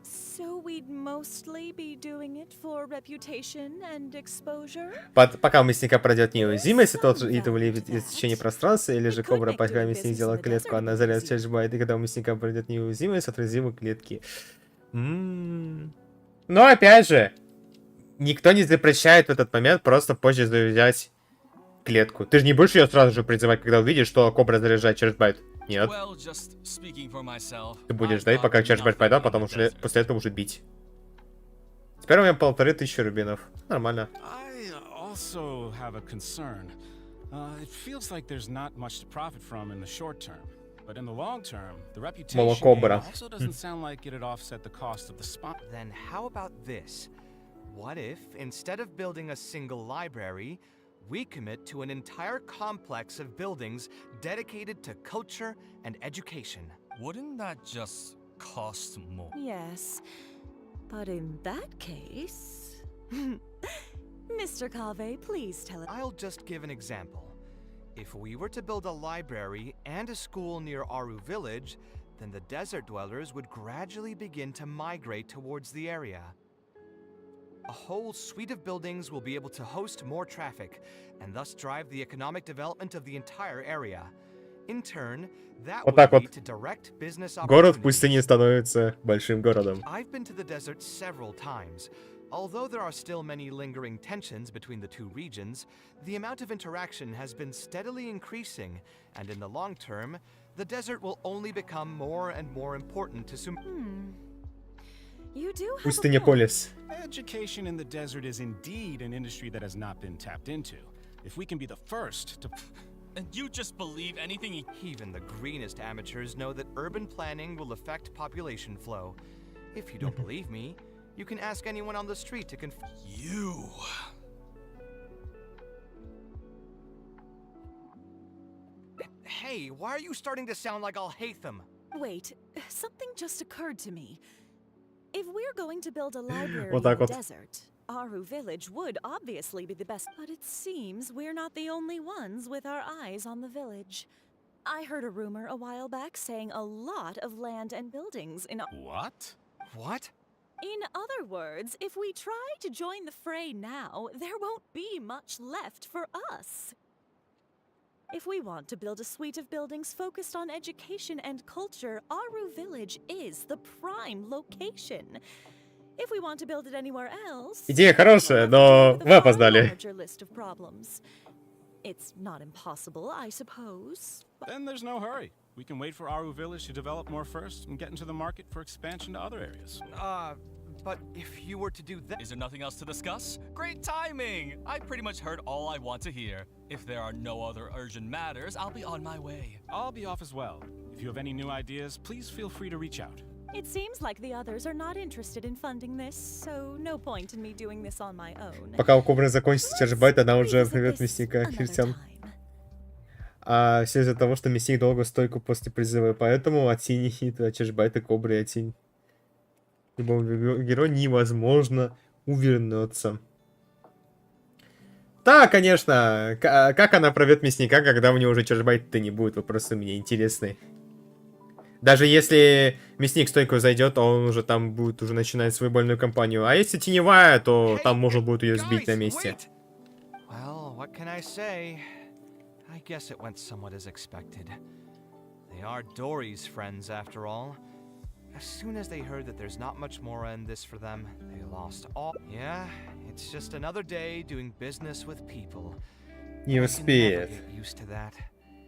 N: So we'd mostly be doing it for reputation and exposure?
A: Пока у мясника пройдет неуязвимость, тот это влияет из течения пространства, или же кобра, пока мясник делает клетку, она заряд чешбайт, и когда у мясника пройдет неуязвимость, отразимы клетки. Но опять же, никто не запрещает в этот момент просто позже взять клетку. Ты же не будешь ее сразу же призывать, когда увидишь, что кобра заряжает чешбайт. Нет. Ты будешь ждать, пока чешбайт пойдет, потому что после этого уже бить. Теперь у меня 1500 рубинов. Нормально.
O: Also have a concern. It feels like there's not much to profit from in the short term, but in the long term, the reputation also doesn't sound like it'd offset the cost of the spot.
J: Then how about this? What if, instead of building a single library, we commit to an entire complex of buildings dedicated to culture and education?
M: Wouldn't that just cost more?
N: Yes, but in that case... Mr. Kaveh, please tell us.
J: I'll just give an example. If we were to build a library and a school near Aru village, then the desert dwellers would gradually begin to migrate towards the area. A whole suite of buildings will be able to host more traffic, and thus drive the economic development of the entire area. In turn, that would lead to direct business opportunities.
A: Город в пустыне становится большим городом.
J: I've been to the desert several times. Although there are still many lingering tensions between the two regions, the amount of interaction has been steadily increasing, and in the long term, the desert will only become more and more important to
N: You do have
A: Пустыня Полис.
O: Education in the desert is indeed an industry that has not been tapped into. If we can be the first to...
M: And you just believe anything
J: Even the greenest amateurs know that urban planning will affect population flow. If you don't believe me, you can ask anyone on the street to confirm.
M: You...
J: Hey, why are you starting to sound like I'll hate them?
N: Wait, something just occurred to me. If we're going to build a library
A: Вот
N: in
A: так
N: the
A: вот.
N: desert, Aru village would obviously be the best, but it seems we're not the only ones with our eyes on the village. I heard a rumor a while back saying a lot of land and buildings in...
O: What?
J: What?
N: In other words, if we try to join the fray now, there won't be much left for us. If we want to build a suite of buildings focused on education and culture, Aru Village is the prime location. If we want to build it anywhere else,
A: Идея хорошая, но вы опоздали.
N: larger list of problems. It's not impossible, I suppose.
O: Then there's no hurry. We can wait for Aru Village to develop more first and get into the market for expansion to other areas.
J: But if you were to do that...
M: Is there nothing else to discuss? Great timing! I pretty much heard all I want to hear. If there are no other urgent matters, I'll be on my way.
O: I'll be off as well. If you have any new ideas, please feel free to reach out.
N: It seems like the others are not interested in funding this, so no point in me doing this on my own.
A: Пока у кобры закончится чешбайт, она уже привет мясника христиан. А все из-за того, что мясник долго стойку после призыва, поэтому от синих чешбайта кобры и от синь. Любому герою невозможно увернуться. Да, конечно. Как она проведет мясника, когда у него уже чешбайт-то не будет? Вопросы мне интересны. Даже если мясник стойку зайдет, он уже там будет уже начинать свою больную кампанию. А если теневая, то там можно будет ее сбить на месте.
J: Well, what can I say? I guess it went somewhat as expected. They are Dory's friends, after all. As soon as they heard that there's not much more in this for them, they lost all. Yeah, it's just another day doing business with people.
A: Не успеет.
J: Used to that.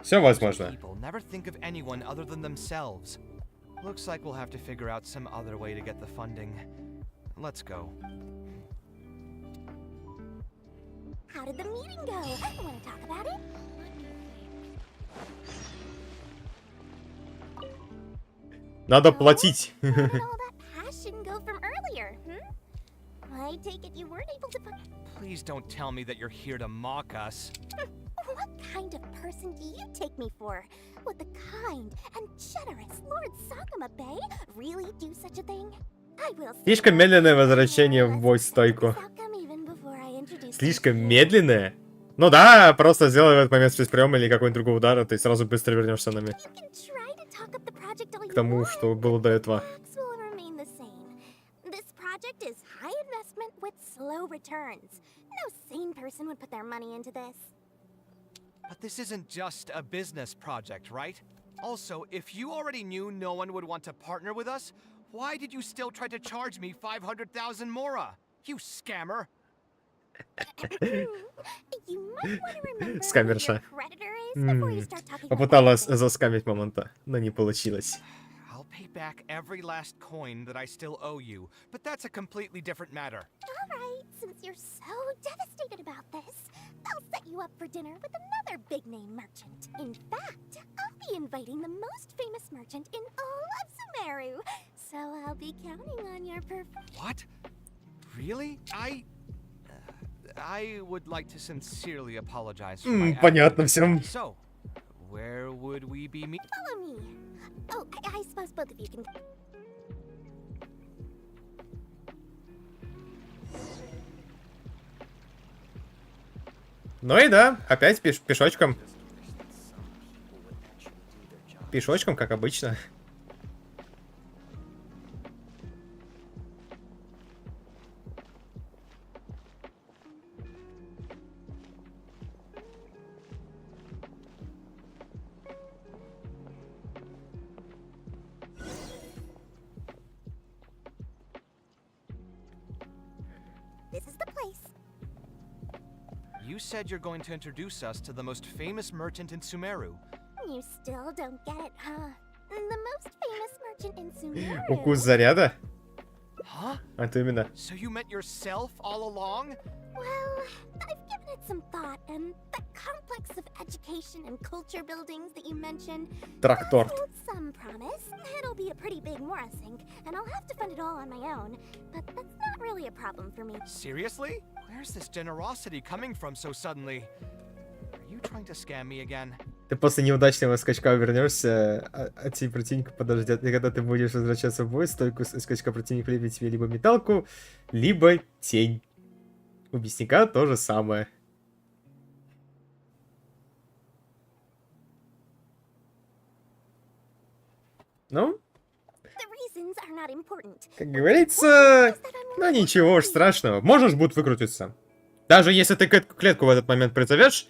A: Все возможно.
J: People never think of anyone other than themselves. Looks like we'll have to figure out some other way to get the funding. Let's go.
D: How did the meeting go? Want to talk about it?
A: Надо платить.
D: Where did all that passion go from earlier? I take it you weren't able to.
J: Please don't tell me that you're here to mock us.
D: What kind of person do you take me for? Would the kind and generous Lord Sakuma Bay really do such a thing? I will.
A: Слишком медленное возвращение в бой-стойку. Слишком медленное? Ну да, просто сделай в этот момент спецприем или какой-нибудь другой удар, и ты сразу быстро вернешься к тому, что было до этого.
D: This project is high investment with slow returns. No sane person would put their money into this.
J: But this isn't just a business project, right? Also, if you already knew no one would want to partner with us, why did you still try to charge me 500,000 mora? You scammer!
A: Скамерша. Попыталась заскамить мамонта, но не получилось.
J: I'll pay back every last coin that I still owe you, but that's a completely different matter.
D: Alright, since you're so devastated about this, I'll set you up for dinner with another big-name merchant. In fact, I'll be inviting the most famous merchant in all of Sumeru, so I'll be counting on your
J: What? Really? I would like to sincerely apologize for my
A: Понятно всем.
J: So, where would we be meeting?
D: Follow me. Oh, I suppose both of you can.
A: Ну и да, опять пешочком. Пешочком, как обычно.
D: This is the place.
J: You said you're going to introduce us to the most famous merchant in Sumeru.
D: You still don't get it, huh? The most famous merchant in Sumeru.
A: Укус заряда?
J: Huh?
A: А то именно.
J: So you met yourself all along?
D: Well, I've given it some thought, and the complex of education and culture buildings that you mentioned.
A: Трактор.
D: Some promise. It'll be a pretty big Mora sink, and I'll have to fund it all on my own. But that's not really a problem for me.
J: Seriously? Where's this generosity coming from so suddenly? Are you trying to scam me again?
A: Ты после неудачного скачка вернешься, а те противника подождет. И когда ты будешь возвращаться в бой, стойку скачка противник либо тебе либо металку, либо тень. У мясника то же самое. Ну? Как говорится, ну ничего уж страшного. Можешь будет выкрутиться. Даже если ты клетку в этот момент призовешь,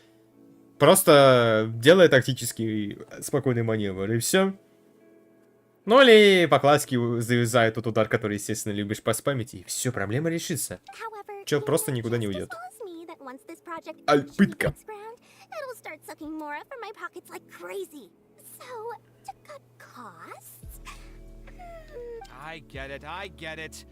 A: просто делай тактический спокойный маневр, и все. Ну или по классике завязай тот удар, который, естественно, любишь поспамить, и все, проблема решится. Чел просто никуда не уйдет. Альпытка.
J: I get it, I get it.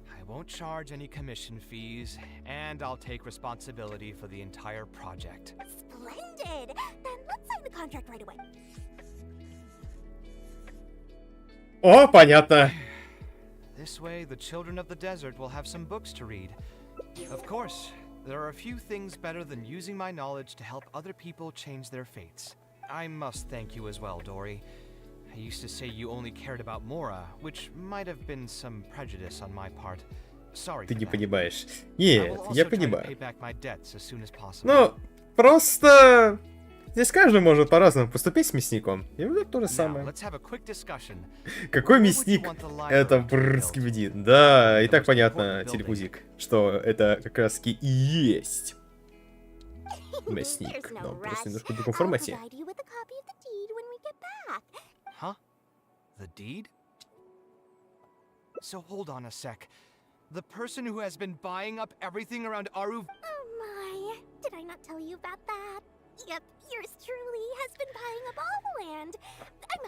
J: I won't charge any commission fees, and I'll take responsibility for the entire project.
D: Splendid! Then let's sign the contract right away.
A: О, понятно.
J: This way, the children of the desert will have some books to read. Of course, there are a few things better than using my knowledge to help other people change their fates. I must thank you as well, Dory. I used to say you only cared about Mora, which might have been some prejudice on my part. Sorry.
A: Ты не понимаешь. Нет, я понимаю.
J: Ну,
A: ну, просто... Здесь каждый может по-разному поступить с мясником. И вот то же самое. Какой мясник? Это скибиди. Да, и так понятно, телепузик, что это как раз таки и есть Мясник.
D: no
A: Но просто
D: rush.
A: немножко другой
D: I'll
A: формате.
D: provide you with a copy of the deed when we get back.
J: Huh? The deed? So hold on a sec. The person who has been buying up everything around Aru...
D: Oh my, did I not tell you about that? Yep, yours truly has been buying up all the land.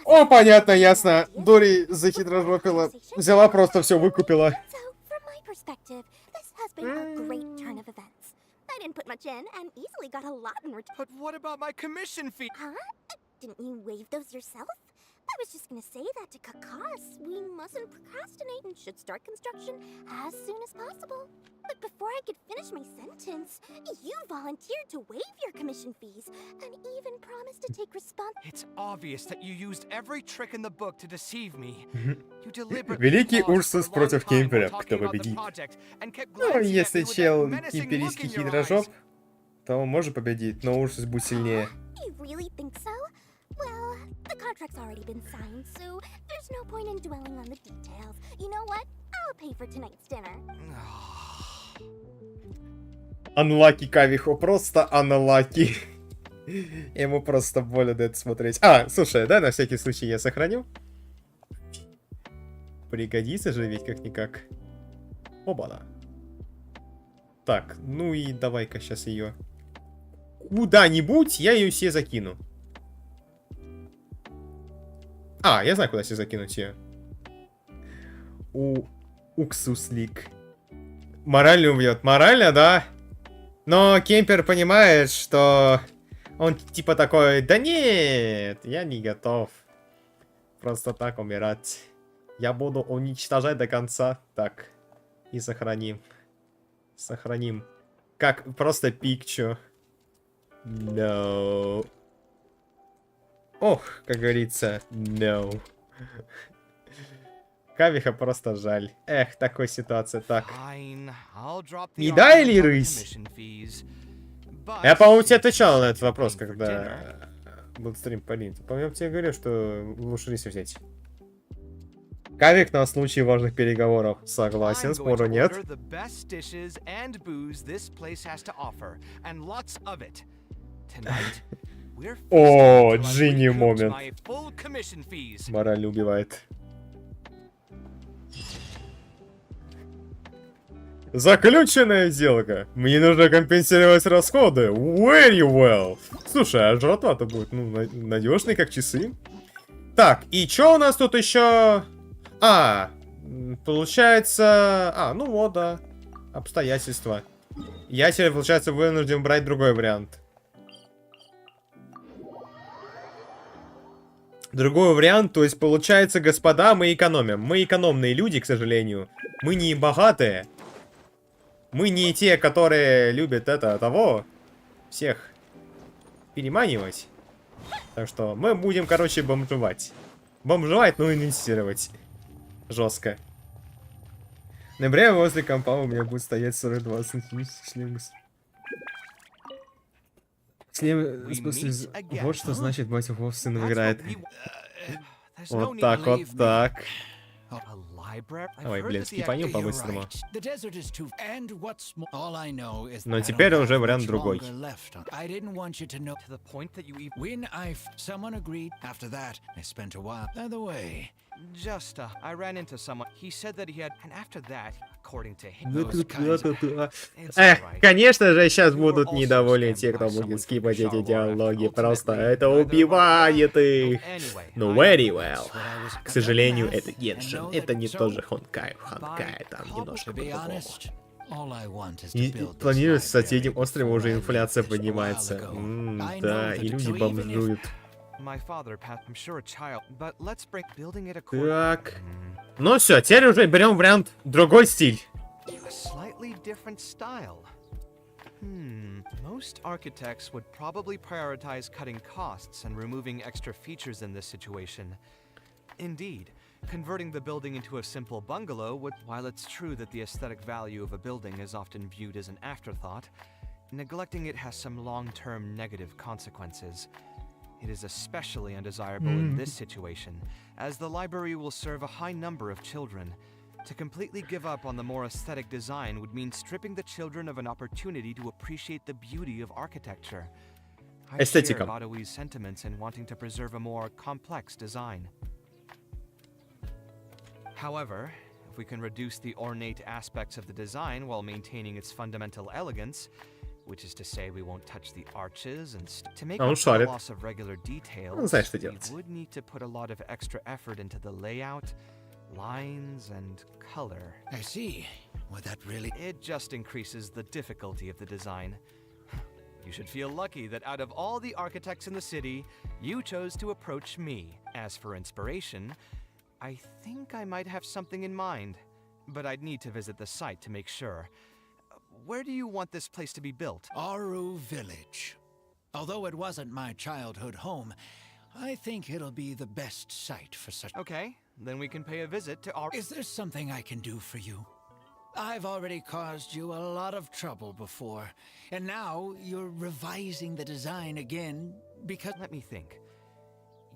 A: О, понятно, ясно. Дори захитрожопила. Взяла, просто все выкупила.
D: So, from my perspective, this has been a great turn of events. I didn't put much in and easily got a lot in return.
J: But what about my commission fee?
D: Huh? Didn't you waive those yourself? I was just gonna say that to cut costs. We mustn't procrastinate and should start construction as soon as possible. But before I could finish my sentence, you volunteered to waive your commission fees and even promised to take responsibility.
J: It's obvious that you used every trick in the book to deceive me. You deliberately
A: Великий
J: paused for
A: Урсус
J: a long
A: против
J: time
A: Кемпера.
J: while
A: Кто
J: talking about the
A: победит?
J: project and kept
A: Ну,
J: glancing at
A: если
J: me with
A: чел
J: that menacing
A: кемперийский
J: look in your
A: хитрожоп,
J: eyes.
A: то он может победить, но Урсус будет сильнее.
D: You really think so? Well, the contract's already been signed, so there's no point in dwelling on the details. You know what? I'll pay for tonight's dinner.
A: Unlucky Кавеху, просто unlucky. Ему просто больно это смотреть. А, слушай, да, на всякий случай я сохраню. Пригодится же ведь как-никак. Оба-на. Так, ну и давай-ка сейчас ее куда-нибудь, я ее себе закину. А, я знаю, куда себе закинуть ее. Уксуслик. Морально убьет. Морально, да? Но Кемпер понимает, что он типа такой, да нет, я не готов просто так умирать. Я буду уничтожать до конца. Так, и сохраним. Сохраним. Как просто пикчу. No. Ох, как говорится, no. Кавеха просто жаль. Эх, такой ситуация, так. Еда или рысь? Я, по-моему, тебе отвечал на этот вопрос, когда был стрим по линии. По-моему, тебе говорил, что лучше рысь взять. Кавик на случай важных переговоров. Согласен, спору нет. О, Джинни момент. Мораль убивает. Заключенная сделка. Мне нужно компенсировать расходы. Very well. Слушай, а жратва-то будет, ну, надежный, как часы. Так, и что у нас тут еще? А, получается... А, ну вот, да. Обстоятельства. Я теперь, получается, вынужден брать другой вариант. Другой вариант, то есть, получается, господа, мы экономим. Мы экономные люди, к сожалению. Мы не богатые. Мы не те, которые любят того. Всех переманивать. Так что мы будем, короче, бомжевать. Бомжевать, но инвестировать. Жестко. В ноябре возле компа у меня будет стоять 42 сантиметра. Шлем, в смысле, вот что значит батя Вов сыном играет. Вот так, вот так. Ой, блин, скипанем по-быстрому. Но теперь уже вариант другой. Эх, конечно же, сейчас будут недовольны те, кто будет скипать эти диалоги. Просто это убивает их. Ну, very well. К сожалению, это Геншин. Это не тот же Хонкай. Хонкай там немножко по-другому. И планируется, с соседним островом уже инфляция поднимается. Да, и люди бомжуют. Так. Ну все, теперь уже берем вариант другой стиль.
J: Most architects would probably prioritize cutting costs and removing extra features in this situation. Indeed, converting the building into a simple bungalow would, while it's true that the aesthetic value of a building is often viewed as an afterthought, neglecting it has some long-term negative consequences. It is especially undesirable in this situation, as the library will serve a high number of children. To completely give up on the more aesthetic design would mean stripping the children of an opportunity to appreciate the beauty of architecture. I share Badowi's sentiments in wanting to preserve a more complex design. However, if we can reduce the ornate aspects of the design while maintaining its fundamental elegance, which is to say we won't touch the arches and to make up for the loss of regular details, we would need to put a lot of extra effort into the layout, lines, and color.
H: I see. Would that really...
J: It just increases the difficulty of the design. You should feel lucky that out of all the architects in the city, you chose to approach me. As for inspiration, I think I might have something in mind, but I'd need to visit the site to make sure. Where do you want this place to be built?
H: Aru Village. Although it wasn't my childhood home, I think it'll be the best site for such...
J: Okay, then we can pay a visit to Aru...
H: Is there something I can do for you? I've already caused you a lot of trouble before, and now you're revising the design again because...
J: Let me think.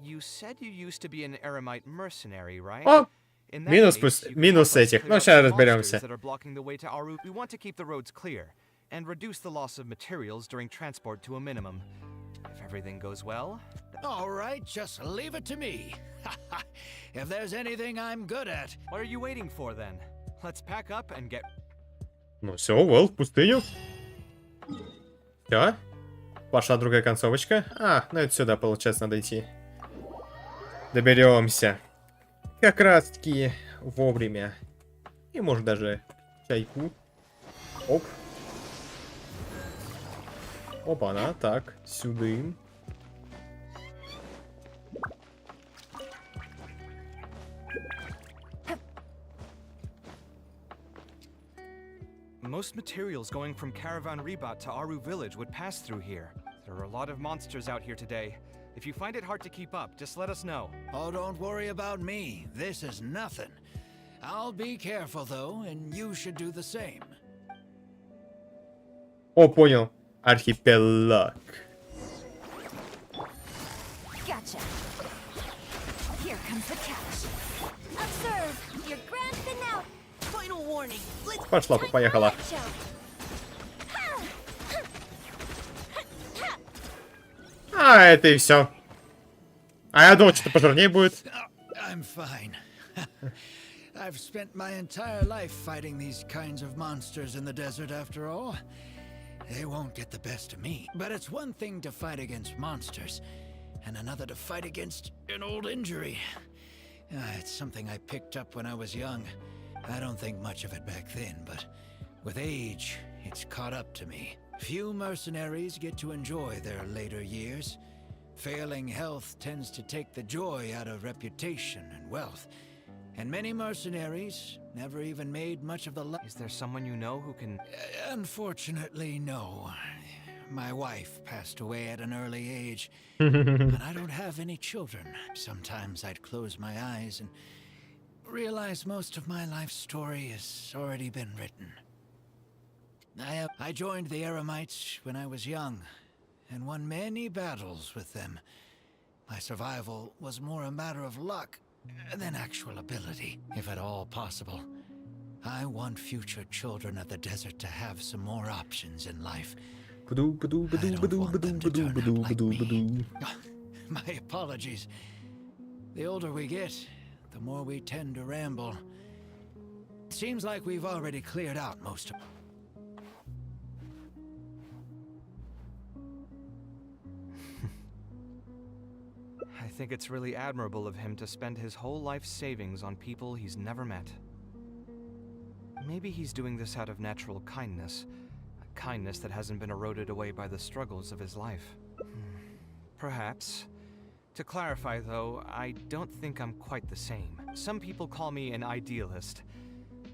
J: You said you used to be an Eremite mercenary, right?
A: О, минус этих. Ну, сейчас разберемся.
J: That are blocking the way to Aru. We want to keep the roads clear and reduce the loss of materials during transport to a minimum. If everything goes well...
H: All right, just leave it to me. If there's anything I'm good at...
J: What are you waiting for, then? Let's pack up and get...
A: Ну все, well, в пустыню. Все. Пошла другая концовочка. А, ну это сюда, получается, надо идти. Доберемся. Как раз таки вовремя. И может даже чайку. Оп. Опа-на, так, сюда.
J: Most materials going from Caravan Rebat to Aru Village would pass through here. There are a lot of monsters out here today. If you find it hard to keep up, just let us know.
H: Oh, don't worry about me. This is nothing. I'll be careful, though, and you should do the same.
A: О, понял. Архипелаг.
B: Gotcha. Here comes the catch. Observe. Your grand finale. Final warning.
A: Пошла, поехала. А, это и все. А я думал, что-то пожирнее будет.
H: I'm fine. I've spent my entire life fighting these kinds of monsters in the desert after all. They won't get the best of me. But it's one thing to fight against monsters, and another to fight against an old injury. It's something I picked up when I was young. I don't think much of it back then, but with age, it's caught up to me. Few mercenaries get to enjoy their later years. Failing health tends to take the joy out of reputation and wealth. And many mercenaries never even made much of the life.
J: Is there someone you know who can...
H: Unfortunately, no. My wife passed away at an early age, and I don't have any children. Sometimes I'd close my eyes and realize most of my life story has already been written. I joined the Eremites when I was young, and won many battles with them. My survival was more a matter of luck than actual ability, if at all possible. I want future children of the desert to have some more options in life. I don't want them to turn out like me. My apologies. The older we get, the more we tend to ramble. Seems like we've already cleared out most of...
J: I think it's really admirable of him to spend his whole life's savings on people he's never met. Maybe he's doing this out of natural kindness. A kindness that hasn't been eroded away by the struggles of his life. Perhaps. To clarify, though, I don't think I'm quite the same. Some people call me an idealist.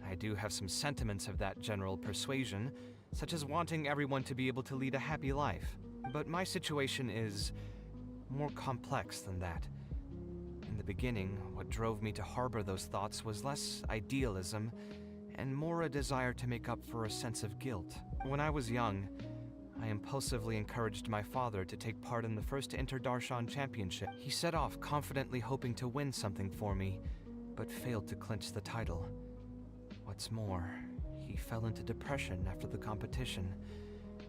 J: I do have some sentiments of that general persuasion, such as wanting everyone to be able to lead a happy life. But my situation is more complex than that. In the beginning, what drove me to harbor those thoughts was less idealism and more a desire to make up for a sense of guilt. When I was young, I impulsively encouraged my father to take part in the first Inter-Darshan Championship. He set off confidently hoping to win something for me, but failed to clinch the title. What's more, he fell into depression after the competition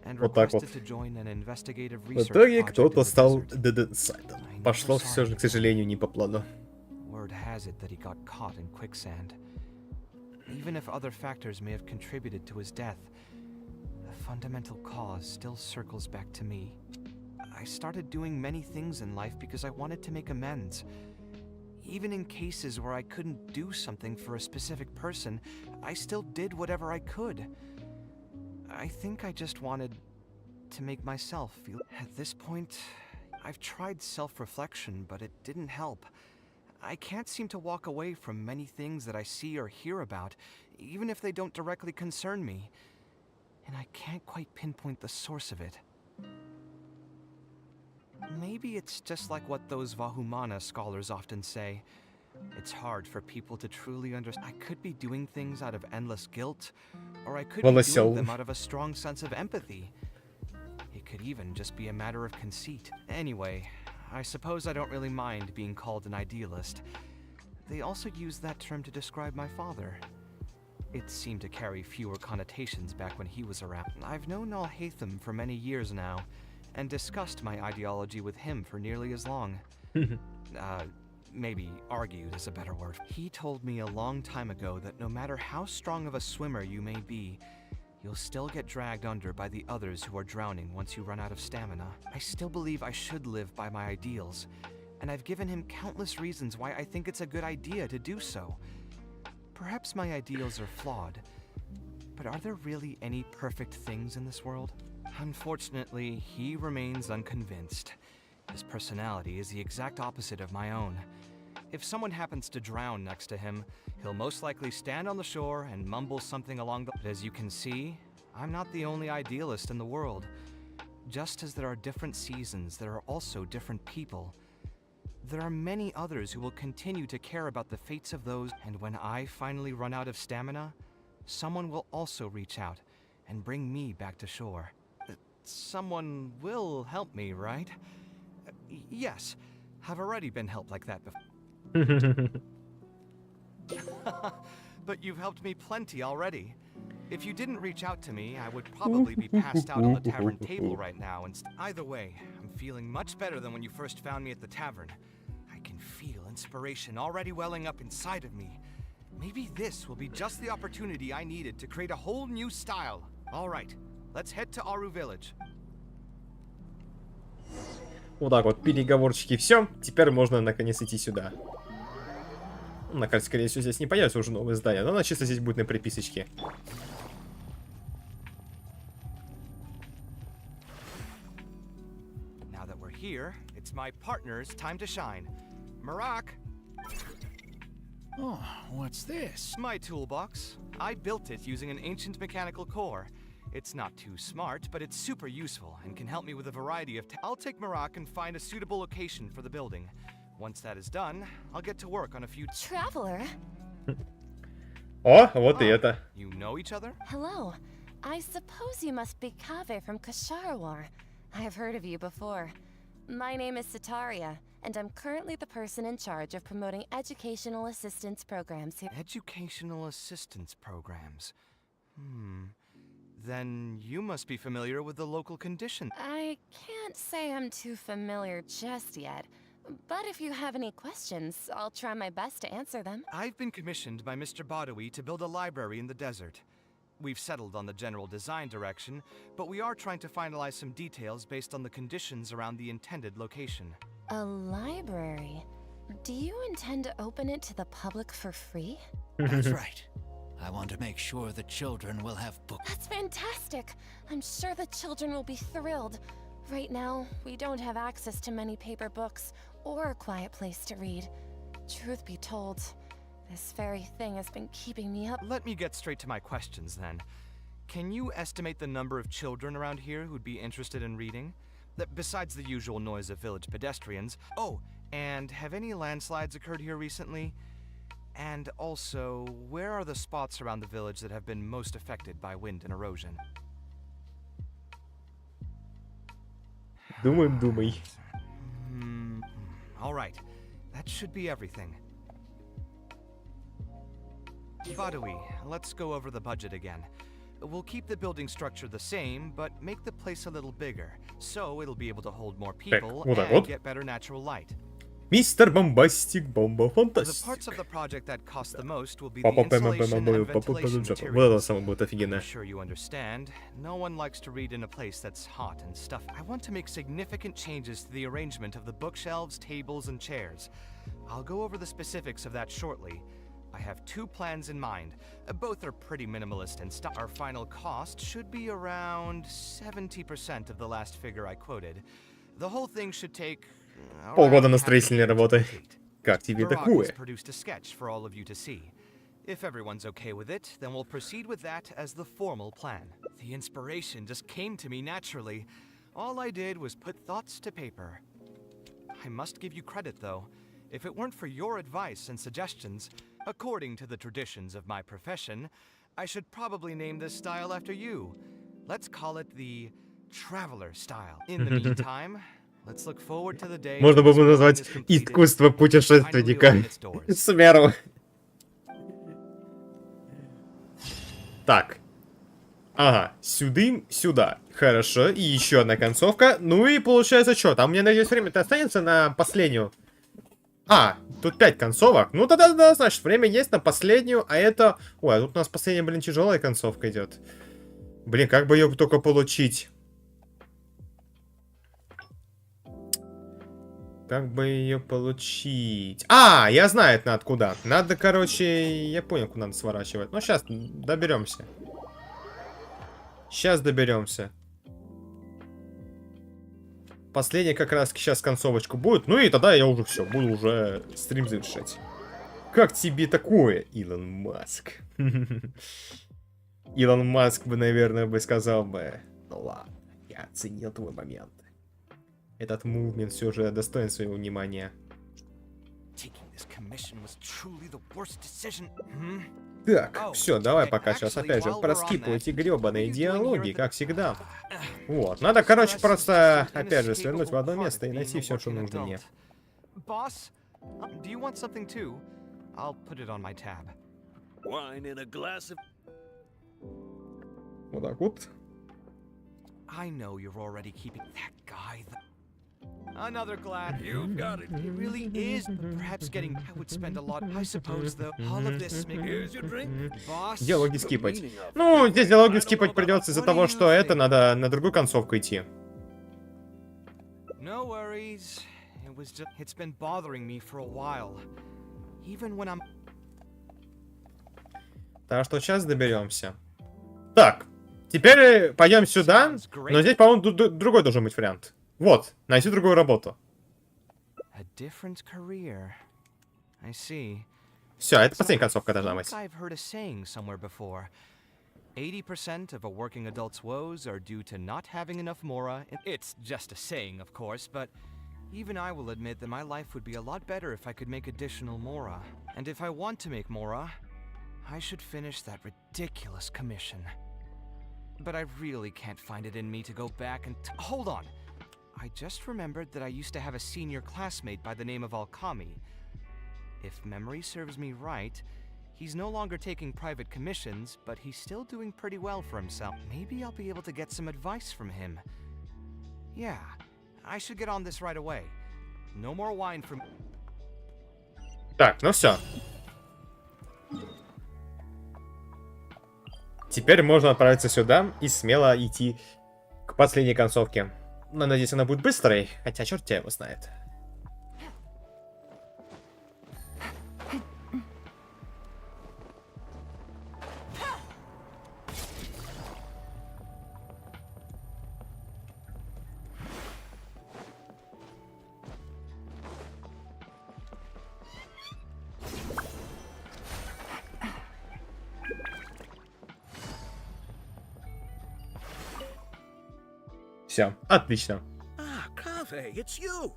J: and
A: Вот так вот.
J: requested to join an investigative
A: В
J: research
A: итоге
J: project in
A: кто-то
J: the
A: стал
J: desert.
A: деденсайдом.
J: I never
A: Пошло
J: saw
A: все же,
J: him
A: к сожалению, не по плану.
J: Word has it that he got caught in quicksand. Even if other factors may have contributed to his death, the fundamental cause still circles back to me. I started doing many things in life because I wanted to make amends. Even in cases where I couldn't do something for a specific person, I still did whatever I could. I think I just wanted to make myself feel... At this point, I've tried self-reflection, but it didn't help. I can't seem to walk away from many things that I see or hear about, even if they don't directly concern me. And I can't quite pinpoint the source of it. Maybe it's just like what those Vahumana scholars often say. It's hard for people to truly understand. I could be doing things out of endless guilt, or I could be doing them out of a strong sense of empathy. It could even just be a matter of conceit. Anyway, I suppose I don't really mind being called an idealist. They also use that term to describe my father. It seemed to carry fewer connotations back when he was around. I've known Al-Haytham for many years now, and discussed my ideology with him for nearly as long. Maybe argued is a better word. He told me a long time ago that no matter how strong of a swimmer you may be, you'll still get dragged under by the others who are drowning once you run out of stamina. I still believe I should live by my ideals, and I've given him countless reasons why I think it's a good idea to do so. Perhaps my ideals are flawed, but are there really any perfect things in this world? Unfortunately, he remains unconvinced. His personality is the exact opposite of my own. If someone happens to drown next to him, he'll most likely stand on the shore and mumble something along the... But as you can see, I'm not the only idealist in the world. Just as there are different seasons, there are also different people. There are many others who will continue to care about the fates of those, and when I finally run out of stamina, someone will also reach out and bring me back to shore. Someone will help me, right? Yes, I've already been helped like that before. But you've helped me plenty already. If you didn't reach out to me, I would probably be passed out on the tavern table right now. And either way, I'm feeling much better than when you first found me at the tavern. I can feel inspiration already welling up inside of me. Maybe this will be just the opportunity I needed to create a whole new style. All right. Let's head to Aru Village.
A: Вот так вот, переговорчики, все. Теперь можно наконец идти сюда. На карте, скорее всего, здесь не появится уже новое здание, но оно чисто здесь будет на приписочке.
J: Now that we're here, it's my partner's time to shine. Marak!
H: Oh, what's this?
J: My toolbox. I built it using an ancient mechanical core. It's not too smart, but it's super useful and can help me with a variety of... I'll take Marak and find a suitable location for the building. Once that is done, I'll get to work on a few...
B: Traveler?
A: О, вот и это.
J: You know each other?
B: Hello. I suppose you must be Kaveh from Kasharawar. I've heard of you before. My name is Sataria, and I'm currently the person in charge of promoting educational assistance programs here.
J: Educational assistance programs? Then you must be familiar with the local conditions.
B: I can't say I'm too familiar just yet, but if you have any questions, I'll try my best to answer them.
J: I've been commissioned by Mr. Badawi to build a library in the desert. We've settled on the general design direction, but we are trying to finalize some details based on the conditions around the intended location.
B: A library? Do you intend to open it to the public for free?
H: That's right. I want to make sure the children will have books.
B: That's fantastic! I'm sure the children will be thrilled. Right now, we don't have access to many paper books or a quiet place to read. Truth be told, this very thing has been keeping me up.
J: Let me get straight to my questions then. Can you estimate the number of children around here who'd be interested in reading? Besides the usual noise of village pedestrians. Oh, and have any landslides occurred here recently? And also, where are the spots around the village that have been most affected by wind and erosion?
A: Думай.
J: All right. That should be everything. Badawi, let's go over the budget again. We'll keep the building structure the same, but make the place a little bigger, so it'll be able to hold more people and get better natural light.
A: Мистер Бомбастик, бомба фантастик.
J: The parts of the project that cost the most will be the insulation and ventilation materials. I'm sure you understand. No one likes to read in a place that's hot and stuffy. I want to make significant changes to the arrangement of the bookshelves, tables, and chairs. I'll go over the specifics of that shortly. I have 2 plans in mind. Both are pretty minimalist and our final cost should be around 70% of the last figure I quoted. The whole thing should take
A: полгода на строительной работы. Как тебе такое?
J: Produced a sketch for all of you to see. If everyone's okay with it, then we'll proceed with that as the formal plan. The inspiration just came to me naturally. All I did was put thoughts to paper. I must give you credit though. If it weren't for your advice and suggestions, according to the traditions of my profession, I should probably name this style after you. Let's call it the traveler style. In the meantime, let's look forward to the day.
A: Можно было бы назвать искусство путешественника. Смеру. Так. Ага, сюда. Хорошо, и еще одна концовка. Ну и получается что? Там, мне надеюсь, время-то останется на последнюю. А, тут 5 концовок. Ну тогда, да, значит, время есть на последнюю, а это... Ой, а тут у нас последняя, блин, тяжелая концовка идет. Блин, как бы ее только получить? Как бы ее получить? А, я знаю, это надо куда. Надо, короче, я понял, куда надо сворачивать. Ну, сейчас доберемся. Сейчас доберемся. Последняя как раз сейчас концовочка будет. Ну и тогда я уже все, буду уже стрим завершать. Как тебе такое, Илон Маск? Илон Маск бы, наверное, бы сказал бы: ну ладно, я оценил твой момент. Этот мувмент все же достоин своего внимания. Так, все, давай пока сейчас опять же проскипывать эти гребаные диалоги, как всегда. Вот, надо, короче, просто опять же свернуть в одно место и найти все, что нужно мне. Вот так вот.
J: Another glad you've got it. It really is, but perhaps getting. I would spend a lot. I suppose though. All of this. Here's your drink, boss.
A: Диалоги скипать. Ну, здесь диалоги скипать придется из-за того, что это надо на другую концовку идти.
J: No worries. It was just. It's been bothering me for a while. Even when I'm.
A: Так что сейчас доберемся. Так, теперь пойдем сюда, но здесь, по-моему, другой должен быть вариант. Вот, найти другую работу. Все, это последняя концовка должна быть.
J: 80% of a working adult's woes are due to not having enough mora. It's just a saying, of course, but even I will admit that my life would be a lot better if I could make additional mora. And if I want to make mora, I should finish that ridiculous commission. But I really can't find it in me to go back and... Hold on! I just remembered that I used to have a senior classmate by the name of Alkami. If memory serves me right, he's no longer taking private commissions, but he's still doing pretty well for himself. Maybe I'll be able to get some advice from him. Yeah, I should get on this right away. No more wine from...
A: Так, ну все. Теперь можно отправиться сюда и смело идти к последней концовке. Но, надеюсь, она будет быстрой, хотя черт тебя его знает. Все, отлично.
P: Ah, Kaveh, it's you.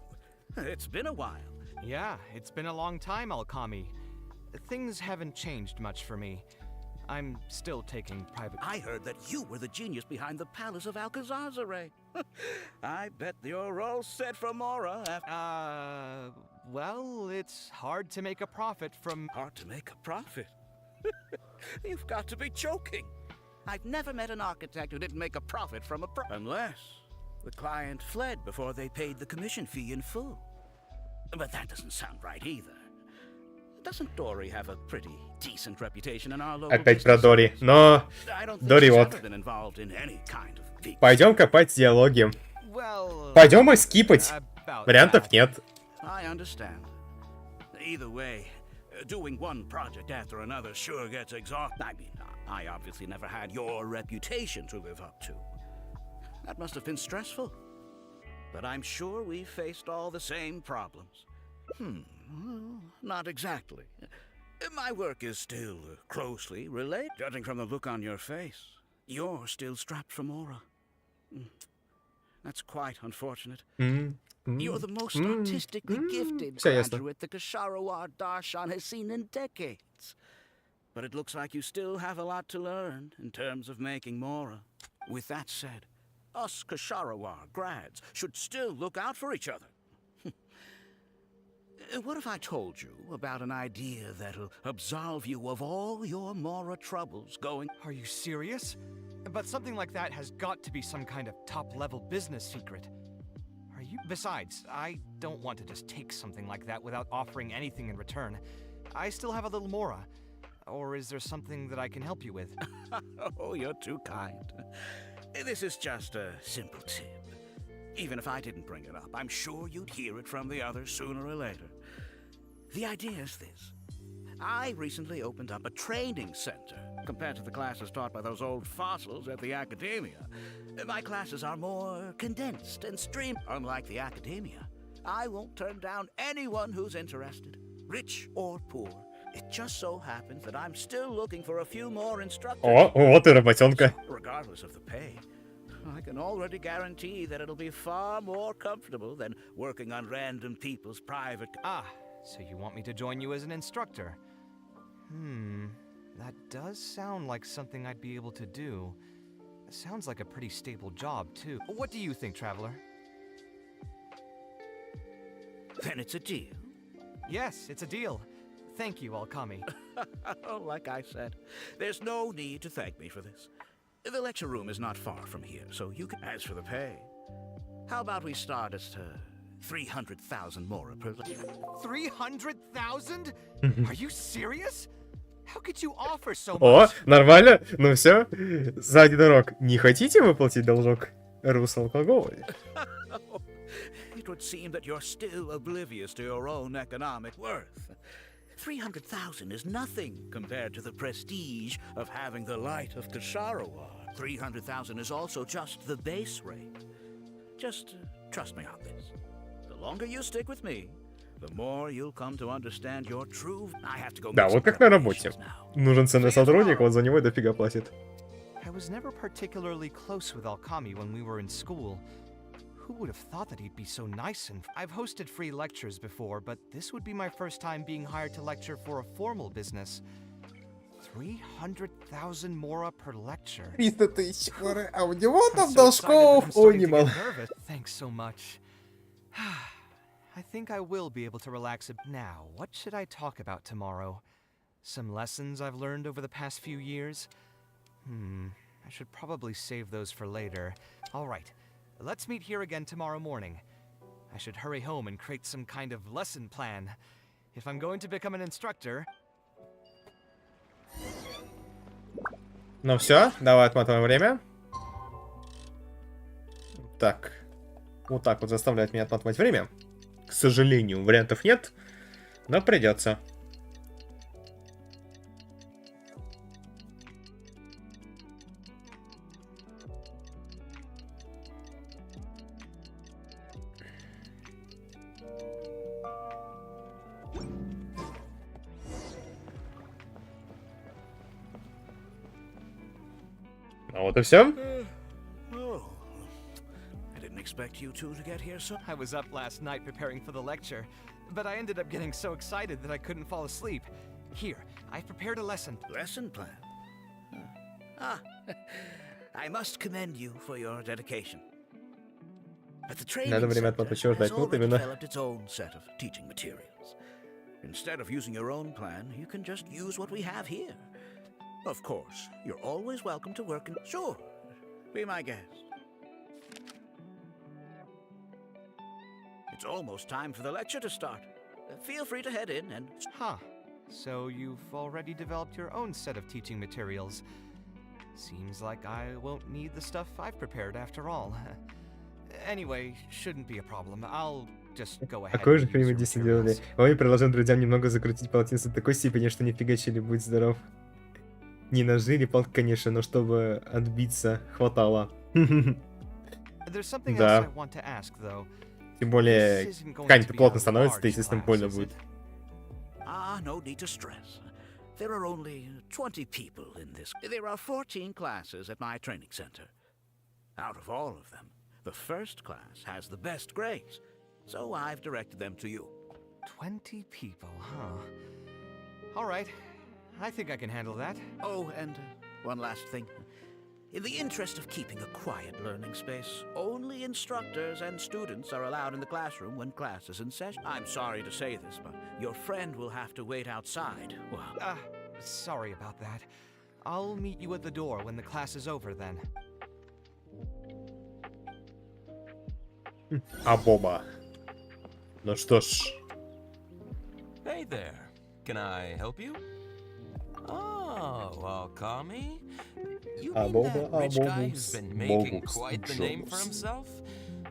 P: It's been a while.
J: Yeah, it's been a long time, Alkami. Things haven't changed much for me. I'm still taking private...
P: I heard that you were the genius behind the Palace of Alcazazare. I bet you're all set for Mora after...
J: well, it's hard to make a profit from...
P: Hard to make a profit? You've got to be joking. I've never met an architect who didn't make a profit from a unless the client fled before they paid the commission fee in full. But that doesn't sound right either. Doesn't Dory have a pretty decent reputation in our local
A: Опять про Дори. Но Дори вот. Пойдем копать диалоги. Пойдем их скипать. Вариантов нет.
P: I understand. Either way, doing one project after another sure gets exhausting. I mean, I obviously never had your reputation to live up to. That must have been stressful. But I'm sure we faced all the same problems. Not exactly. My work is still closely related. Judging from the look on your face, you're still strapped for Mora. That's quite unfortunate. You're the most artistically gifted graduate the Kasharawar Darshan has seen in decades. But it looks like you still have a lot to learn in terms of making Mora. With that said, us Kasharawar grads should still look out for each other. What if I told you about an idea that'll absolve you of all your Mora troubles going...
J: Are you serious? But something like that has got to be some kind of top-level business secret. Are you... Besides, I don't want to just take something like that without offering anything in return. I still have a little Mora. Or is there something that I can help you with?
P: Oh, you're too kind. This is just a simple tip. Even if I didn't bring it up, I'm sure you'd hear it from the others sooner or later. The idea is this. I recently opened up a training center. Compared to the classes taught by those old fossils at the Academia, my classes are more condensed and streamed. Unlike the Academia, I won't turn down anyone who's interested, rich or poor. It just so happens that I'm still looking for a few more instructors.
A: О, вот и работенка.
P: Regardless of the pay, I can already guarantee that it'll be far more comfortable than working on random people's private...
J: So you want me to join you as an instructor? That does sound like something I'd be able to do. It sounds like a pretty stable job, too. What do you think, Traveler?
P: Then it's a deal.
J: Yes, it's a deal. Thank you, Alkami.
P: Like I said, there's no need to thank me for this. The lecture room is not far from here, so you can... As for the pay, how about we start at 300,000 Mora per lecture?
J: 300,000? Are you serious? How could you offer so
A: О,
J: much?
A: нормально. Ну все. Сзади дорог. Не хотите выплатить должок? Русалкоголовый.
P: It would seem that you're still oblivious to your own economic worth. 300,000 is nothing compared to the prestige of having the light of Kasharawar. 300,000 is also just the base rate. Just trust me on this. The longer you stick with me, the more you'll come to understand your true... I have to go...
A: Да, вот как на работе. Нужен ценный сотрудник, вот за него дофига платит.
J: I was never particularly close with Alkami when we were in school. Who would have thought that he'd be so nice and... I've hosted free lectures before, but this would be my first time being hired to lecture for a formal business. 300,000 Mora per lecture.
A: 300,000 Мора, а у него там должков. Ой, немало.
J: Thanks so much. I think I will be able to relax a bit. Now, what should I talk about tomorrow? Some lessons I've learned over the past few years? I should probably save those for later. All right. Let's meet here again tomorrow morning. I should hurry home and create some kind of lesson plan. If I'm going to become an instructor...
A: Ну все, давай отмотаем время. Так. Вот так вот заставляет меня отмотать время. К сожалению, вариантов нет, но придется. А вот и все.
P: Expect you two to get here, so
J: I was up last night preparing for the lecture, but I ended up getting so excited that I couldn't fall asleep. Here, I've prepared a lesson.
P: Lesson plan? I must commend you for your dedication. But the training center has already developed its own set of teaching materials. Instead of using your own plan, you can just use what we have here. Of course, you're always welcome to work in... Sure, be my guest. It's almost time for the lecture to start. Feel free to head in and...
J: Huh. So you've already developed your own set of teaching materials. Seems like I won't need the stuff I've prepared after all. Anyway, shouldn't be a problem. I'll just go ahead.
A: Какое же взаимодействие делали? Ой, предложил друзьям немного закрутить полотенце до такой степени, что не фигачили, будь здоров. Не ножи или палка, конечно, но чтобы отбиться, хватало. Да. Тем более, ткань-то плотно становится, то, естественно, больно будет.
P: No need to stress. There are only 20 people in this. There are 14 classes at my training center. Out of all of them, the first class has the best grades, so I've directed them to you.
J: 20 people, huh? All right. I think I can handle that.
P: Oh, and one last thing. In the interest of keeping a quiet learning space, only instructors and students are allowed in the classroom when class is in session. I'm sorry to say this, but your friend will have to wait outside. Well,
J: sorry about that. I'll meet you at the door when the class is over then.
A: А Боба. Ну что ж.
Q: Hey there. Can I help you? Oh, well, call me. You mean that rich guy who's been making quite the name for himself?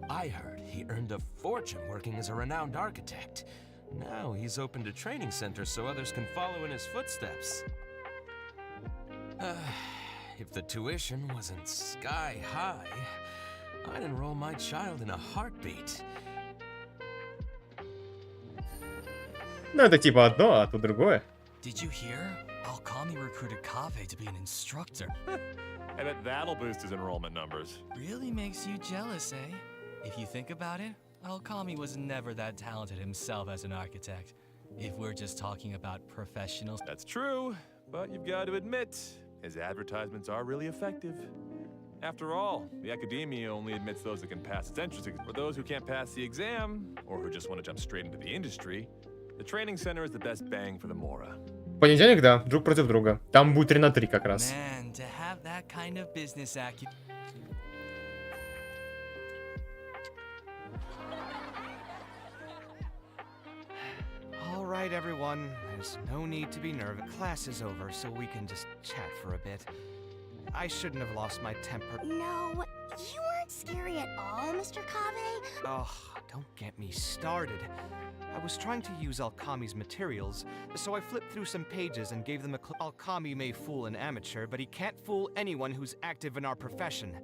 Q: I heard he earned a fortune working as a renowned architect. Now he's opened a training center so others can follow in his footsteps. If the tuition wasn't sky high, I'd enroll my child in a heartbeat.
A: Ну, это типа одно, а то другое.
M: Did you hear? Alkami recruited Kaveh to be an instructor.
C: I bet that'll boost his enrollment numbers.
M: Really makes you jealous, eh? If you think about it, Alkami was never that talented himself as an architect. If we're just talking about professionals.
C: That's true, but you've got to admit, his advertisements are really effective. After all, the academia only admits those that can pass its entrance exam. For those who can't pass the exam, or who just want to jump straight into the industry, the training center is the best bang for the Mora.
A: Понедельник, да, друг против друга. Там будет 3 на 3 как раз.
M: Man, to have that kind of business acumen.
J: All right, everyone. There's no need to be nervous. Class is over, so we can just chat for a bit. I shouldn't have lost my temper.
D: No, you weren't scary at all, Mr. Kaveh.
J: Oh, don't get me started. I was trying to use Alkami's materials, so I flipped through some pages and gave them a Alkami may fool an amateur, but he can't fool anyone who's active in our profession.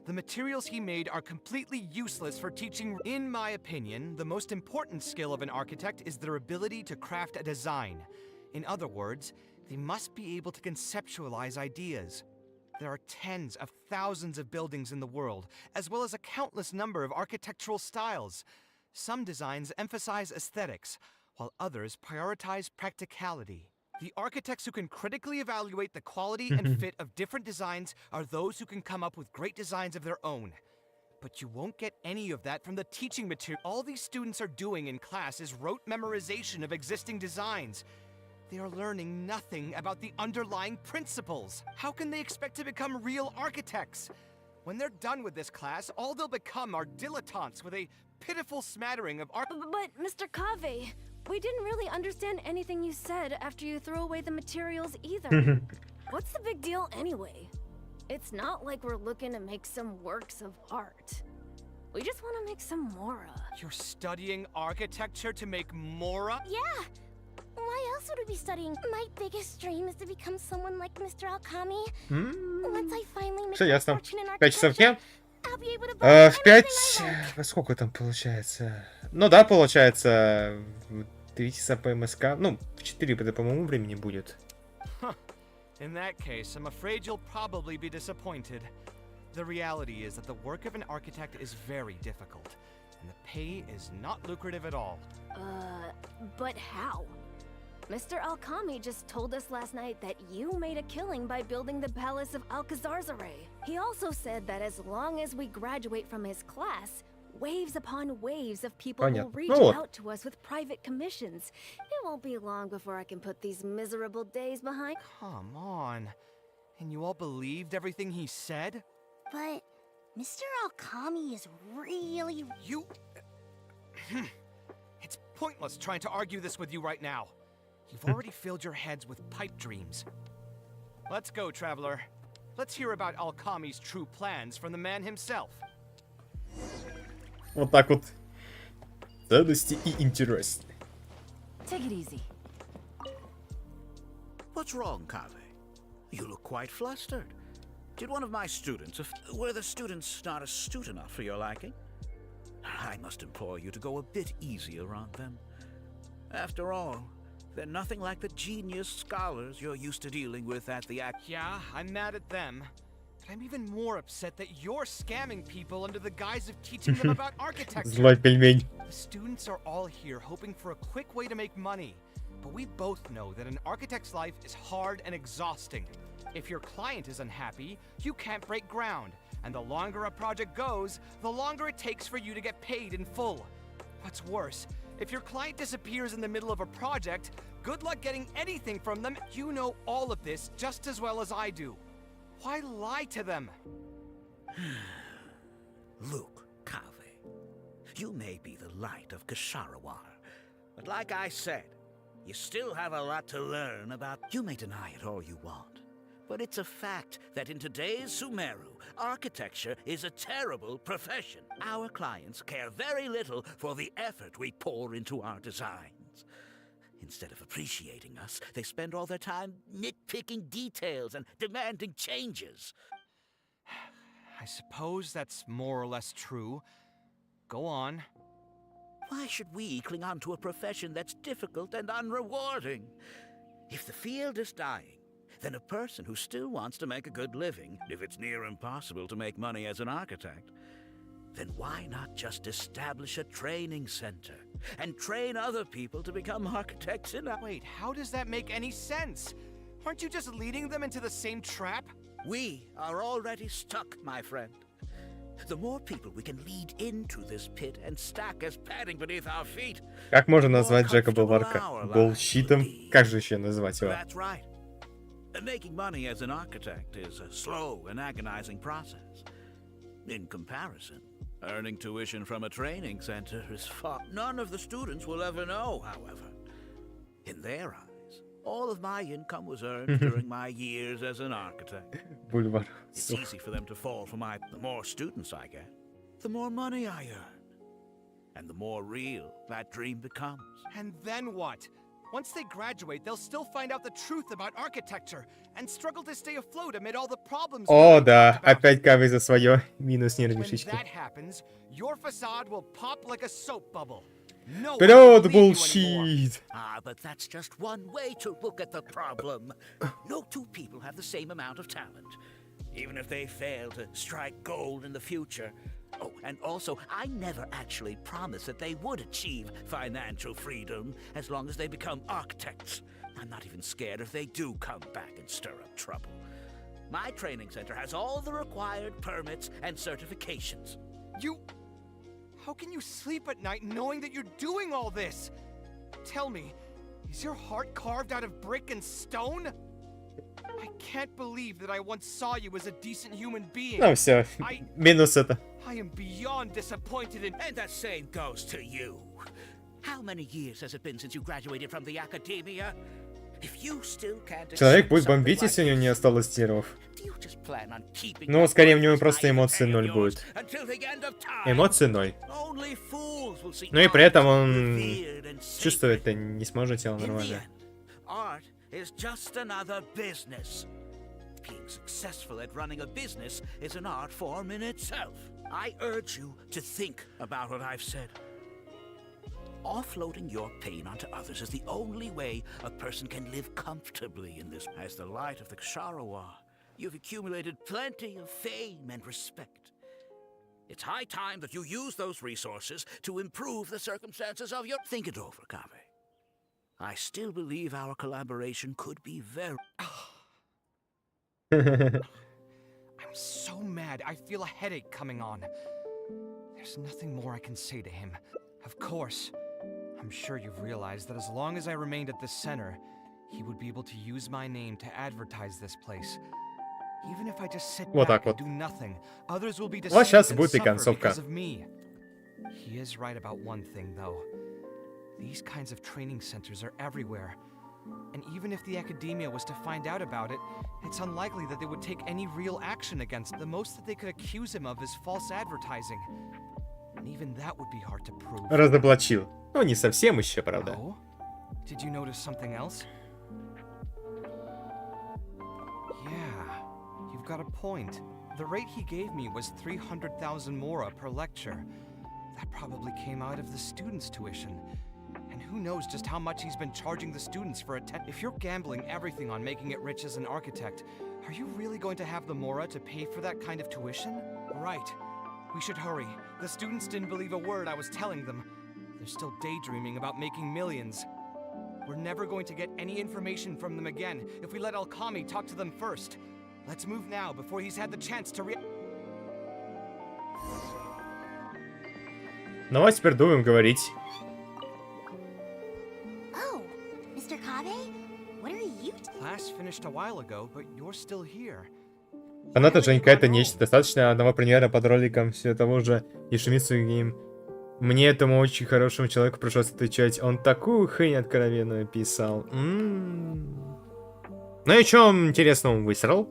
J: The materials he made are completely useless for teaching. In my opinion, the most important skill of an architect is their ability to craft a design. In other words, they must be able to conceptualize ideas. There are tens of thousands of buildings in the world, as well as a countless number of architectural styles. Some designs emphasize aesthetics, while others prioritize practicality. The architects who can critically evaluate the quality and fit of different designs are those who can come up with great designs of their own. But you won't get any of that from the teaching material. All these students are doing in class is rote memorization of existing designs. They are learning nothing about the underlying principles. How can they expect to become real architects? When they're done with this class, all they'll become are dilettantes with a pitiful smattering of art.
B: But Mr. Kaveh, we didn't really understand anything you said after you threw away the materials either. What's the big deal anyway? It's not like we're looking to make some works of art. We just want to make some Mora.
J: You're studying architecture to make Mora?
D: Yeah. Why else would we be studying? My biggest dream is to become someone like Mr. Alkami. Once I finally make a fortune in
A: 5 часов
D: architecture,
A: дня?
D: I'll be able to buy
A: В 5... Во сколько там получается? Ну да, получается 3 часа по МСК. Ну, в 4 по моему времени будет.
J: In that case, I'm afraid you'll probably be disappointed. The reality is that the work of an architect is very difficult, and the pay is not lucrative at all.
B: But how? Mr. Alkami just told us last night that you made a killing by building the Palace of Alcazarzare. He also said that as long as we graduate from his class,
R: Waves upon waves of people
A: Понятно.
R: will reach
A: Ну вот.
R: out to us with private commissions. It won't be long before I can put these miserable days behind.
J: Come on. And you all believed everything he said?
D: But Mr. Alkami is really...
J: You... It's pointless trying to argue this with you right now. You've already filled your heads with pipe dreams. Let's go, traveler. Let's hear about Alkami's true plans from the man himself.
A: Вот так вот. Ценности и интересы.
R: Take it easy.
P: What's wrong, Kaveh? You look quite flustered. Did one of my students... Were the students not astute enough for your liking? I must implore you to go a bit easier on them. After all, they're nothing like the genius scholars you're used to dealing with at the
J: Yeah, I'm mad at them. But I'm even more upset that you're scamming people under the guise of teaching them about architecture.
A: Злой пельмень.
J: The students are all here hoping for a quick way to make money. But we both know that an architect's life is hard and exhausting. If your client is unhappy, you can't break ground. And the longer a project goes, the longer it takes for you to get paid in full. What's worse, if your client disappears in the middle of a project, good luck getting anything from them. You know all of this just as well as I do. Why lie to them?
P: Look, Kaveh, you may be the light of Ksharawar, but like I said, you still have a lot to learn about. You may deny it all you want, but it's a fact that in today's Sumeru, architecture is a terrible profession. Our clients care very little for the effort we pour into our designs. Instead of appreciating us, they spend all their time nitpicking details and demanding changes.
J: I suppose that's more or less true. Go on.
P: Why should we cling on to a profession that's difficult and unrewarding? If the field is dying, then a person who still wants to make a good living, if it's near impossible to make money as an architect, then why not just establish a training center and train other people to become architects in a...
J: Wait, how does that make any sense? Aren't you just leading them into the same trap?
P: We are already stuck, my friend. The more people we can lead into this pit and stack as padding beneath our feet.
A: Как можно назвать Джека Булварка? Булщитом? Как же еще назвать его?
P: That's right. Making money as an architect is a slow and agonizing process. In comparison, earning tuition from a training center is far... None of the students will ever know, however. In their eyes, all of my income was earned during my years as an architect.
A: Бульвар.
P: It's easy for them to fall for my... The more students I get, the more money I earn. And the more real that dream becomes.
J: And then what? Once they graduate, they'll still find out the truth about architecture and struggle to stay afloat amid all the problems.
A: О, да, опять Кавех за свое. Минус нервные
J: When
A: шишки.
J: that happens, your facade will pop like a soap bubble. No one
A: Вперед,
J: will believe you anymore.
A: bullshit!
P: But that's just one way to look at the problem. No two people have the same amount of talent. Even if they fail to strike gold in the future. Oh, and also, I never actually promised that they would achieve financial freedom as long as they become architects. I'm not even scared if they do come back and stir up trouble. My training center has all the required permits and certifications.
J: How can you sleep at night knowing that you're doing all this? Tell me, is your heart carved out of brick and stone? I can't believe that I once saw you as a decent human being.
A: Ну все, минус это.
J: I am beyond disappointed in...
P: And the same goes to you. How many years has it been since you graduated from the academia? If you still can't...
A: Человек будет бомбить, если у него не осталось тиров. Ну, скорее, у него просто эмоции 0 будет. Эмоции 0. Ну и при этом он чувствует, не сможет тело нормально.
P: Is just another business. Being successful at running a business is an art form in itself. I urge you to think about what I've said. Offloading your pain onto others is the only way a person can live comfortably in this. As the light of the Ksharawar, you've accumulated plenty of fame and respect. It's high time that you use those resources to improve the circumstances of your... Think it over, Kaveh. I still believe our collaboration could be very...
J: I'm so mad, I feel a headache coming on. There's nothing more I can say to him. Of course, I'm sure you've realized that as long as I remained at this center, he would be able to use my name to advertise this place. Even if I just sit back and do nothing, others will be deceived and suffer because of me. He is right about one thing, though. These kinds of training centers are everywhere. And even if the academia was to find out about it, it's unlikely that they would take any real action against him. The most that they could accuse him of is false advertising. And even that would be hard to prove.
A: Разоблачил. Ну, не совсем еще, правда.
J: Oh? Did you notice something else? Yeah, you've got a point. The rate he gave me was 300,000 mora per lecture. That probably came out of the students' tuition. And who knows just how much he's been charging the students for attendance. If you're gambling everything on making it rich as an architect, are you really going to have the mora to pay for that kind of tuition? Right. We should hurry. The students didn't believe a word I was telling them. They're still daydreaming about making millions. We're never going to get any information from them again if we let Alkami talk to them first. Let's move now before he's had the chance to
A: Давай теперь думаем говорить.
D: Oh, Mr. Kaveh? What are you doing?
J: Class finished a while ago, but you're still here.
A: Фанаты Женька — это нечто. Достаточно одного примера под роликом все того же Ёшимицу Гейм. Мне, этому очень хорошему человеку, пришлось отвечать. Он такую хрень откровенную писал. Ну и что интересного высрал?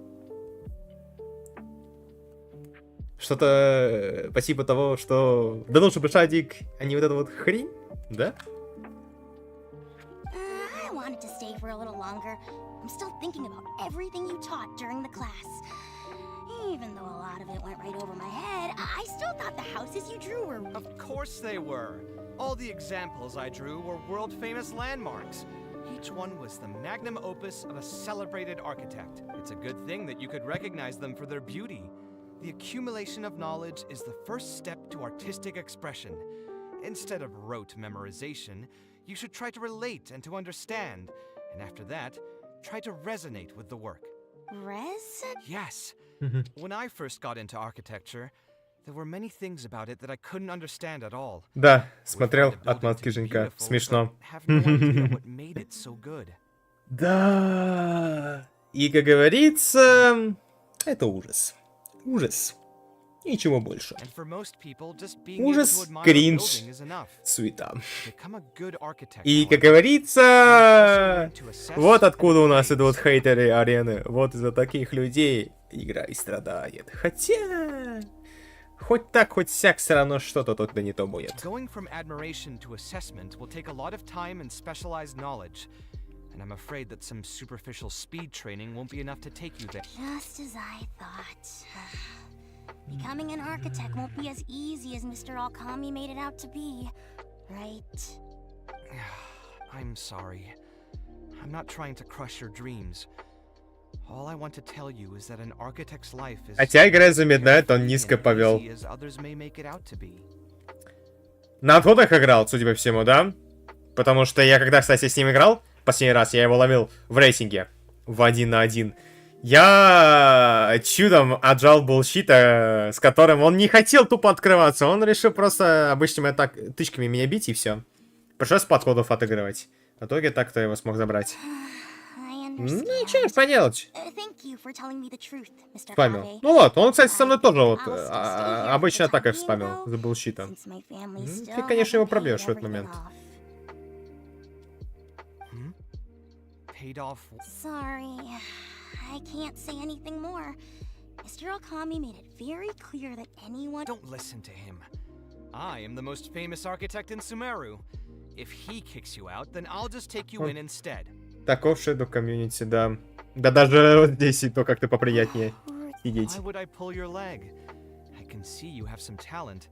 A: Что-то по типу того, что да лучше бы шадик, а не вот эту вот хрень, да?
D: I wanted to stay for a little longer. I'm still thinking about everything you taught during the class. Even though a lot of it went right over my head, I still thought the houses you drew were...
J: Of course they were. All the examples I drew were world-famous landmarks. Each one was the magnum opus of a celebrated architect. It's a good thing that you could recognize them for their beauty. The accumulation of knowledge is the first step to artistic expression. Instead of rote memorization, you should try to relate and to understand. And after that, try to resonate with the work. Yes. When I first got into architecture, there were many things about it that I couldn't understand at all.
A: Да, смотрел отмотки Женька. Смешно. Да. И, как говорится, это ужас. Ужас. Ничего больше. Ужас, кринж, суета. И, как говорится, вот откуда у нас идут хейтеры арены. Вот из-за таких людей игра и страдает. Хотя... Хоть так, хоть сяк, все равно что-то тут да не то будет.
J: And I'm afraid that some superficial speed training won't be enough to take you there.
D: Just as I thought. Becoming an architect won't be as easy as Mr. Alkami made it out to be, right?
J: I'm sorry. I'm not trying to crush your dreams. All I want to tell you is that an architect's life is...
A: Хотя игра замедляет, он низко повел. На отходах играл, судя по всему, да? Потому что я, когда, кстати, с ним играл, последний раз я его ловил в рейтинге в 1 на 1. Я чудом отжал булщита, с которым он не хотел тупо открываться. Он решил просто обычными тычками меня бить и все. Пришлось подходов отыгрывать. В итоге так-то его смог забрать. Ничего, что поделать. Спамил. Ну вот, он, кстати, со мной тоже вот обычно так и спамил за булщита. Ты, конечно, его пробьешь в этот момент.
D: Sorry, I can't say anything more. Mr. Alkami made it very clear that anyone...
J: Don't listen to him. I am the most famous architect in Sumeru. If he kicks you out, then I'll just take you in instead.
A: Таков шеду комьюнити, да. Да даже вот здесь и то как-то поприятнее сидеть.
J: Why would I pull your leg? I can see you have some talent.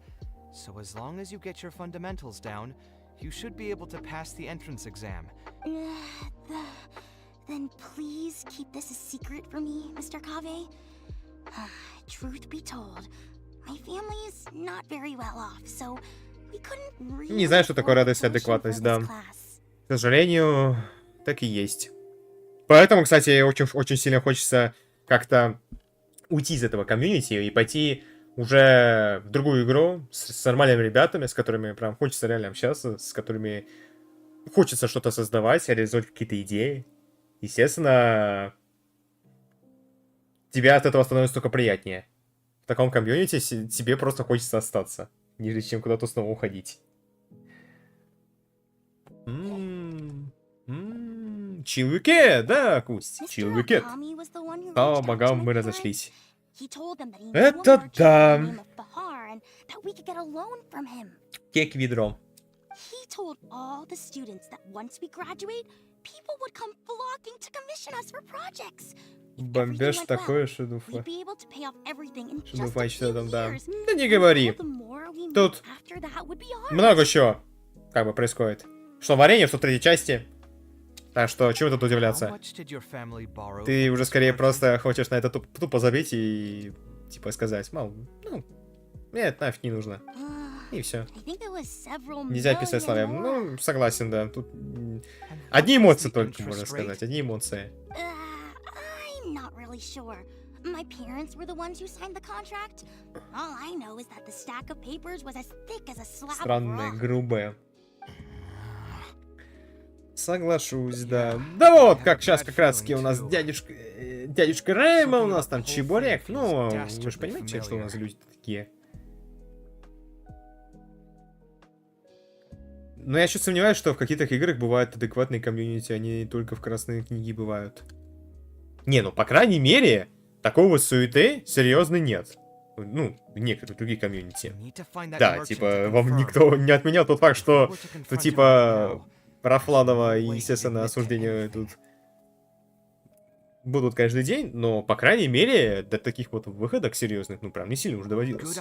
J: So as long as you get your fundamentals down, you should be able to pass the entrance exam.
D: Then please keep this a secret for me, Mr. Kaveh. Truth be told, my family is not very well off, so we couldn't really...
A: Не знаю, что такое радость и адекватность, да. К сожалению, так и есть. Поэтому, кстати, очень сильно хочется как-то уйти из этого комьюнити и пойти уже в другую игру с нормальными ребятами, с которыми прям хочется реально общаться, с которыми хочется что-то создавать, реализовать какие-то идеи. Естественно, тебе от этого становится только приятнее. В таком комьюнити тебе просто хочется остаться, нежели чем куда-то снова уходить. Chill weekend, да, Кусть? Chill weekend. Слава богам, мы разошлись. Это да. Кек ведро.
B: He told all the students that once we graduate, people would come flocking to commission us for projects.
A: Бомбеж такое, шедуфа. Шедуфа, что там, да. Да не говори. Тут много чего как бы происходит. Что в арене, что в третьей части. Так что, чего тут удивляться? Ты уже скорее просто хочешь на это тупо забить и типа сказать, мол, ну, мне это нафиг не нужно. И все. Нельзя писать словами. Ну, согласен, да. Тут одни эмоции только, можно сказать. Одни эмоции.
B: My parents were the ones who signed the contract. All I know is that the stack of papers was as thick as a slab of rock.
A: Странное, грубое. Соглашусь, да. Да вот, как сейчас как раз таки у нас дядюшка Рейма, у нас там чебурек. Ну, вы же понимаете, что у нас люди такие. Но я еще сомневаюсь, что в каких-то играх бывают адекватные комьюнити, они только в красной книге бывают. Не, ну, по крайней мере, такого суеты серьезно нет. Ну, в некоторых других комьюнити. Да, типа, вам никто не отменял тот факт, что, ну, типа, Рафладова и, естественно, осуждения тут будут каждый день, но, по крайней мере, до таких вот выходок серьезных, ну, прям не сильно уже доводилось.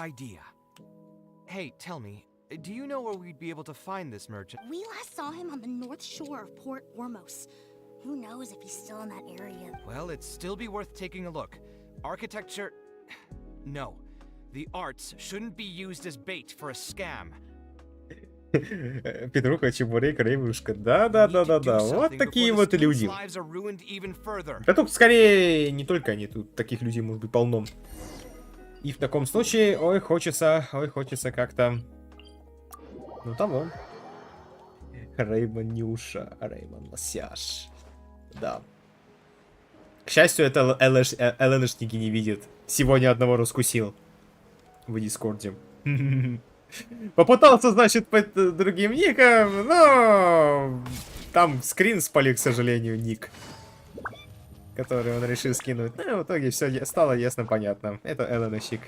J: Do you know where we'd be able to find this merchant?
B: We last saw him on the north shore of Port Ormos. Who knows if he's still in that area?
J: Well, it'd still be worth taking a look. Architecture... No. The arts shouldn't be used as bait for a scam.
A: Петруха, чебурек, рейвушка. Да. Вот такие вот люди. Да тут скорее не только они, тут таких людей может быть полно. И в таком случае, ой, хочется как-то... Ну того. Реймон Нюша, Реймон Лосяш. Да. К счастью, это ЛНшники не видят. Сегодня одного раскусил. В Дискорде. Попытался, значит, под другим ником, но... Там скрин спалил, к сожалению, ник. Который он решил скинуть. Ну, в итоге все стало ясно, понятно. Это ЛНщик.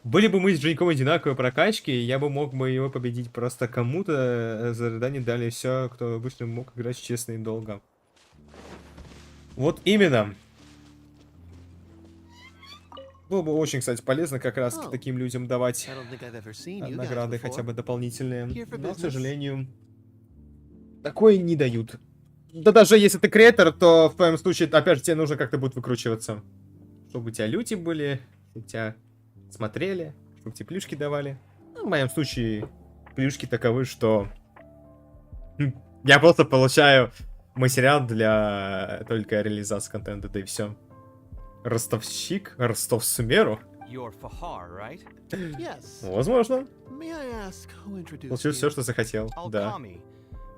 A: Были бы мы с Женьком одинаковой прокачки, я бы мог бы его победить просто кому-то. За задание дали все, кто обычно мог играть честно и долго. Вот именно. Было бы очень, кстати, полезно как раз к таким людям давать награды хотя бы дополнительные. Но, к сожалению, такое не дают. Да даже если ты креатор, то в твоем случае, опять же, тебе нужно как-то будет выкручиваться. Чтобы у тебя люди были, чтобы тебя... смотрели, чтобы тебе плюшки давали. Ну, в моем случае плюшки таковы, что я просто получаю материал для только реализации контента, да и все. Ростовщик, Ростов Сумеру. Возможно. Получил все, что захотел, да.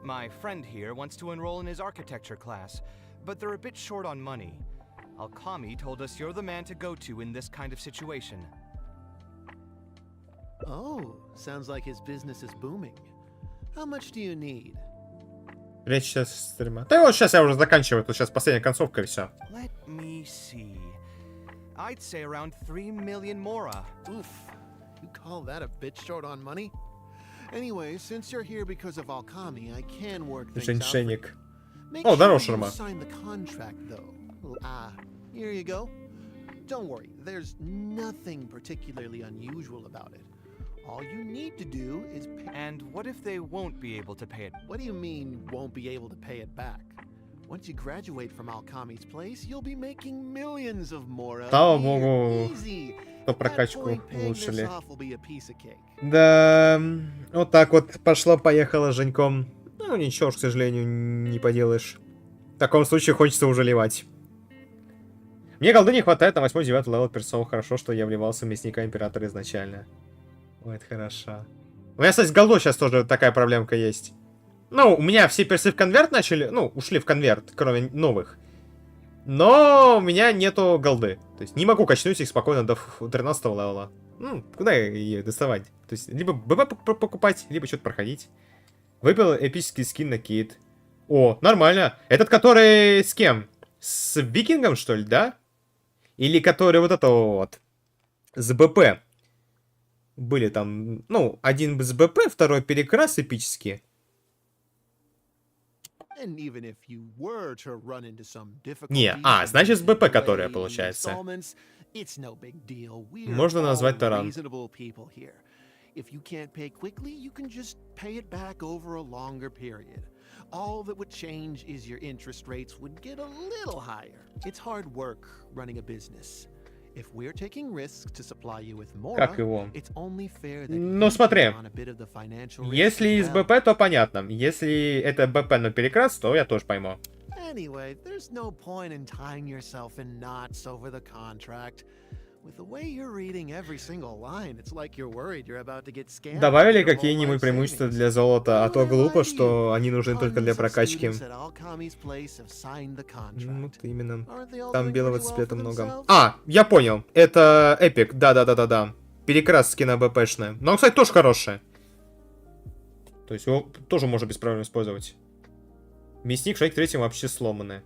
J: My friend here wants to enroll in his architecture class, but they're a bit short on money. Alkami told us you're the man to go to in this kind of situation.
G: Oh, sounds like his business is booming. How much do you need?
A: Речь сейчас стрима. Да вот сейчас я уже заканчиваю, тут сейчас последняя концовка и все.
J: Let me see. I'd say around 3 million mora.
G: Oof. You call that a bit short on money? Anyway, since you're here because of Alkami, I can work things
A: Женьшеник.
G: Make
A: О, здорово,
G: sure you
A: Шурма.
G: sign the contract, though. Here you go. Don't worry, there's nothing particularly unusual about it. All you need to do is pay...
J: And what if they won't be able to pay it?
G: What do you mean, won't be able to pay it back? Once you graduate from Alkami's place, you'll be making millions of mora.
A: Слава богу,
G: Easy.
A: что прокачку
G: That point, paying this
A: улучшили.
G: off will be a piece of cake.
A: Да, вот так вот пошло-поехало с Женьком. Ну, ничего ж, к сожалению, не поделаешь. В таком случае хочется уже ливать. Мне голды не хватает на 8-9 левел персов. Хорошо, что я вливался в мясника императора изначально. Ой, это хорошо. У меня, кстати, с голдой сейчас тоже такая проблемка есть. Ну, у меня все персы в конверт начали, ну, ушли в конверт, кроме новых. Но у меня нету голды. То есть не могу качнуть их спокойно до 13 левела. Ну, куда ее доставать? То есть либо ББ покупать, либо что-то проходить. Выпил эпический скин на кит. О, нормально. Этот, который с кем? С викингом, что ли, да? Или который вот это вот с БП? Были там, ну, один с БП, второй перекрас эпический. Не, значит с БП, которая получается. Можно назвать таран.
G: If you can't pay quickly, you can just pay it back over a longer period. All that would change is your interest rates would get a little higher. It's hard work running a business. If we're taking risks to supply you with more, it's only fair that
A: ну смотри, если из БП, то понятно. Если это БП на перекрас, то я тоже пойму.
G: Anyway, there's no point in tying yourself in knots over the contract. With the way you're reading every single line, it's like you're worried you're about to get scammed.
A: Добавили какие-нибудь преимущества для золота, а то глупо, что они нужны только для прокачки. Вот именно. Там белого цвета много. А, я понял. Это эпик. Да. Перекрас скина БПшная. Но он, кстати, тоже хорошая. То есть его тоже можно без проблем использовать. Мясник, шейк третьим вообще сломанный.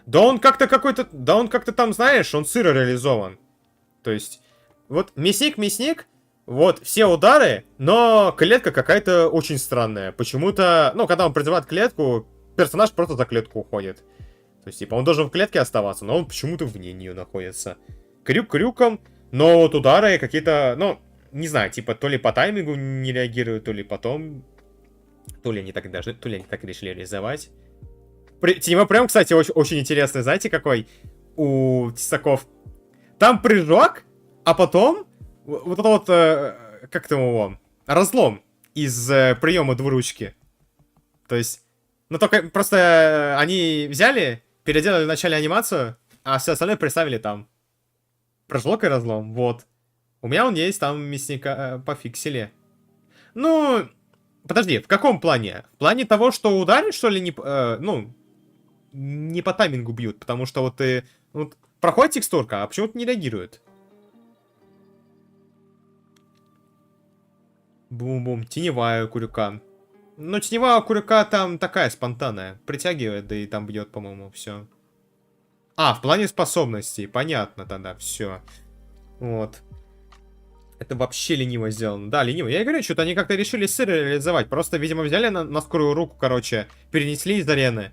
A: Да он как-то какой-то... Да он как-то там, знаешь, он сыро реализован. То есть, вот мясник, вот все удары, но клетка какая-то очень странная. Почему-то, ну, когда он призывает клетку, персонаж просто за клетку уходит. То есть, типа, он должен в клетке оставаться, но он почему-то вне нее находится. Крюк крюком, но вот удары какие-то, ну, не знаю, типа, то ли по таймингу не реагируют, то ли потом, то ли они так решили реализовать. Тема прям, кстати, очень интересный, знаете, какой у тесаков. Там прыжок, а потом вот это вот, как там его, разлом из приема двуручки. То есть, ну только просто они взяли, переделали в начале анимацию, а все остальное представили там. Прыжок и разлом, вот. У меня он есть, там мясника пофиксили. Ну, подожди, в каком плане? В плане того, что ударить, что ли, не, ну, не по таймингу бьют, потому что вот ты... Вот, проходит текстурка, а почему-то не реагирует. Бум-бум. Теневая курюка. Но теневая курюка там такая спонтанная. Притягивает, да и там бьет, по-моему, все. А, в плане способностей. Понятно тогда, все. Вот. Это вообще лениво сделано. Да, лениво. Я говорю, что-то они как-то решили сыро реализовать. Просто, видимо, взяли на скорую руку, короче, перенесли из арены.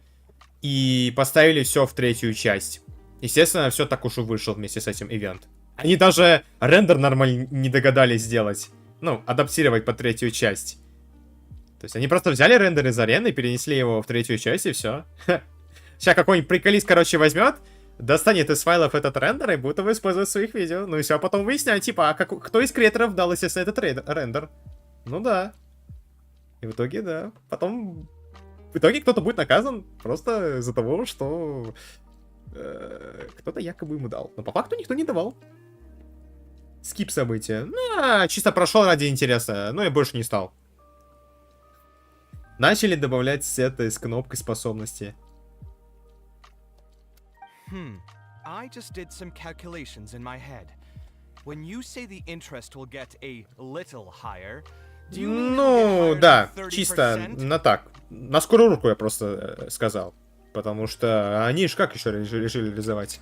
A: И поставили все в третью часть. Естественно, все так уж и вышел вместе с этим ивент. Они даже рендер нормально не догадались сделать. Ну, адаптировать под третью часть. То есть они просто взяли рендер из арены, перенесли его в третью часть и все. Сейчас какой-нибудь приколист, короче, возьмет, достанет из файлов этот рендер и будет его использовать в своих видео. Ну и все, потом выясняют, типа, а кто из креаторов дал, естественно, этот рендер. Ну да. И в итоге, да. Потом... В итоге кто-то будет наказан просто из-за того, что... кто-то якобы ему дал. Но по факту никто не давал. Скип события. Ну, чисто прошел ради интереса. Но я больше не стал. Начали добавлять сеты с кнопкой способности.
J: I just did some calculations in my head. When you say the interest will get a little higher, do you mean
A: ну, да, чисто на так. На скорую руку я просто сказал. Потому что они ж как еще решили реализовать?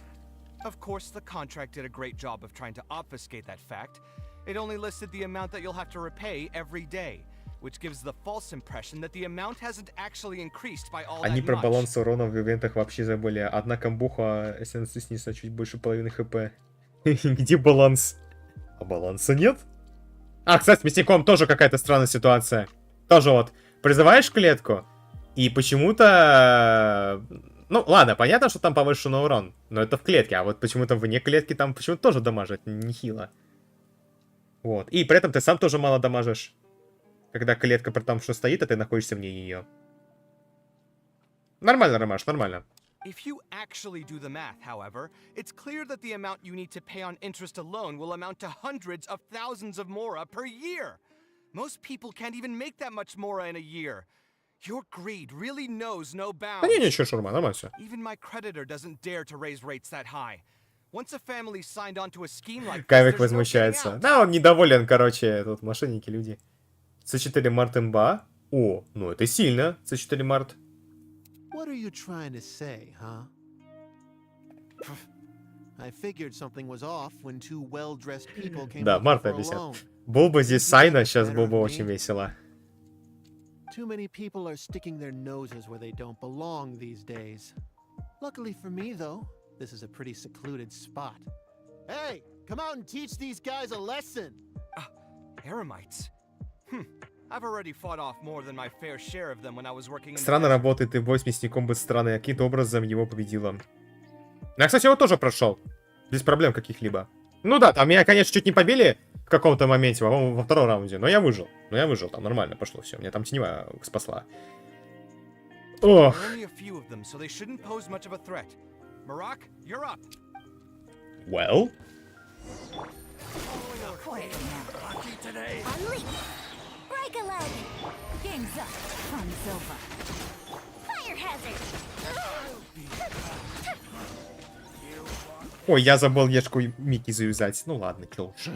J: Of course, the contract did a great job of trying to obfuscate that fact. It only listed the amount that you'll have to repay every day, which gives the false impression that the amount hasn't actually increased by all that much.
A: Они про баланс урона в ивентах вообще забыли. Одна комбуха эссенции снесла чуть больше половины хп. Где баланс? А баланса нет? А, кстати, с мясником тоже какая-то странная ситуация. Тоже вот, призываешь клетку, и почему-то... Ну, ладно, понятно, что там повышенный урон, но это в клетке, а вот почему-то вне клетки там почему-то тоже дамажит нехило. Вот, и при этом ты сам тоже мало дамажишь, когда клетка при том, что стоит, а ты находишься вне нее. Нормально, Ромаш, нормально.
J: If you actually do the math, however, it's clear that the amount you need to pay on interest alone will amount to hundreds of thousands of mora per year. Most people can't even make that much mora in a year. Your greed really knows no bounds.
A: Да не, ничего, шурма, нормально все.
J: Even my creditor doesn't dare to raise rates that high. Once a family signed on to a scheme like this,
A: Кавех
J: there's no getting
A: возмущается.
J: out.
A: Да, он недоволен, короче, тут мошенники люди. C4 март имба. О, ну это сильно, C4 март.
G: What are you trying to say, huh? I figured something was off when two well-dressed people came
A: Да,
G: looking
A: Марта
G: for a
A: объясняет.
G: loan.
A: Был бы здесь Сайна, сейчас было бы очень весело.
G: Too many people are sticking their noses where they don't belong these days. Luckily for me, though, this is a pretty secluded spot. Hey, come out and teach these guys a lesson.
J: Eremites. I've already fought off more than my fair share of them when I was working in
A: Странно работает, и бой с мясником быть странный, каким-то образом его победила. Я, кстати, его тоже прошел. Без проблем каких-либо. Ну да, там меня, конечно, чуть не побили в каком-то моменте, по-моему, во втором раунде, но я выжил. Там нормально пошло все. Меня там теневая спасла. Ох. Well.
D: Break a leg. Game's up. Fun's over. Fire hazard.
A: Ой, я забыл Ешку и Микки завязать. Ну ладно, чё уж.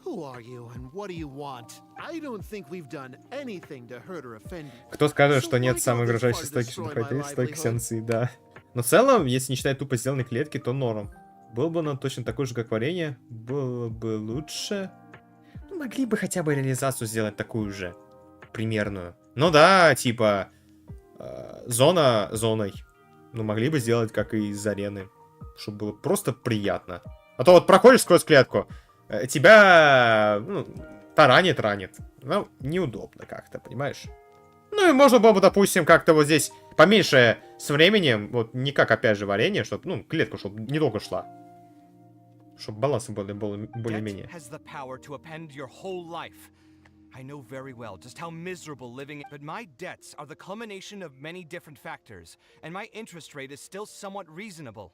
G: Who are you and what do you want? I don't think we've done anything to hurt or offend you.
A: Кто скажет, что нет самой угрожающей стойки, что хватает стойки сеансы, да. Но в целом, если не считать тупо сделанной клетки, то норм. Был бы он точно такой же, как варенье, было бы лучше. Ну, могли бы хотя бы реализацию сделать такую же. Примерную. Ну да, типа, зона зоной. Ну, могли бы сделать, как и из арены. Чтобы было просто приятно. А то вот проходишь сквозь клетку, тебя, ну, ранит. Ну, неудобно как-то, понимаешь? Ну, и можно было бы, допустим, как-то вот здесь поменьше с временем, вот не как, опять же, варенье, чтобы, ну, клетку, чтобы недолго шла. Чтобы баланс был более-менее.
J: I know very well just how miserable living is, but my debts are the culmination of many different factors, and my interest rate is still somewhat reasonable.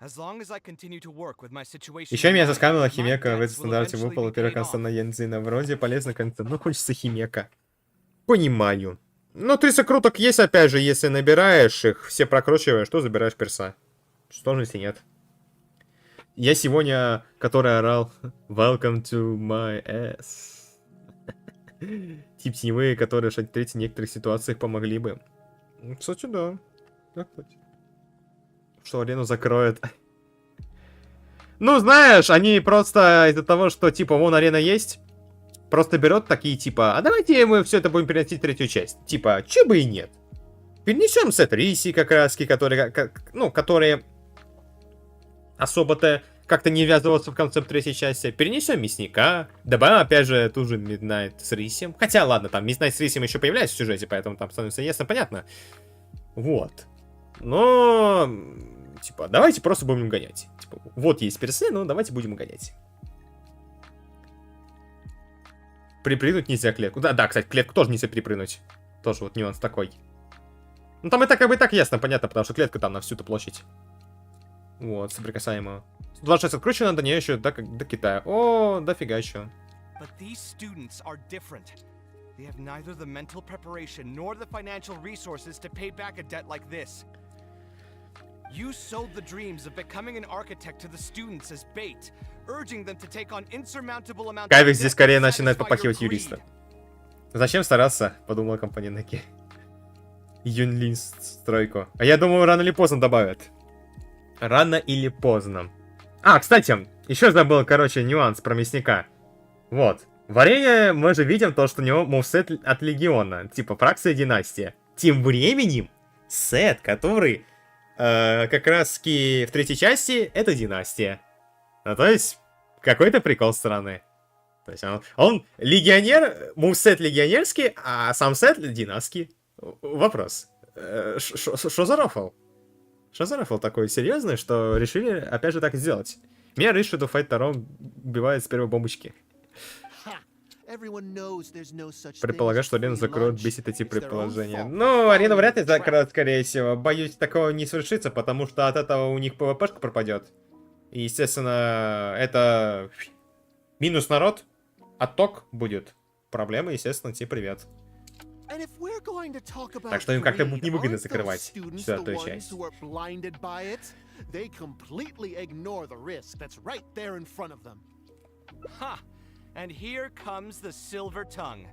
J: As long as I continue to work with my situation.
A: Еще меня заскамила химека, в этом стандарте выпала первая константа Янзина. Вроде полезная константа, но хочется химека. Понимаю. Ну, 30 круток есть, опять же, если набираешь их, все прокручиваешь, то забираешь перса. Сложности нет. Я сегодня, который орал Welcome to my ass. Тип теневые, которые шатить в некоторых ситуациях помогли бы. Кстати, да. Что арену закроют. Ну, знаешь, они просто из-за того, что, типа, вон арена есть, просто берут такие, типа, а давайте мы все это будем переносить в третью часть. Типа, че бы и нет. Перенесем сет риси, как раз, которые особо-то как-то не ввязываться в концепт третьей части. Перенесем мясника. Добавим, опять же, ту же Midnight с рисем. Хотя, ладно, там Midnight с рисем еще появляется в сюжете, поэтому там становится ясно, понятно. Вот. Но, типа, давайте просто будем гонять. Типа, вот есть персы, но давайте будем гонять. Припрыгнуть нельзя клетку. Да, кстати, клетку тоже нельзя припрыгнуть. Тоже вот нюанс такой. Ну, там и так, как бы, и так ясно, понятно, потому что клетка там на всю-то площадь. Вот, соприкасаемую. 26 откручено, до нее еще до Китая. О, дофига еще.
J: They have neither the mental preparation nor the financial resources to pay back a debt like this. You sold the dreams of becoming an architect to the students as bait, urging them to take on insurmountable amounts of
A: Кавех здесь скорее начинает попахивать юриста. Зачем стараться, подумала компания Неки. Юнлин стройку. А я думаю, рано или поздно добавят. Рано или поздно. А, кстати, еще забыл, короче, нюанс про мясника. Вот. Варенье мы же видим то, что у него мувсет от Легиона. Типа фракция династия. Тем временем сет, который как раз таки в третьей части, это династия. Ну, то есть, какой-то прикол стороны. То есть он легионер, мувсет легионерский, а сам сет династский. Вопрос. Что за рофл? Что за рофл такой серьезный, что решили опять же так сделать? Меня Риш to Fight 2 убивает с первой бомбочки. Предполагаю, что арену закроют, бесит эти предположения. Ну, арену вряд ли закроют, скорее всего. Боюсь, такого не свершится, потому что от этого у них ПВПшка пропадет. И, естественно, это минус народ, отток будет. Проблема, естественно, тебе привет. Так что им как-то будет невыгодно закрывать всю эту часть.
J: Ha! And here comes the silver tongue.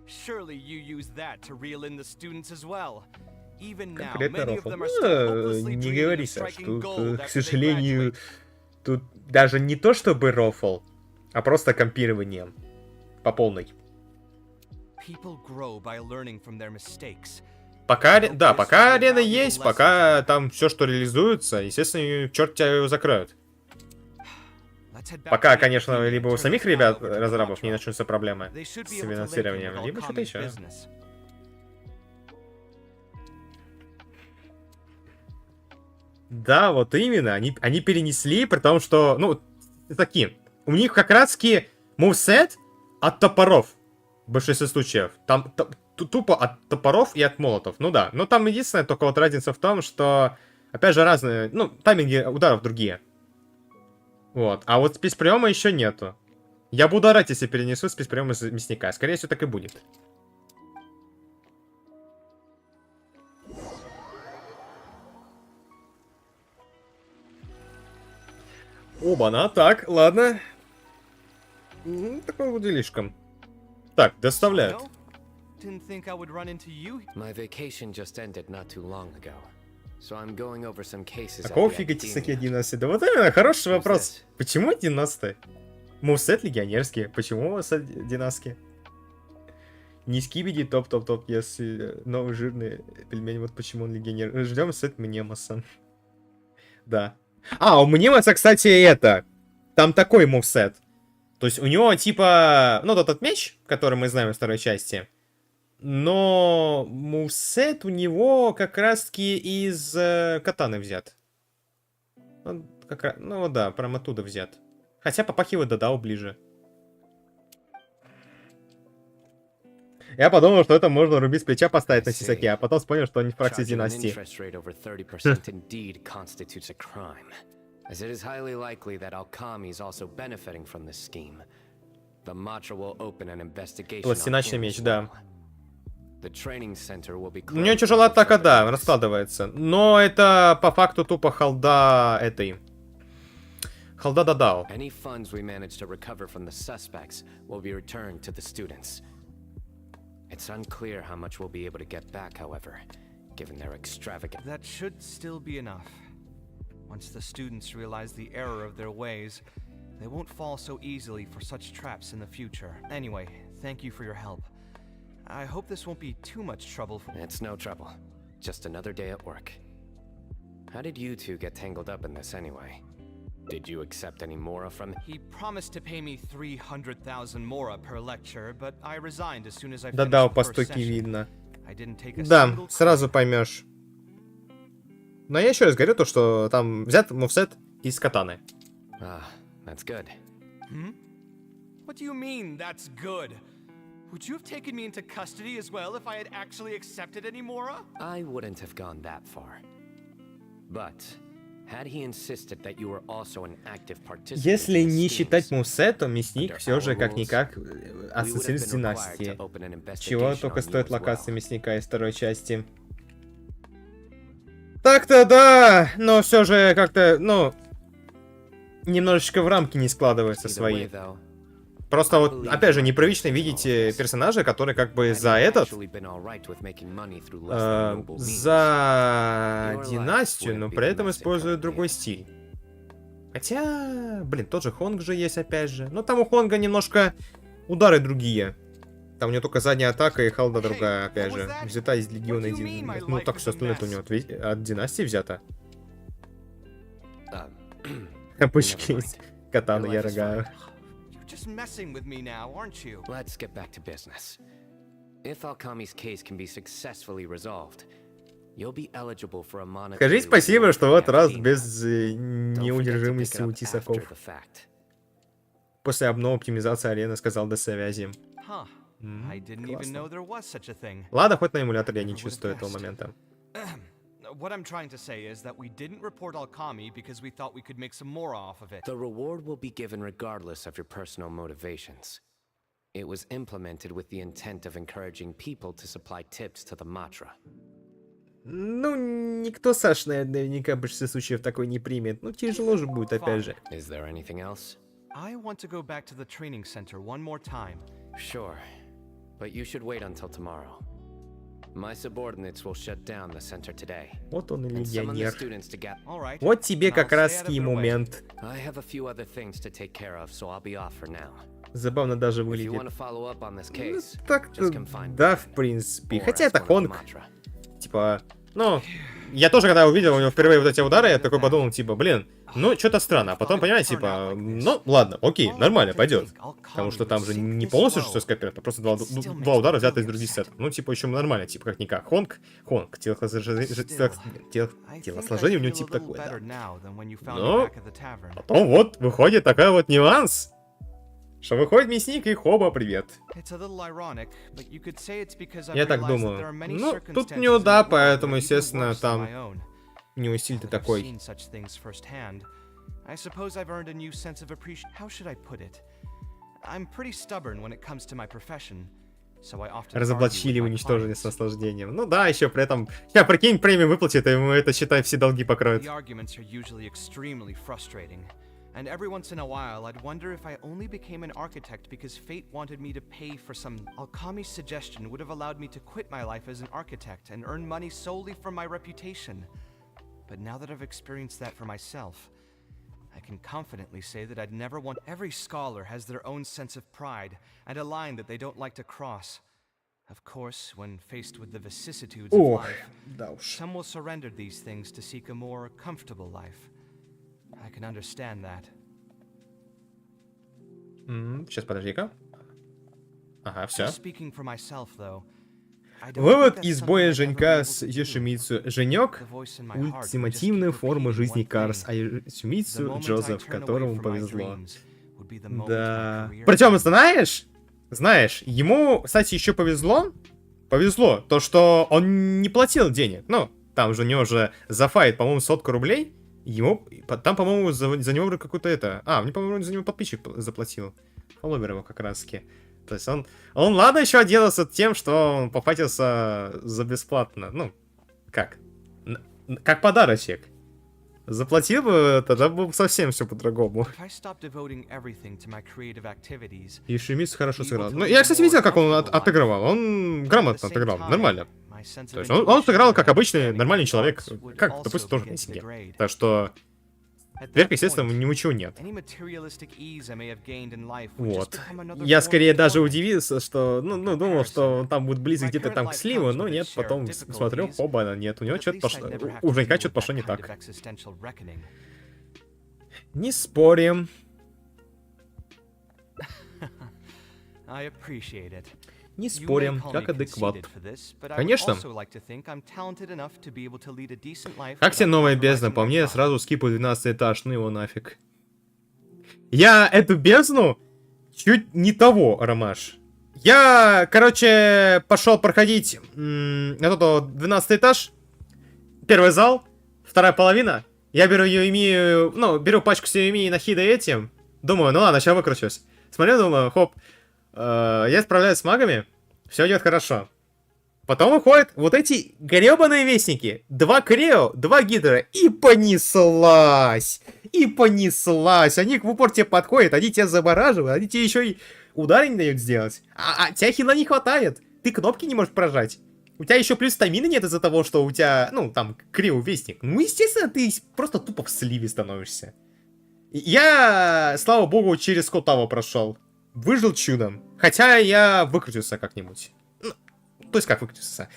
J: Surely you use that to reel in the students as well. Even now, many of them are still hopelessly dreaming of striking gold. К
A: сожалению, тут даже не то чтобы рофл, а просто компирование по полной. Пока, да, пока арена есть, пока там все, что реализуется, естественно, черт тебя его закроют. Пока, конечно, либо у самих ребят, разрабов, не начнутся проблемы с финансированием, либо что-то еще. Да, вот именно. Они перенесли, при том, что, ну, такие. У них как раз-таки мувсет от топоров. В большинстве случаев. Там тупо от топоров и от молотов. Ну да. Но там единственное, только вот разница в том, что, опять же, разные, ну, тайминги ударов другие. Вот. А вот спецприема еще нету. Я буду орать, если перенесу спецприем из мясника. Скорее всего, так и будет. Оба-на, так, ладно. Такой вот делишком. Так, доставляют. Какого фига тисаки 11? Да вот именно, хороший вопрос. Почему 11? Мувсет легионерский. Почему у вас 11? Не скибиди топ-топ-топ, если новый жирный пельмень. Вот почему он легионер. Ждем сет Мнемоса. Да. А, у Мнемоса, кстати, это. Там такой мувсет. То есть у него типа, ну, тот меч, который мы знаем из второй части. Но мувсет у него как раз-таки из катаны взят. Ну да, прям оттуда взят. Хотя попахивает Дадао ближе. Я подумал, что это можно рубить с плеча поставить на сисаке, а потом понял, что они в фракции династии. As it is highly likely that Alchemy is also benefiting from this scheme. The Matra will open an investigation. Пластиночный меч, да. The training center will be closed. У него тяжелая атака, да, раскладывается. Но это по факту тупо халда этой. Халда Дадао. Any funds we manage to recover from the suspects will be returned to the students. It's unclear how much we'll be able to get back, however, given their extravagant.
J: That should still be enough. Once the students realize the error of their ways, they won't fall so easily for such traps in the future. Anyway, thank you for your help. I hope this won't be too much trouble for—
S: It's no trouble. Just another day at work. How did you two get tangled up in this anyway? Did you accept any mora from—
J: He promised to pay me 300,000 mora per lecture, but I resigned as soon as I finished
A: Да-да,
J: the
A: по
J: first
A: стойке
J: session.
A: видно.
J: I didn't take a
A: Да,
J: single
A: сразу поймешь. Но я еще раз говорю то, что там взят мувсет из катаны.
S: That's good.
J: Hmm? What do you mean, that's good? Would you have taken me into custody as well if I had actually accepted any mora?
S: I wouldn't have gone that far. But had he insisted that you were also an active participant—
A: Если не считать мувсет, то мясник все же как-никак ассасин с династии. Чего только стоит локация мясника из второй части. Так-то да, но все же как-то, ну, немножечко в рамки не складываются свои. Просто вот, опять же, непривычно видеть персонажа, который как бы за этот, за династию, но при этом использует другой стиль. Хотя, блин, тот же Хонг же есть, опять же. Но там у Хонга немножко удары другие. Там у него только задняя атака и халда другая, опять же. Взята из легиона. Ну, так все остальное у него от династии взято. Пучки, катану я рогаю.
S: Let's get back to business. If Alchemy's case can be successfully resolved, you'll be eligible for a monetary—
A: Скажи спасибо, что в этот раз без неудержимости у тисаков. После обновы оптимизации арены сказал до связи.
J: Huh. I didn't even know there was such a thing.
A: Ладно, хоть на эмуляторе я не чувствую этого момента.
J: What I'm trying to say is that we didn't report Alchemy because we thought we could make some more off of it.
S: The reward will be given regardless of your personal motivations. It was implemented with the intent of encouraging people to supply tips to the Matra.
A: Ну, никто, Саш, наверняка в большинстве случаев такой не примет. Ну, тяжело же будет, опять же.
S: Is there anything else?
J: I want to go back to the training center one more time.
S: Sure, but you should wait until tomorrow. My subordinates will shut down the center today.
A: Вот он и легионер.
J: Right.
A: Вот тебе как раз и момент.
S: I have a few other things to take care of, so I'll be off for now.
A: Забавно даже выглядит.
S: Ну,
A: так-то, да, в принципе. Хотя это Хонг. Типа, ну, я тоже, когда увидел у него впервые вот эти удары, я такой подумал, типа, блин, ну, что-то странно. А потом, понимаете, типа, ну, ладно, окей, нормально, пойдет. Потому что там же не полностью все скопировано, просто два удара взяты из других сетов. Ну, типа, еще нормально, типа, как-никак. Хонг, телосложение у него типа такое, да. Но потом вот выходит такой вот нюанс. Что выходит мясник и хоба, привет. Я так думаю. Ну, тут не уда, поэтому, естественно, там у него стиль-то такой. Разоблачили, уничтожили с наслаждением. Ну да, еще при этом... Я прикинь, премию выплатит, и ему это, считай, все долги покроют.
J: And every once in a while, I'd wonder if I only became an architect because fate wanted me to pay for some... Alchemy's suggestion would have allowed me to quit my life as an architect and earn money solely from my reputation. But now that I've experienced that for myself, I can confidently say that I'd never want... Every scholar has their own sense of pride and a line that they don't like to cross. Of course, when faced with the vicissitudes of life, some will surrender these things to seek a more comfortable life. I can understand that.
A: Сейчас, подожди-ка. Ага, все. Вывод из боя Женька с Йошимицу. Женек — ультимативная форма жизни Карс, а Йошимицу — Джозеф, которому повезло. Да. Причем, знаешь, ему, кстати, еще повезло, то, что он не платил денег. Ну, там же у него же за файт, по-моему, 100 рублей. Ему, там, по-моему, за него какой-то это... мне, по-моему, за него подписчик заплатил. Фолловер его как раз-таки. То есть он ладно еще отделался тем, что он пофатился за бесплатно. Ну, как подарочек. Заплатил бы, тогда бы совсем все по-другому. И Шимис хорошо сыграл. Ну, я, кстати, видел, как он отыгрывал. Он грамотно отыграл, нормально. То есть он сыграл как обычный нормальный человек, как, допустим, тоже в Геншине. Так что вверх, естественно, ничего нет. Вот. Я скорее даже удивился, что, ну, думал, что он там будет близко где-то там к сливу, но нет, потом смотрю, оба, нет, у него что-то пошло, у Женька что-то пошло не так. Не спорим. Не спорим, как адекват. Конечно. Как тебе новая бездна? По мне сразу скипаю 12 этаж, ну его нафиг. Я эту бездну чуть не того, Ромаш. Я, короче, пошел проходить этот 12 этаж. Первый зал, вторая половина. Я беру Ёимию, ну, беру пачку с Ёимией на хида этим. Думаю, ну ладно, сейчас выкручусь. Смотрю, думаю, хоп. Я справляюсь с магами, все идет хорошо. Потом выходят вот эти гребаные вестники. 2 Крео, 2 Гидра. И понеслась. Они в упор тебе подходят, они тебя замораживают, они тебе еще и удары не дают сделать. А тебя хила не хватает. Ты кнопки не можешь прожать. У тебя еще плюс стамины нет из-за того, что у тебя, ну, там, Крео вестник. Ну, естественно, ты просто тупо в сливе становишься. Я, слава богу, через Котаву прошел. Выжил чудом. Хотя я выкрутился как-нибудь. Ну, то есть как выкрутился?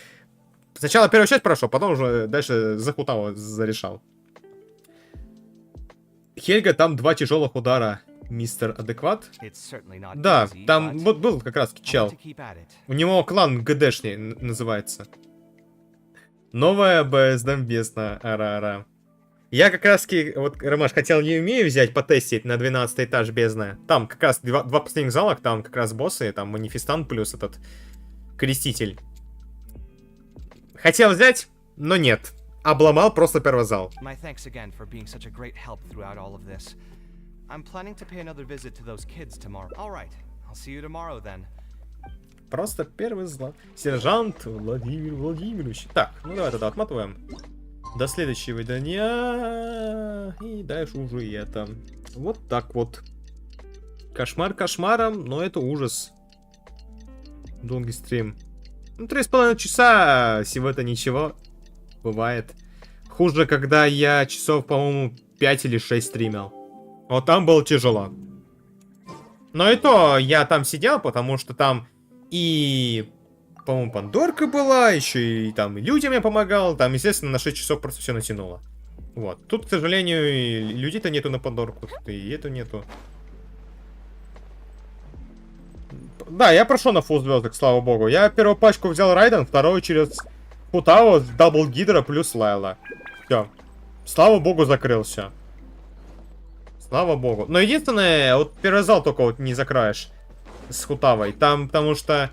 A: Сначала первую часть прошел, потом уже дальше за Хутаву зарешал. Хельга, там 2 тяжелых удара. Мистер Адекват. Да, там вот был как раз чел. У него клан ГДшный называется. Новая БСД бездна. Ара-ара. Я как раз, вот, Ромаш, хотел Ёимию взять, потестить на 12 этаж бездна. Там как раз два последних зала, там как раз боссы, там манифестант плюс этот креститель. Хотел взять, но нет. Обломал просто первый зал.
J: My thanks again for being such a great help throughout all of this. I'm planning to pay another visit to those kids tomorrow. All right, I'll see you tomorrow then.
A: Просто первый зал. Сержант Владимир Владимирович. Так, ну давай тогда отматываем. До следующего видания. И дальше уже это. Вот так вот. Кошмар кошмаром, но это ужас. Долгий стрим. Ну, 3,5 часа, всего-то ничего. Бывает. Хуже, когда я часов, по-моему, 5 или 6 стримил. Вот там было тяжело. Но и то я там сидел, потому что там и, по-моему, пандорка была, еще и там и людям я помогал. Там, естественно, на 6 часов просто все натянуло. Вот. Тут, к сожалению, и людей-то нету на пандорку, тут и эту нету. Да, я прошел на фулл звездок, слава богу. Я первую пачку взял Райден, вторую через Путаву, дабл Гидра плюс Лайла. Все. Слава богу, закрылся. Слава богу. Но единственное, вот первый зал только вот не закроешь с Хутавой. Там, потому что,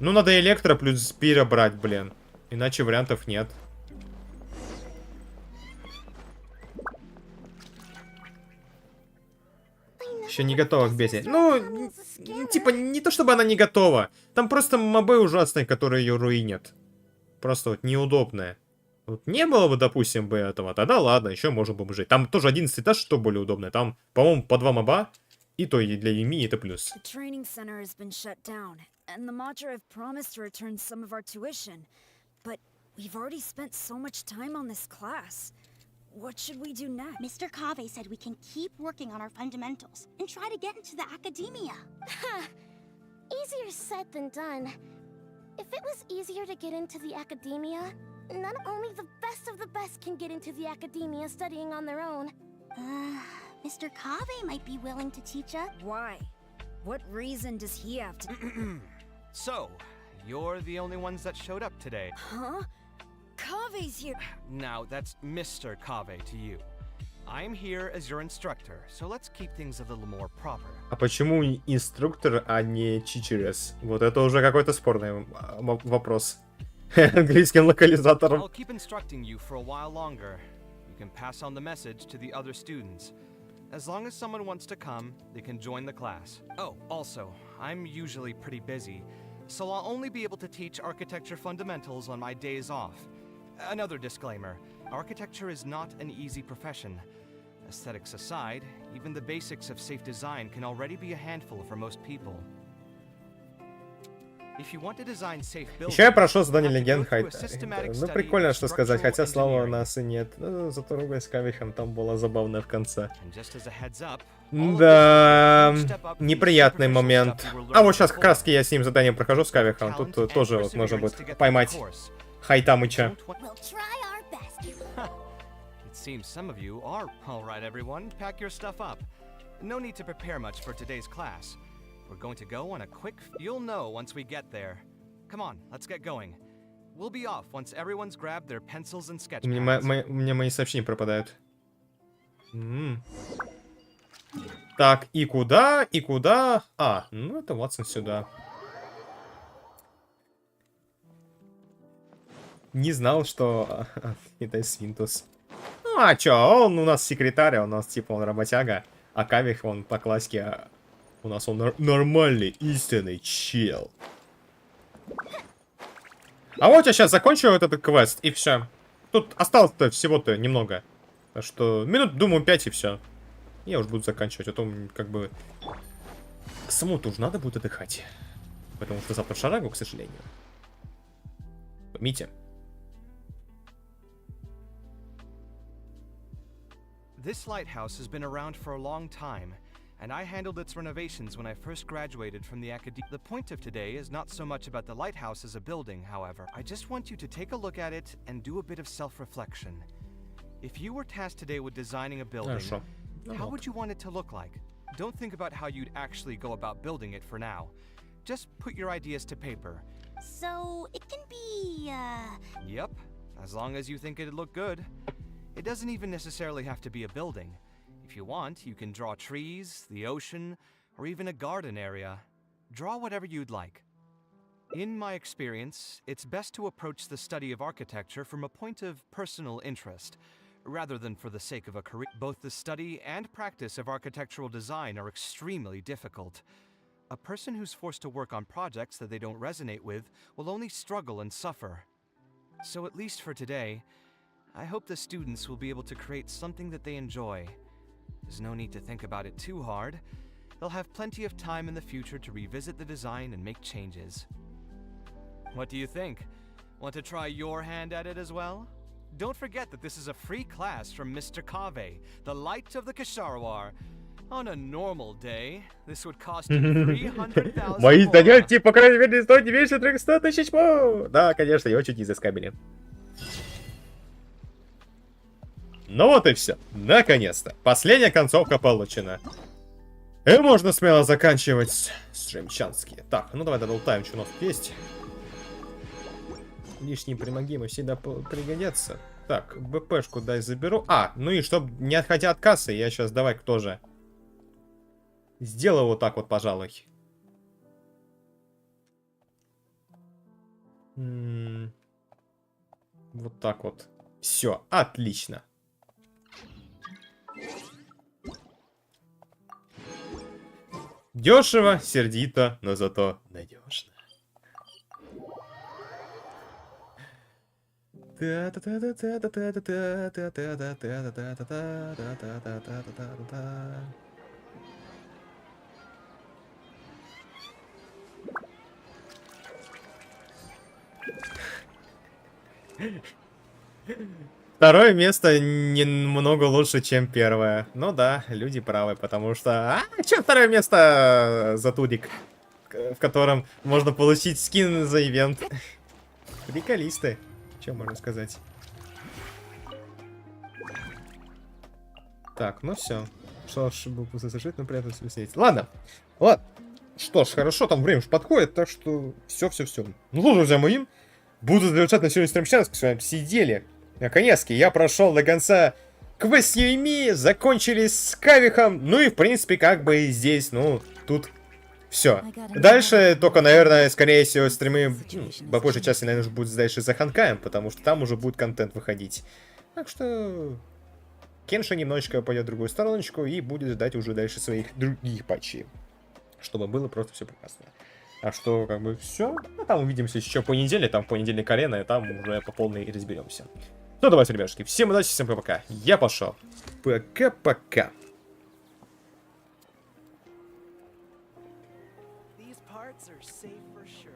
A: ну, надо Электро плюс Спира брать, блин. Иначе вариантов нет. Еще не готова к безе. Ну, типа, не то чтобы она не готова. Там просто мобы ужасные, которые ее руинят. Просто вот неудобная. Вот не было бы, допустим, бы этого, тогда ладно, еще можно бы жить. Там тоже 11 этаж, что более удобное. Там, по-моему, по 2 моба, и то и для Ёимии это плюс.
T: What should we do next? Mr. Kaveh said we can keep working on our fundamentals and try to get into the academia.
B: Easier said than done. If it was easier to get into the academia, not only the best of the best can get into the academia studying on their own.
T: Mr. Kaveh might be willing to teach us.
U: Why? What reason does he have to...
J: So, you're the only ones that showed up today.
U: Huh? Kaveh's here.
J: Now, that's Mr. Kaveh to you. I'm here as your instructor, so let's keep things a little more proper.
A: А почему инструктор, а не чичерес? Вот это уже какой-то спорный вопрос. Английским локализатором.
J: I'll keep instructing you for a while longer. You can pass on the message to the other students. As long as someone wants to come, they can join the class. Oh, also, I'm usually pretty busy, so I'll only be able to teach architecture fundamentals on my days off. Another disclaimer, architecture is not an easy profession. Aesthetics aside, even the basics of safe design can already be a handful for most people. If you want to design safe buildings,
A: еще я прошел задание для Генхайта. Ну, прикольно, что сказать, хотя слава у нас и нет. Ну, зато ругай с Кавехом, там было забавно в конце. Да, неприятный момент. А вот сейчас как раз я с ним задание прохожу с Кавехом. Тут тоже вот можно будет поймать Хайтамыча.
J: Seems some of you are all right, everyone. Pack your stuff up. No need to prepare much for today's class. We're going to go on a quick... You'll know once we get there. Come on, let's get going. We'll be off once everyone's grabbed their pencils and sketch pads.
A: У меня мои сообщения пропадают. Так, и куда, и куда? А, ну это Ватсон сюда. Не знал, что это Свинтус. Ну, а чё, он у нас секретарь, у нас типа он работяга. А Кавех, он по классике, у нас он нормальный, истинный чел. А вот я сейчас закончу вот этот квест, и все. Тут осталось-то всего-то немного. Так что минут, думаю, 5 и все. Я уж буду заканчивать, а то как бы... Самому-то уж надо будет отдыхать. Потому что завтра шарагу, к сожалению. Поймите.
J: This lighthouse has been around for a long time, and I handled its renovations when I first graduated from the academy. The point of today is not so much about the lighthouse as a building, however. I just want you to take a look at it and do a bit of self-reflection. If you were tasked today with designing a building, how would you want it to look like? Don't think about how you'd actually go about building it for now. Just put your ideas to paper.
T: So, it can be,
J: Yep, as long as you think it'd look good. It doesn't even necessarily have to be a building. If you want, you can draw trees, the ocean, or even a garden area. Draw whatever you'd like. In my experience, it's best to approach the study of architecture from a point of personal interest, rather than for the sake of a career. Both the study and practice of architectural design are extremely difficult. A person who's forced to work on projects that they don't resonate with will only struggle and suffer. So at least for today, I hope the students will be able to create something that they enjoy. There's no need to think about it too hard. They'll have plenty of time in the future to revisit the design and make changes. What do you think? Want to try your hand at it as well? Don't forget that this is a free class from Mr. Kaveh, the light of the Kasharwar. On a normal day, this would cost you 300,000.
A: Мои донатики, по крайней мере, стоят не меньше 300 тысяч. Да, конечно, его чуть не заскамили. Ну вот и все. Наконец-то. Последняя концовка получена. И можно смело заканчивать стримчанские. Так, ну давай доболтаем, что у нас есть. Лишние примагимы всегда пригодятся. Так, БПшку дай заберу. А, ну и чтобы не отходя от кассы, я сейчас давай тоже сделаю вот так вот, пожалуй. Вот так вот. Все, отлично. Дешево, сердито, но зато надежно. Второе место немного лучше, чем первое. Ну да, люди правы, потому что... чем второе место за тудик, в котором можно получить скин за ивент? Приколисты. Что можно сказать? Так, ну все. Что ж, был пустой сожить, но приятно свистеть. Ладно. Ладно. Что ж, хорошо, там время подходит, так что все. Ну что, друзья мои, буду завершать на сегодня стримчанский. С вами сидели. Наконец-таки я прошел до конца квест Ёимии, закончили с Кавехом. Ну и в принципе, как бы здесь, ну, тут все. Дальше только, наверное, скорее всего, стримы по большей части, наверное, будет дальше за Ханкаем, потому что там уже будет контент выходить. Так что Геншине немножечко пойдет в другую стороночку и будет ждать уже дальше своих других патчей, чтобы было просто все прекрасно. А что, как бы, все. Ну, там увидимся еще по неделе, там в понедельник арена, и там уже по полной разберемся. Ну, давайте, ребятушки, всем удачи, всем пока. Я пошел. Пока-пока.
E: These parts are safe for sure.